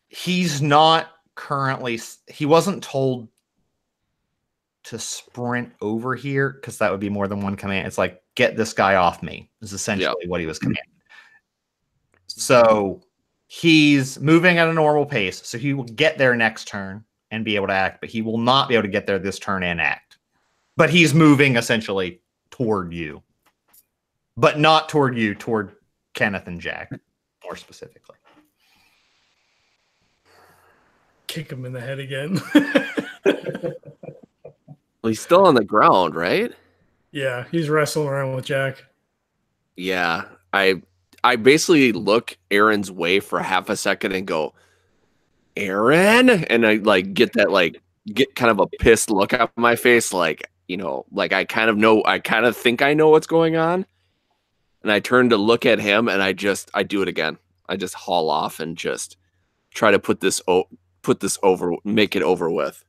He's not currently. He wasn't told to sprint over here because that would be more than one command. It's like get this guy off me is essentially what he was commanded. So he's moving at a normal pace, so he will get there next turn and be able to act, but he will not be able to get there this turn and act. But he's moving essentially toward you, but not toward you, toward Kenneth and Jack, more specifically. Kick him in the head again. Well, he's still on the ground, right? Yeah, he's wrestling around with Jack. Yeah, I basically look Erin's way for half a second and go, Erin? And I like get kind of a pissed look on my face, like, like I kind of think I know what's going on. And I turn to look at him and I do it again. I just haul off and just try to put this over, make it over with.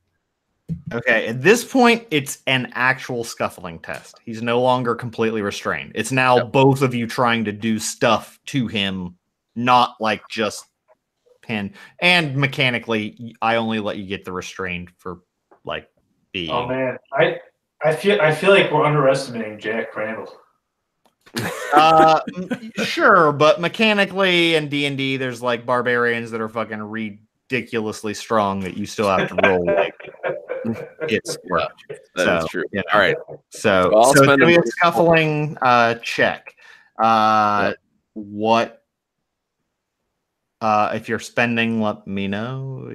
Okay, at this point, it's an actual scuffling test. He's no longer completely restrained. It's now both of you trying to do stuff to him, not like just pin. And mechanically, I only let you get the restrained for like being. Oh man, I feel like we're underestimating Jack Crandall. Sure, but mechanically in D&D, there's like barbarians that are fucking ridiculously strong that you still have to roll like. It's that is true. All right. So it's going to be a scuffling check. What if you're spending, let me know.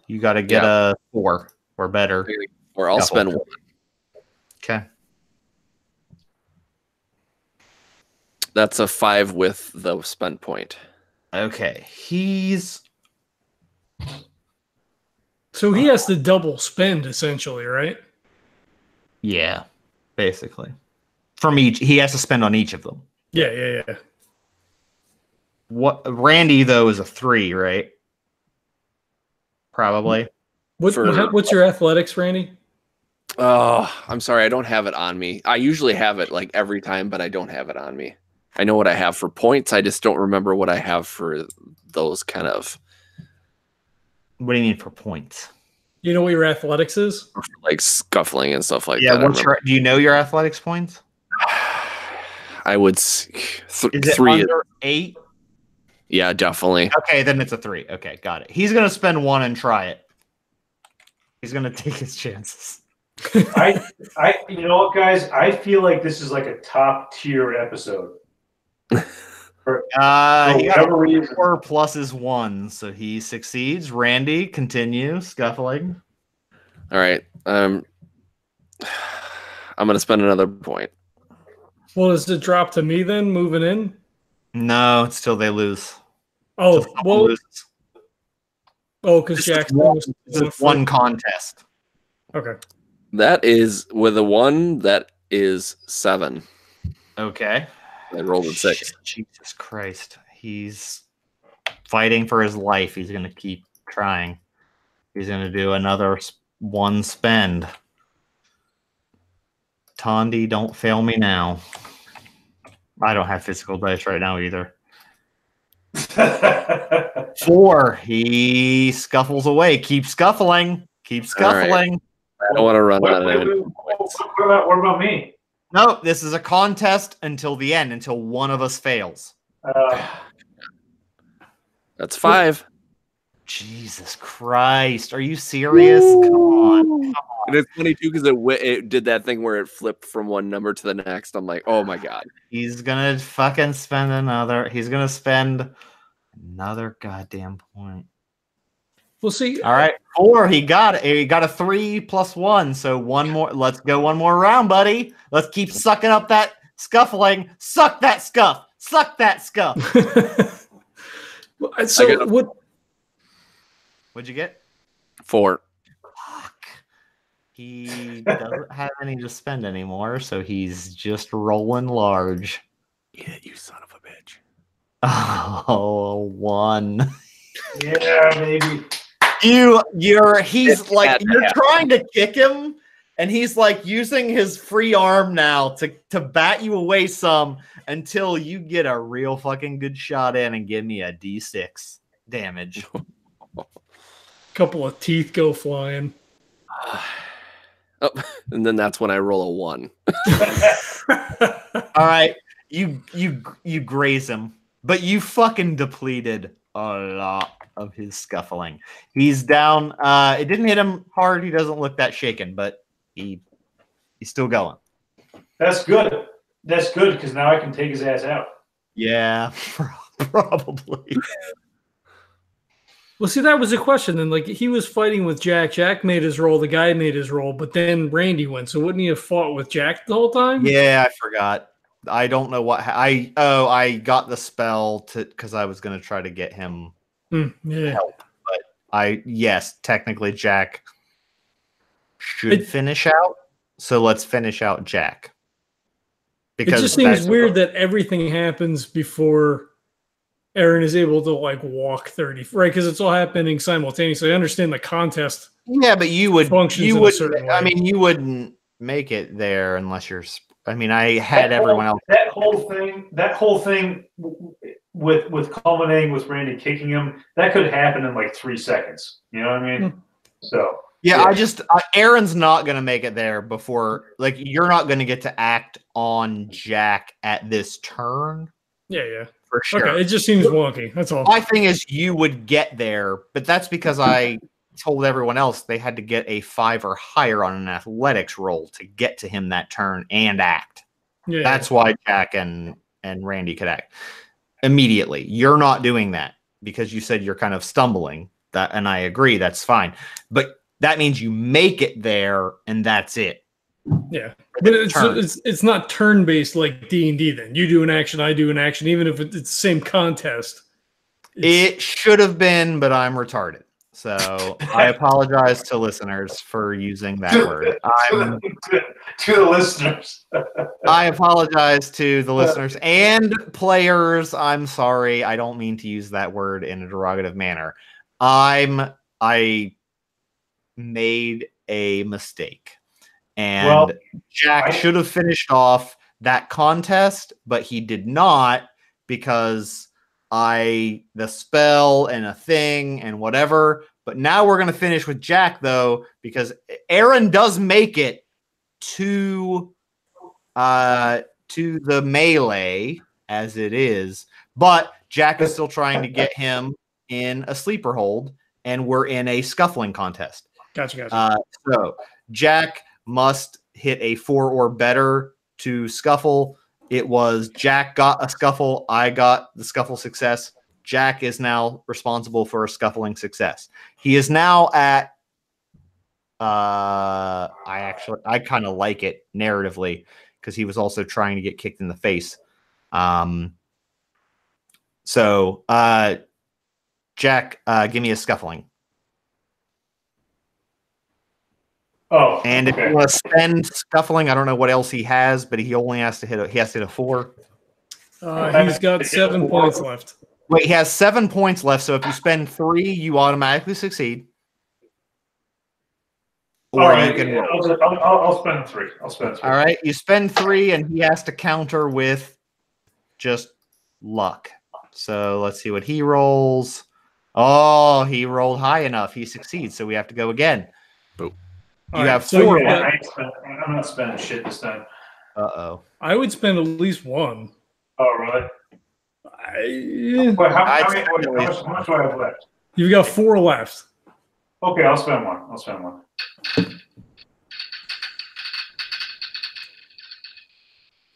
You got to get a 4 or better. Or I'll spend 1. Okay. That's a 5 with the spend point. Okay. So he has to double spend, essentially, right? Yeah, basically. From each, he has to spend on each of them. Yeah. What Randy though is a 3, right? Probably. What's your athletics, Randy? Oh, I'm sorry, I don't have it on me. I usually have it like every time, but I don't have it on me. I know what I have for points. I just don't remember what I have for those kind of. What do you mean for points? You know what your athletics is? Like scuffling and stuff like that. Yeah, do you know your athletics points? I would is it 3 under 8? Yeah, definitely. Okay, then it's a 3. Okay, got it. He's gonna spend 1 and try it. He's gonna take his chances. You know what, guys? I feel like this is like a top tier episode. He got whatever reason. 4 plus his 1, so he succeeds. Randy, continue scuffling. All right. I'm gonna spend another point. Well, does it drop to me then, moving in? No, it's till they lose. Oh, Till someone well, loses. because This is Jackson one- was this is one contest. Okay. That is with a 1. That is 7. Okay. I rolled a 6. Shit, Jesus Christ. He's fighting for his life. He's going to keep trying. He's going to do another 1 spend. Tondi, don't fail me now. I don't have physical dice right now either. 4. He scuffles away. Keep scuffling. Keep scuffling. I don't want to run out of What about me? No, this is a contest until the end, until one of us fails. That's 5. Jesus Christ. Are you serious? Come on. And it's funny too because it did that thing where it flipped from one number to the next. I'm like, oh my god. He's gonna fucking spend another. He's gonna spend another goddamn point. We'll see. All right, 4. He got it. He got a 3 plus 1. So 1 more. Let's go 1 more round, buddy. Let's keep sucking up that scuffling. Suck that scuff. Suck that scuff. So what? What'd you get? 4. Fuck. He doesn't have any to spend anymore, so he's just rolling large. Eat it, you son of a bitch. Oh, 1. Yeah, maybe. He's like, you're trying to kick him, and he's like using his free arm now to bat you away some until you get a real fucking good shot in and give me a D6 damage. Couple of teeth go flying. Oh, and then that's when I roll a 1. All right, you graze him, but you fucking depleted a lot of his scuffling. He's down. It didn't hit him hard. He doesn't look that shaken, but he's still going. That's good. That's good because now I can take his ass out. Yeah, probably. Well, see, that was the question. Then, like, he was fighting with Jack. Jack made his roll. The guy made his roll, but then Randy went. So wouldn't he have fought with Jack the whole time? Yeah, I forgot. I don't know what I got the spell because I was going to try to get him help. But yes, technically Jack should finish out. So let's finish out Jack. Because it just seems weird that everything happens before Erin is able to like walk 30, right? Because it's all happening simultaneously. I understand the contest. Yeah, but you would. I mean, you wouldn't make it there unless you're. I mean, I had everyone else. That whole thing with culminating with Randy kicking him, that could happen in like 3 seconds. You know what I mean? So yeah. Erin's not going to make it there before. Like, you're not going to get to act on Jack at this turn. Yeah. For sure. Okay, it just seems wonky. That's all. My thing is, you would get there, but that's because I told everyone else they had to get a 5 or higher on an athletics roll to get to him that turn and act. Yeah. That's why Jack and Randy could act immediately. You're not doing that because you said you're kind of stumbling. And I agree, that's fine. But that means you make it there, and that's it. Yeah, but it's not turn based like D&D. Then you do an action, I do an action, even if it's the same contest. It should have been, but I'm retarded. So I apologize to listeners for using that word. To the listeners. I apologize to the listeners and players. I'm sorry. I don't mean to use that word in a derogative manner. I made a mistake. And Jack should have finished off that contest, but he did not because the spell and a thing and whatever. But now we're going to finish with Jack, though, because Erin does make it to the melee as it is, but Jack is still trying to get him in a sleeper hold, and we're in a scuffling contest. Gotcha. So Jack must hit a 4 or better to scuffle. It was Jack got a scuffle. I got the scuffle success. Jack is now responsible for a scuffling success. He is now at I kind of like it narratively because he was also trying to get kicked in the face. So Jack, give me a scuffling. Oh, and okay. if you want to spend scuffling, I don't know what else he has, but he only has to hit a 4. He's got 7 points left. Wait, he has 7 points left. So if you spend 3, you automatically succeed. Or right, you can. Yeah, I'll spend 3. I'll spend 3. All right, you spend 3, and he has to counter with just luck. So let's see what he rolls. Oh, he rolled high enough. He succeeds. So we have to go again. Boom. You have 4. I'm not spending shit this time. Uh-oh. I would spend at least 1. Oh, really? Wait, how much do I have left? You've got 4 left. Okay, I'll spend 1.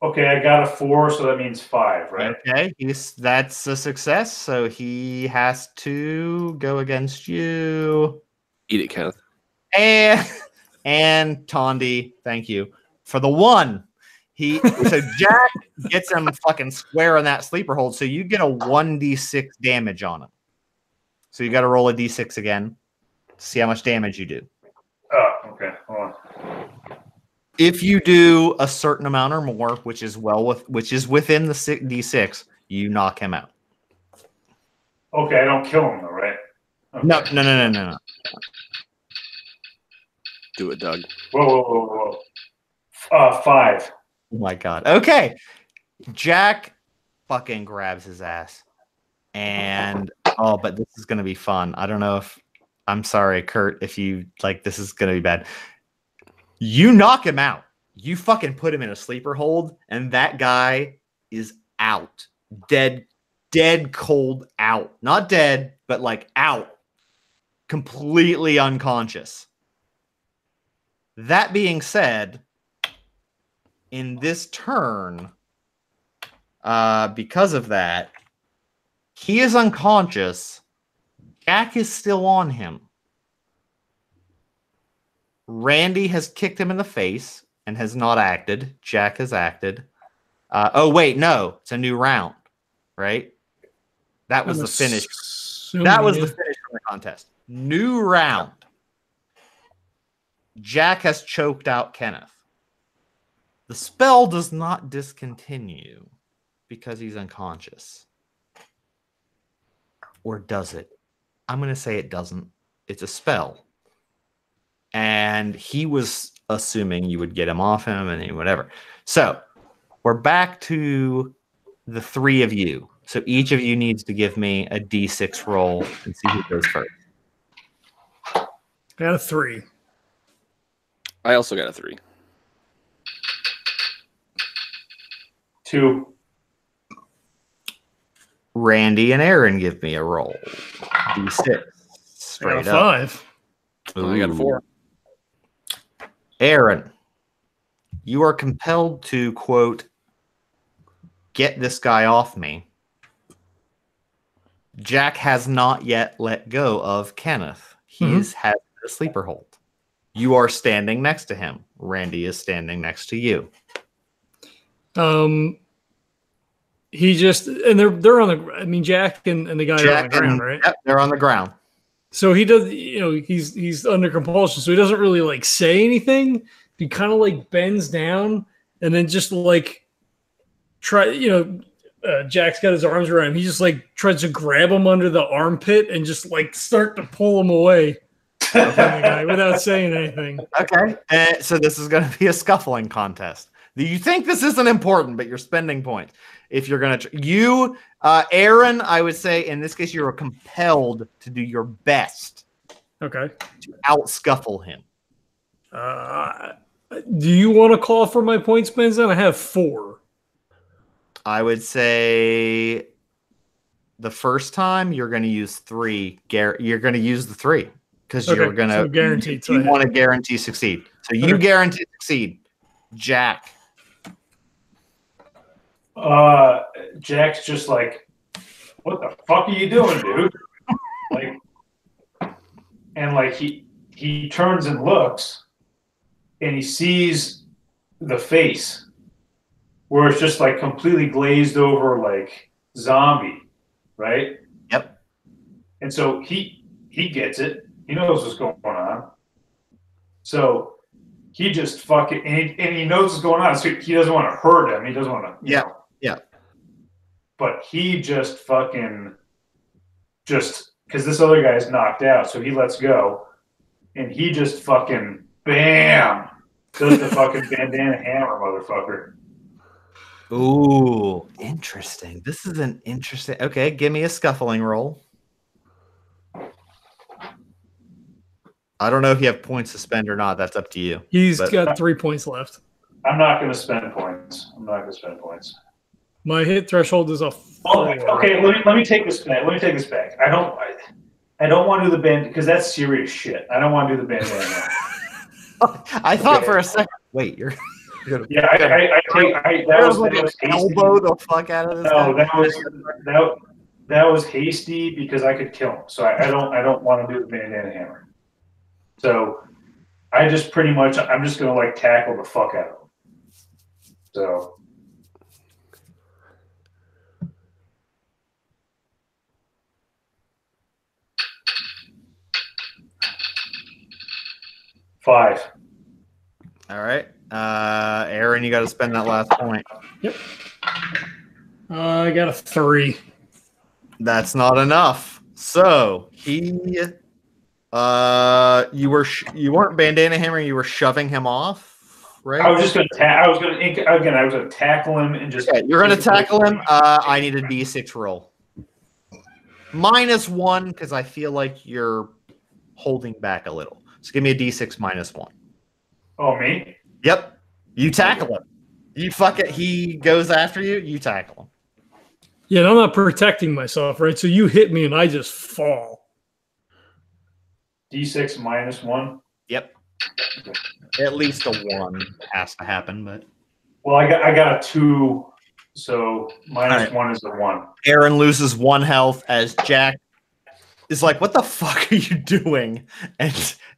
Okay, I got a 4, so that means 5, right? Okay, that's a success. So he has to go against you. Eat it, Kenneth. And Tondi, thank you for the 1. So Jack gets him fucking square on that sleeper hold. So you get a 1d6 damage on him. So you got to roll a d6 again to see how much damage you do. Oh, okay. Hold on. If you do a certain amount or more, which is within the d6, you knock him out. Okay, I don't kill him though, right? Okay. No. Do it, Doug. Whoa. 5. Oh my god. Okay. Jack fucking grabs his ass. And but this is gonna be fun. I don't know if I'm sorry, Kurt, if you like this is gonna be bad. You knock him out. You fucking put him in a sleeper hold, and that guy is out. Dead cold out. Not dead, but like out. Completely unconscious. That being said, in this turn, because of that, he is unconscious. Jack is still on him. Randy has kicked him in the face and has not acted. Jack has acted. Oh, wait, no. It's a new round, right? That was the finish. That was the finish of the contest. New round. Jack has choked out Kenneth. The spell does not discontinue because he's unconscious. Or does it? I'm going to say it doesn't. It's a spell. And he was assuming you would get him off him and whatever. So we're back to the 3 of you. So each of you needs to give me a d6 roll and see who goes first. I got a 3. I also got a 3. 2. Randy and Erin give me a roll. D6. Straight up. 5. I got a 4. Erin, you are compelled to, quote, get this guy off me. Jack has not yet let go of Kenneth. He has a sleeper hold. You are standing next to him. Randy is standing next to you. He just and they're on the. I mean, Jack and the guy are on the ground, right? Yep, they're on the ground. So he does. He's under compulsion, so he doesn't really like say anything. He kind of like bends down and then just like try. Jack's got his arms around him. He just like tries to grab him under the armpit and just like start to pull him away from the guy without saying anything. Okay, so this is going to be a scuffling contest. You think this isn't important, but you're spending points. If you're going to, Erin, I would say in this case, you're compelled to do your best. Okay. To out-scuffle him. Do you want to call for my point spends then? I have 4. I would say the first time you're going to use 3. You're going to use the 3 because you're going to guaranteed. You want to guarantee succeed. So you guarantee succeed. Jack. Jack's just like, what the fuck are you doing, dude? And he turns and looks, and he sees the face where it's just like completely glazed over, like zombie, right? Yep. And so he gets it. He knows what's going on. So he just fucking and he knows what's going on. So he doesn't want to hurt him. He doesn't want to. Yeah. But he just fucking because this other guy's knocked out, so he lets go, and he just fucking bam does the fucking bandana hammer, motherfucker. Ooh, interesting. This is an interesting. Okay, give me a scuffling roll. I don't know if you have points to spend or not. That's up to you. He's got 3 points left. I'm not going to spend points. My hit threshold is a 4. Okay, let me take this back. I don't want to do the band because that's serious shit. I don't want to do the bandana. I thought for a second. Wait, you're. Yeah, that was elbow the fuck out of this. No, that was hasty because I could kill him. So I don't want to do the bandana hammer. So I just I'm just gonna like tackle the fuck out of him. So. Five. All right. Erin, you got to spend that last point. Yep. I got a 3. That's not enough. So you weren't bandana hammering. You were shoving him off, right? I was just gonna I was gonna tackle him and just. Okay, you're gonna tackle him. I need a D6 roll. -1 because I feel like you're holding back a little. So give me a D6 -1. Oh, me? Yep. You tackle him. You fuck it. He goes after you. You tackle him. Yeah, and I'm not protecting myself, right? So you hit me and I just fall. D6 -1? Yep. At least a 1 has to happen, but. Well, I got a 2, so -1 is the 1. Erin loses 1 health as Jack is like, "What the fuck are you doing?"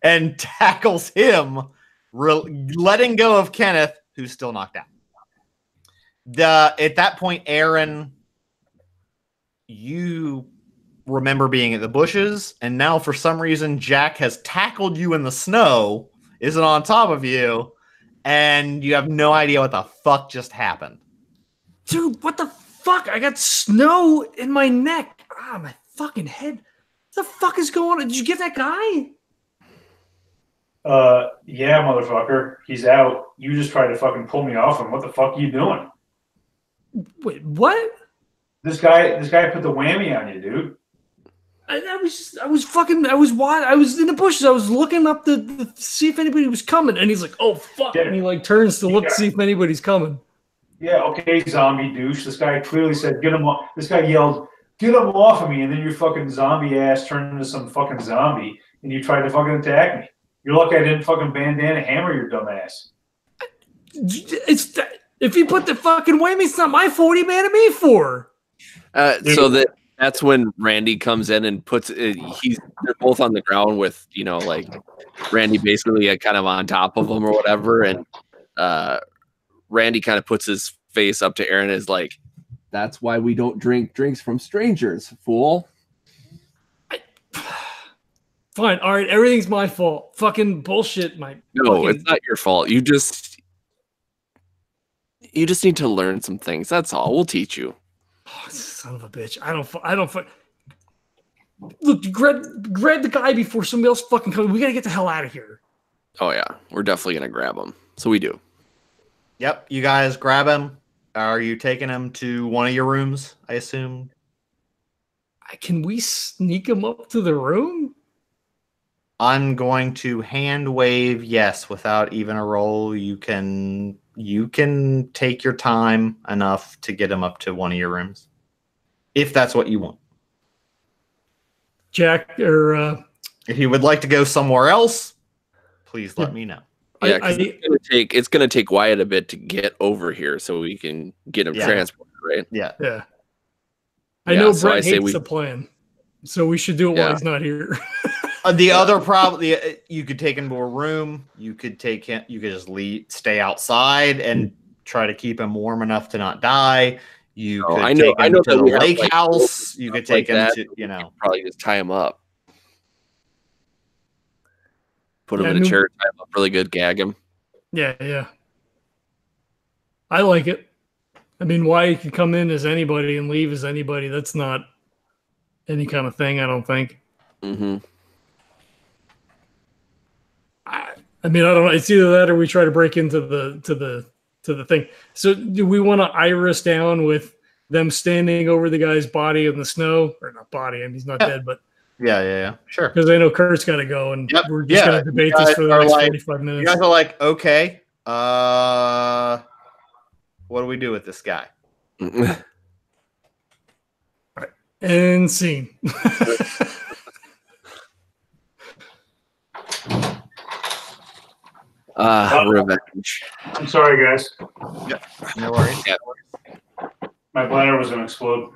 and tackles him, letting go of Kenneth, who's still knocked out. At that point, Erin, you remember being at the bushes, and now for some reason Jack has tackled you in the snow, isn't on top of you, and you have no idea what the fuck just happened. Dude, what the fuck? I got snow in my neck. My fucking head. What the fuck is going on? Did you get that guy? Yeah, motherfucker. He's out. You just tried to fucking pull me off him. What the fuck are you doing? Wait, what? This guy put the whammy on you, dude. I was in the bushes. I was looking up to see if anybody was coming, and he's like, "Oh fuck!" Yeah. And he like turns to look to see if anybody's coming. Yeah, okay, zombie douche. This guy clearly said, "Get him off." This guy yelled, "Get him off of me!" And then your fucking zombie ass turned into some fucking zombie, and you tried to fucking attack me. You're lucky I didn't fucking bandana hammer your dumb ass. If he put the fucking whammy, it's not my fault. He mad at me for. So that's when Randy comes in and puts it. They're both on the ground with like Randy basically kind of on top of him or whatever, and Randy kind of puts his face up to Erin and is like, "That's why we don't drink drinks from strangers, fool." Fine, all right, everything's my fault. Fucking bullshit, it's not your fault. You just need to learn some things. That's all. We'll teach you. Oh, son of a bitch! I don't. Look, grab the guy before somebody else fucking comes. We gotta get the hell out of here. Oh yeah, we're definitely gonna grab him. So we do. Yep, you guys grab him. Are you taking him to one of your rooms? I assume. Can we sneak him up to the room? I'm going to hand wave yes without even a roll. You can take your time enough to get him up to one of your rooms. If that's what you want. Jack or If you would like to go somewhere else, please let me know. Yeah, because it's gonna take Wyatt a bit to get over here, so we can get him transported, right? Yeah. Yeah. I know so Brett hates the plan, so we should do it while he's not here. The other problem, you could take him to a room. You could take him. You could just stay outside and try to keep him warm enough to not die. You could take him to the lake house. You could take him to, probably just tie him up. Put him in a chair, tie him up really good, gag him. Yeah. I like it. I mean, Wyatt could come in as anybody and leave as anybody. That's not any kind of thing, I don't think. Mm-hmm. I mean, I don't know. It's either that or we try to break into the thing. So do we want to iris down with them standing over the guy's body in the snow? Or not body, I mean, he's not dead, but yeah, sure. Because I know Kurt's got to go, and we're just going to debate this for the next 45 minutes. You guys are like, okay, what do we do with this guy? All right. And scene. Revenge. I'm sorry, guys. Yeah, no worries. My bladder was gonna explode.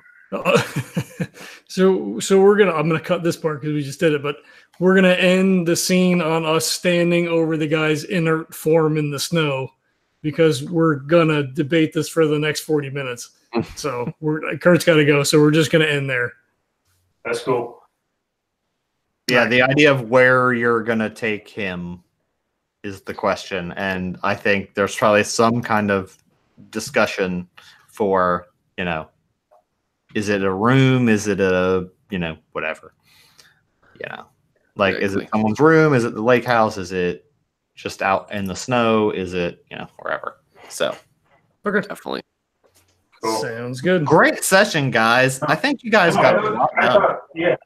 So I'm gonna cut this part because we just did it, but we're gonna end the scene on us standing over the guy's inert form in the snow because we're gonna debate this for the next 40 minutes. So Kurt's got to go, so we're just gonna end there. That's cool. Yeah, the idea of where you're gonna take him is the question, and I think there's probably some kind of discussion for, is it a room? Is it a, whatever, like, exactly. Is it someone's room? Is it the lake house? Is it just out in the snow? Is it, wherever? So, okay, definitely. Cool. Sounds good. Great session, guys. I think you guys got a lot done.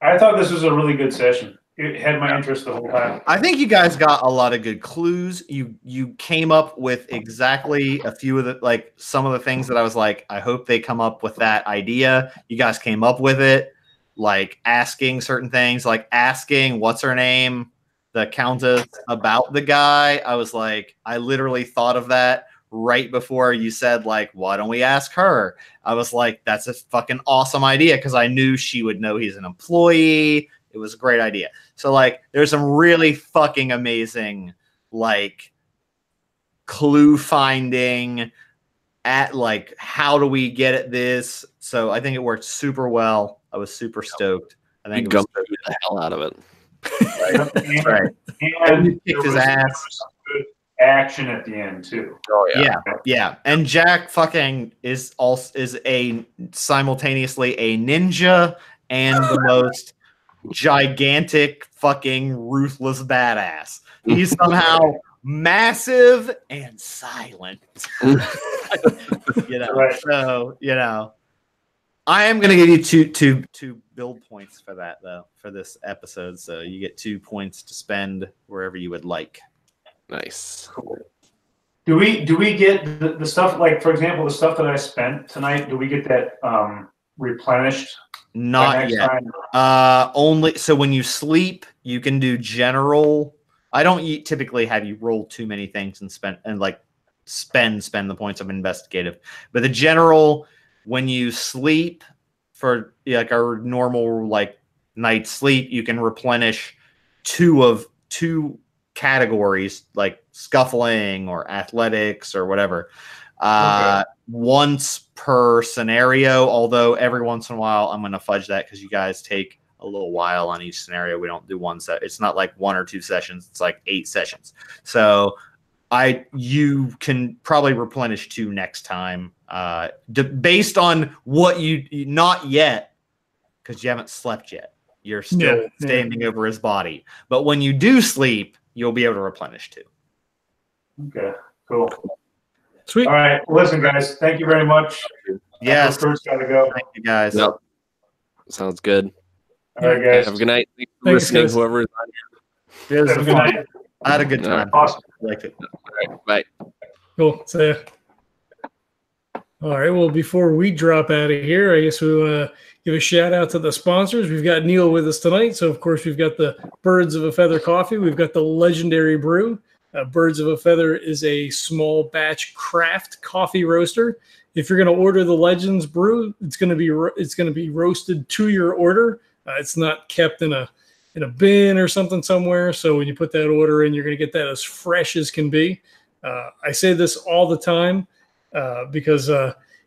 I thought this was a really good session. It had my interest the whole time. I think you guys got a lot of good clues. You came up with exactly a few of some of the things that I was like, I hope they come up with that idea. You guys came up with it, like asking certain things, like asking what's her name, the Countess, about the guy. I was like, I literally thought of that right before you said, like, why don't we ask her? I was like, that's a fucking awesome idea because I knew she would know he's an employee. It was a great idea. So, like, there's some really fucking amazing, like, clue finding at, like, how do we get at this? So I think it worked super well. I was super stoked. I think it was the hell out of it. Right. Right. And he kicked his ass. Good action at the end too. Oh yeah. And Jack fucking is simultaneously a ninja and the most gigantic fucking ruthless badass. He's somehow massive and silent. Right. So I am gonna give you two build points for that though, for this episode. So you get 2 points to spend wherever you would like. Nice. Cool. Do we get the stuff, like, for example, the stuff that I spent tonight, do we get that replenished? Not yet. Only so when you sleep, you can do general. I don't typically have you roll too many things and spend the points of investigative. But the general, when you sleep for like a normal like night's sleep, you can replenish two categories like scuffling or athletics or whatever. Okay. Once per scenario, although every once in a while I'm going to fudge that because you guys take a little while on each scenario. We don't do one set. It's not like 1 or 2 sessions. It's like 8 sessions. So you can probably replenish 2 next time based on what you not yet, because you haven't slept yet. You're still standing over his body. But when you do sleep, you'll be able to replenish 2. Okay, cool. Sweet. All right. Listen, guys, thank you very much. Yes. Kurt's got to go. Thank you, guys. Yep. Sounds good. All right, guys. Have a good night. Thanks, listening, guys. Whoever's on here. Have a good night. I had a good time. Awesome. I liked it. All right. Bye. Cool. See ya. All right. Well, before we drop out of here, I guess we want to give a shout out to the sponsors. We've got Neil with us tonight. So, of course, we've got the Birds of a Feather coffee. We've got the legendary brew. Birds of a Feather is a small batch craft coffee roaster. If you're going to order the Legends brew, it's going to be roasted to your order. It's not kept in a bin or something somewhere. So when you put that order in, you're going to get that as fresh as can be. I say this all the time. Because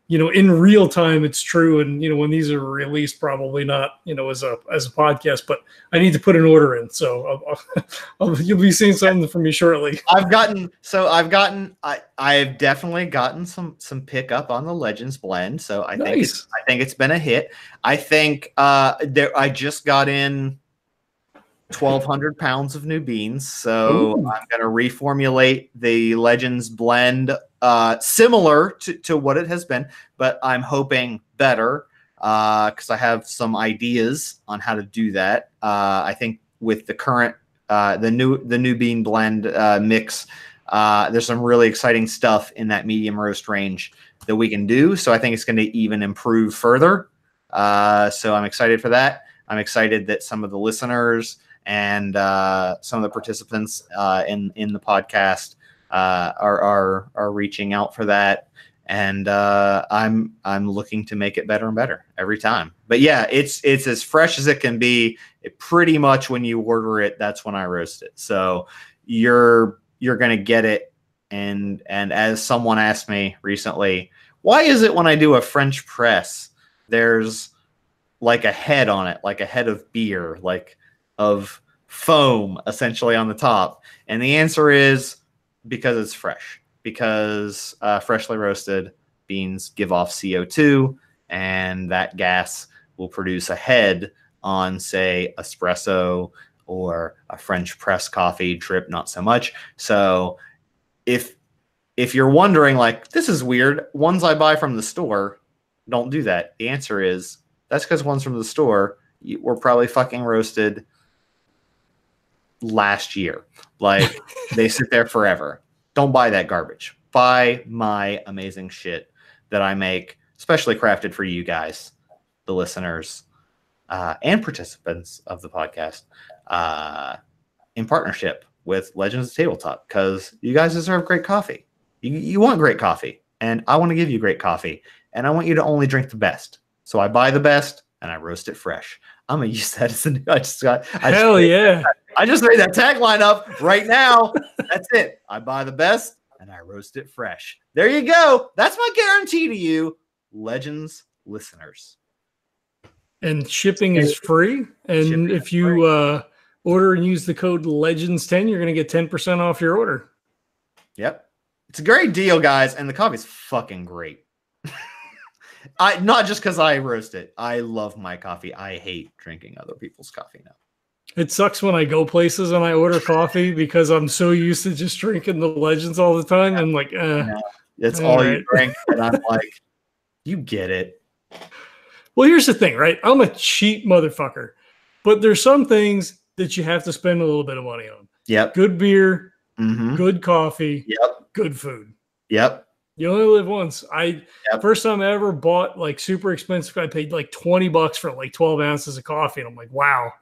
in real time it's true, and when these are released, probably not as a podcast. But I need to put an order in, so you'll be seeing something from me shortly. I've definitely gotten some pickup on the Legends blend, so I think it's been a hit. I think I just got in 1,200 pounds of new beans, so I'm going to reformulate the Legends blend similar to what it has been, but I'm hoping better because I have some ideas on how to do that. I think with the current the new bean blend mix, there's some really exciting stuff in that medium roast range that we can do, so I think it's going to even improve further. So I'm excited for that. I'm excited that some of the listeners and some of the participants in the podcast are reaching out for that, and I'm looking to make it better and better every time. But yeah, it's as fresh as it can be. It pretty much when you order it, that's when I roast it. So you're gonna get it. And as someone asked me recently, why is it when I do a French press, there's like a head on it, like a head of beer, like of foam essentially on the top? And the answer is because it's fresh, because freshly roasted beans give off CO2, and that gas will produce a head on, say, espresso or a French press coffee. Drip, not so much. So if you're wondering, like, this is weird, ones I buy from the store don't do that, the answer is that's because ones from the store were probably fucking roasted last year. Like, they sit there forever. Don't buy that garbage. Buy my amazing shit that I make, especially crafted for you guys, the listeners, and participants of the podcast, in partnership with Legends of Tabletop, because you guys deserve great coffee. You want great coffee, and I want to give you great coffee, and I want you to only drink the best. So I buy the best and I roast it fresh. I'm gonna use that as I just made that tagline up right now. That's it. I buy the best and I roast it fresh. There you go. That's my guarantee to you, Legends listeners. And shipping is free. And if you order and use the code Legends10, you're going to get 10% off your order. Yep. It's a great deal, guys. And the coffee's fucking great. Not just because I roast it. I love my coffee. I hate drinking other people's coffee now. It sucks when I go places and I order coffee because I'm so used to just drinking the Legends all the time. I'm like, it's all right. You drink. And I'm like, you get it. Well, here's the thing, right? I'm a cheap motherfucker, but there's some things that you have to spend a little bit of money on. Yep. Good beer, good coffee, good food. Yep. You only live once. First time I ever bought like super expensive, I paid like $20 for like 12 ounces of coffee. And I'm like, wow,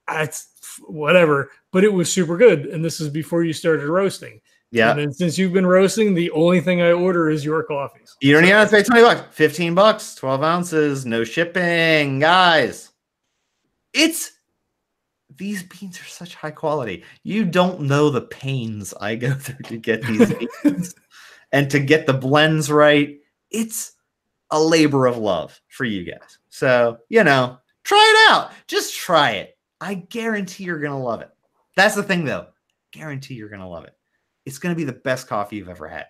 that's whatever. But it was super good. And this is before you started roasting. Yeah. And then since you've been roasting, the only thing I order is your coffees. You don't even have to pay $20, $15, 12 ounces, no shipping, guys. These beans are such high quality. You don't know the pains I go through to get these beans. And to get the blends right, it's a labor of love for you guys. So, try it out. Just try it. I guarantee you're going to love it. That's the thing, though. Guarantee you're going to love it. It's going to be the best coffee you've ever had.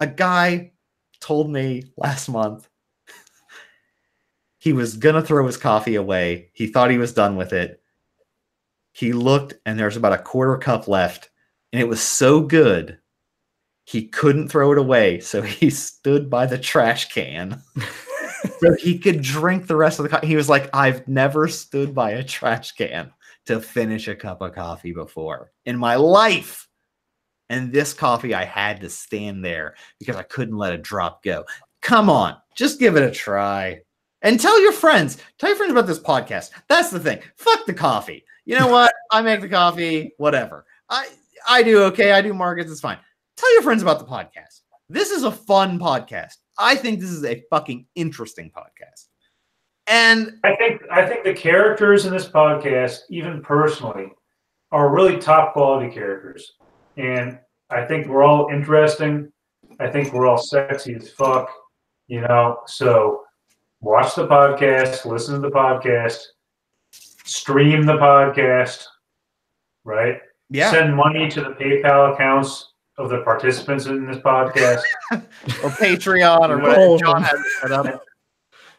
A guy told me last month he was going to throw his coffee away. He thought he was done with it. He looked, and there's about a quarter cup left, and it was so good he couldn't throw it away, so he stood by the trash can so he could drink the rest of the coffee. He was like, I've never stood by a trash can to finish a cup of coffee before in my life. And this coffee, I had to stand there because I couldn't let a drop go. Come on, just give it a try. And tell your friends. Tell your friends about this podcast. That's the thing. Fuck the coffee. You know what? I make the coffee, whatever. I do okay. I do markets. It's fine. Tell your friends about the podcast. This is a fun podcast. I think this is a fucking interesting podcast. And I think the characters in this podcast, even personally, are really top quality characters. And I think we're all interesting. I think we're all sexy as fuck, you know. So watch the podcast, listen to the podcast, stream the podcast, right? yeah, Send money to the PayPal accounts of the participants in this podcast. or Patreon or whatever John has it set up.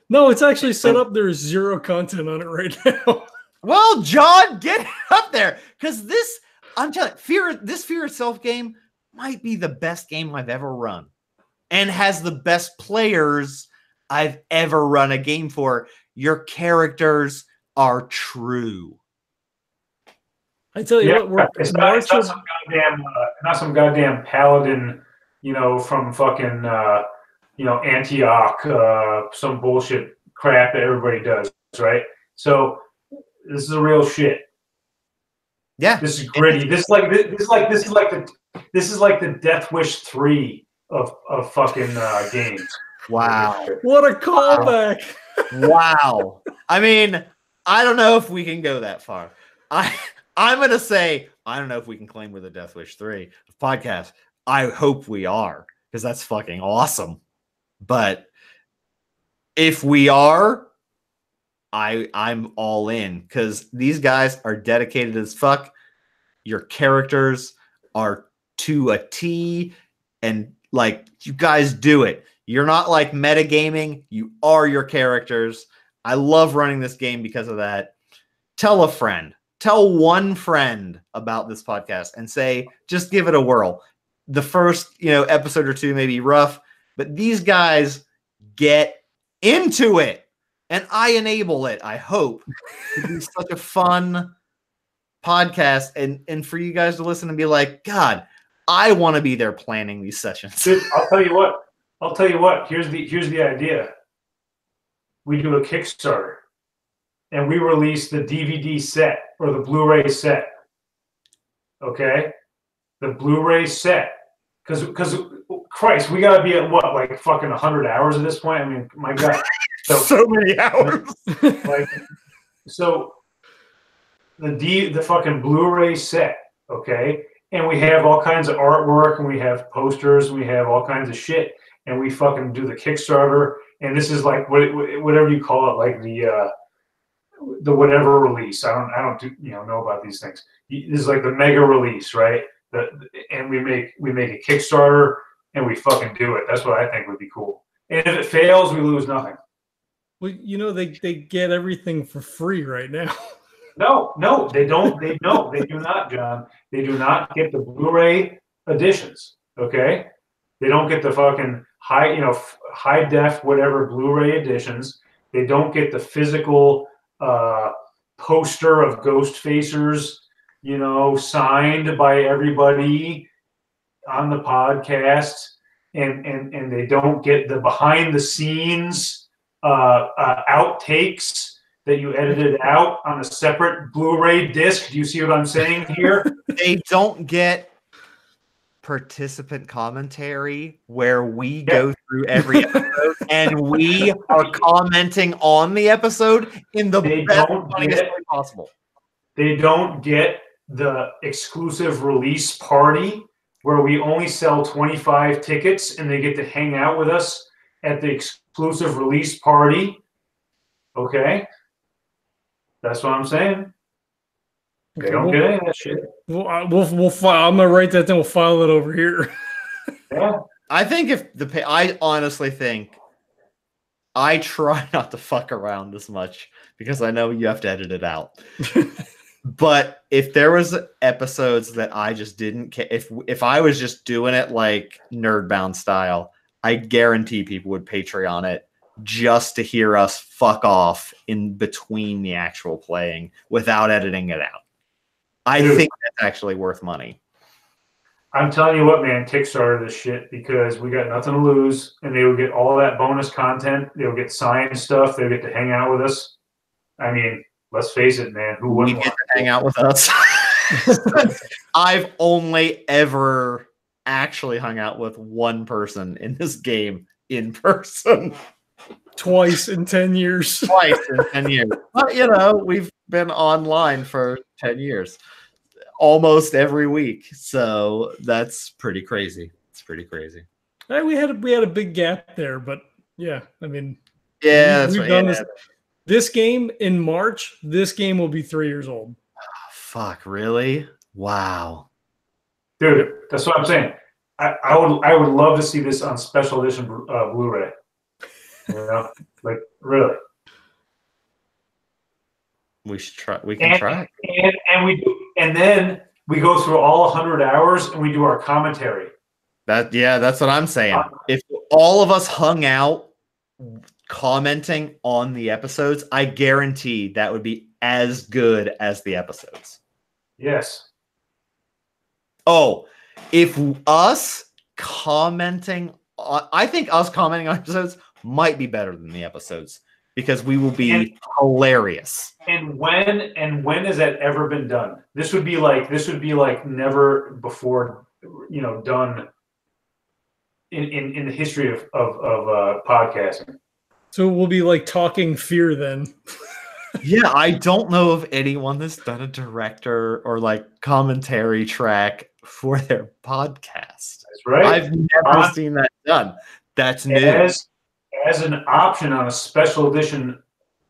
No, it's actually set up. There's zero content on it right now. Well, John, get it up there because this, I'm telling you, this Fear Itself game might be the best game I've ever run, and has the best players I've ever run a game for. Your characters are true. I tell you what, it's not some goddamn paladin, you know, from fucking Antioch, some bullshit crap that everybody does, right? So this is a real shit. Yeah, this is gritty. This is like the Death Wish 3 of fucking games. Wow. What a callback. Wow. I mean, I don't know if we can go that far. I'm going to say, I don't know if we can claim we're the Death Wish 3 podcast. I hope we are, because that's fucking awesome. But if we are, I'm all in, because these guys are dedicated as fuck. Your characters are to a T, and like, you guys do it. You're not like metagaming. You are your characters. I love running this game because of that. Tell a friend. Tell one friend about this podcast and say, just give it a whirl. The first, episode or two may be rough, but these guys get into it, and I enable it. I hope to be such a fun podcast, and for you guys to listen and be like, God, I want to be there planning these sessions. Dude, I'll tell you what. Here's the idea. We do a Kickstarter, and we release the DVD set or the Blu-ray set. Okay, the Blu-ray set, because Christ, we gotta be at what, like fucking 100 hours at this point. I mean, my God, so many hours. So the fucking Blu-ray set, okay, and we have all kinds of artwork, and we have posters, and we have all kinds of shit, and we fucking do the Kickstarter, and this is like whatever you call it, like the whatever release. I don't know about these things. This is like the mega release, right? And we make a Kickstarter, and we fucking do it. That's what I think would be cool. And if it fails, we lose nothing. Well, they get everything for free right now. No, they don't. They do not, John. They do not get the Blu-ray editions. Okay, they don't get the fucking high def whatever Blu-ray editions. They don't get the physical poster of Ghost Facers, signed by everybody on the podcast, and they don't get the behind the scenes outtakes that you edited out on a separate Blu-ray disc. Do you see what I'm saying here? They don't get participant commentary where we go through every episode and we are commenting on the episode in the best way possible. They don't get the exclusive release party where we only sell 25 tickets and they get to hang out with us at the exclusive release party. Okay? That's what I'm saying. They don't get any of that shit. We'll file. I'm gonna write that down. We'll file it over here. Yeah. I think I honestly think I try not to fuck around as much because I know you have to edit it out. But if there was episodes that I just didn't, if I was just doing it like Nerdbound style, I guarantee people would Patreon it just to hear us fuck off in between the actual playing without editing it out. I think that's actually worth money. I'm telling you what, man, Kickstarter this shit because we got nothing to lose, and they will get all that bonus content. They'll get signed stuff. They'll get to hang out with us. I mean, let's face it, man. Who wouldn't get want to hang out with us? I've only ever actually hung out with one person in this game in person. Twice in 10 years. Twice in 10 years. But, you know, we've been online for 10 years. Almost every week. So that's pretty crazy. It's pretty crazy. We had a big gap there, but yeah, I mean, yeah, we've done this game in March. This game will be 3 years old. Oh, fuck, really? Wow, dude. That's what I'm saying. I would love to see this on special edition Blu-ray. You know, like really. We should try. We can try. And we do. And then we go through all 100 hours and we do our commentary. That's what I'm saying. If all of us hung out commenting on the episodes, I guarantee that would be as good as the episodes. Yes. Oh, if us commenting, I think us commenting on episodes might be better than the episodes because we will be hilarious. And when has that ever been done? This would be like never before, you know, done in the history of podcasting. So we'll be like talking fear then. Yeah, I don't know of anyone that's done a director or like commentary track for their podcast. That's right. I've never seen that done. That's new. As an option on a special edition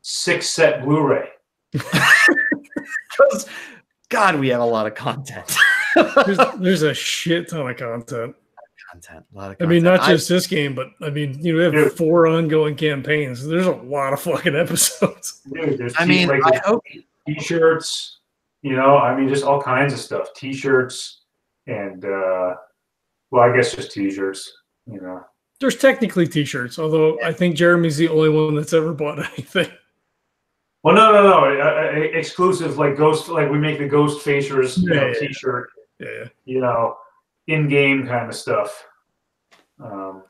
6-set Blu-ray. Because, God, we have a lot of content. there's a shit ton of content. A lot of content. I mean, not just this game, but I mean, you know, we have 4 ongoing campaigns. There's a lot of fucking episodes. Dude, there's I hope t-shirts, you know, I mean, just all kinds of stuff. T-shirts and, well, I guess just t-shirts, you know. There's technically t-shirts, although I think Jeremy's the only one that's ever bought anything. Well, no. Exclusive, like Ghost, like we make the Ghost Facers t-shirt. Yeah. You know, in-game kind of stuff. Okay,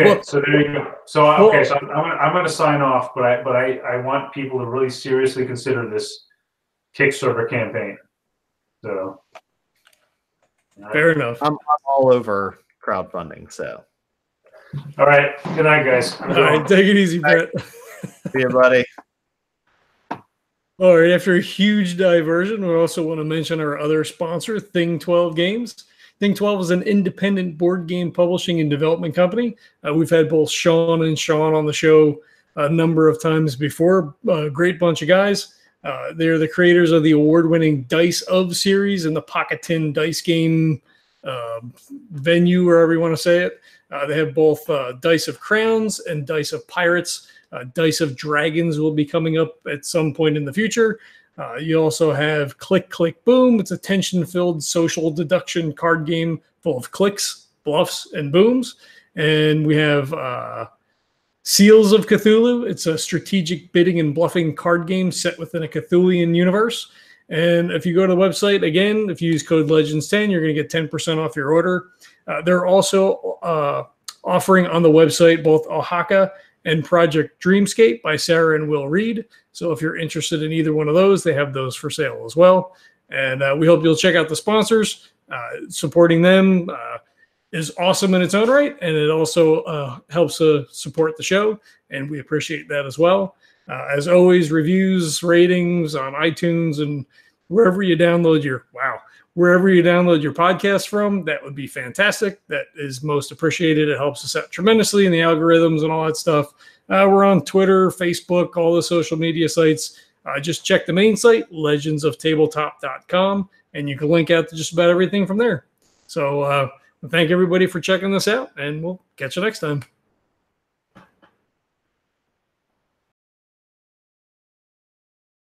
well, so there you go. So okay, so I'm going to sign off, but I want people to really seriously consider this Kickstarter campaign. So. Fair enough. I'm all over crowdfunding, so. All right. Good night, guys. All right. Take it easy, Brett. See you, buddy. All right. After a huge diversion, we also want to mention our other sponsor, Thing 12 Games. Thing 12 is an independent board game publishing and development company. We've had both Sean and Sean on the show a number of times before. A great bunch of guys. They're the creators of the award-winning Dice of series and the Pocket Tin dice game venue, wherever you want to say it. They have both Dice of Crowns and Dice of Pirates. Dice of Dragons will be coming up at some point in the future. You also have Click, Click, Boom. It's a tension-filled social deduction card game full of clicks, bluffs, and booms. And we have Seals of Cthulhu. It's a strategic bidding and bluffing card game set within a Cthulian universe. And if you go to the website, again, if you use code LEGENDS10, you're going to get 10% off your order. They're also offering on the website both Oaxaca and Project Dreamscape by Sarah and Will Reed. So if you're interested in either one of those, they have those for sale as well. And we hope you'll check out the sponsors. Supporting them is awesome in its own right, and it also helps support the show, and we appreciate that as well. As always, reviews, ratings on iTunes and wherever you download your podcast from, that would be fantastic. That is most appreciated. It helps us out tremendously in the algorithms and all that stuff. We're on Twitter, Facebook, all the social media sites. Just check the main site, legendsoftabletop.com, and you can link out to just about everything from there. So thank everybody for checking this out, and we'll catch you next time.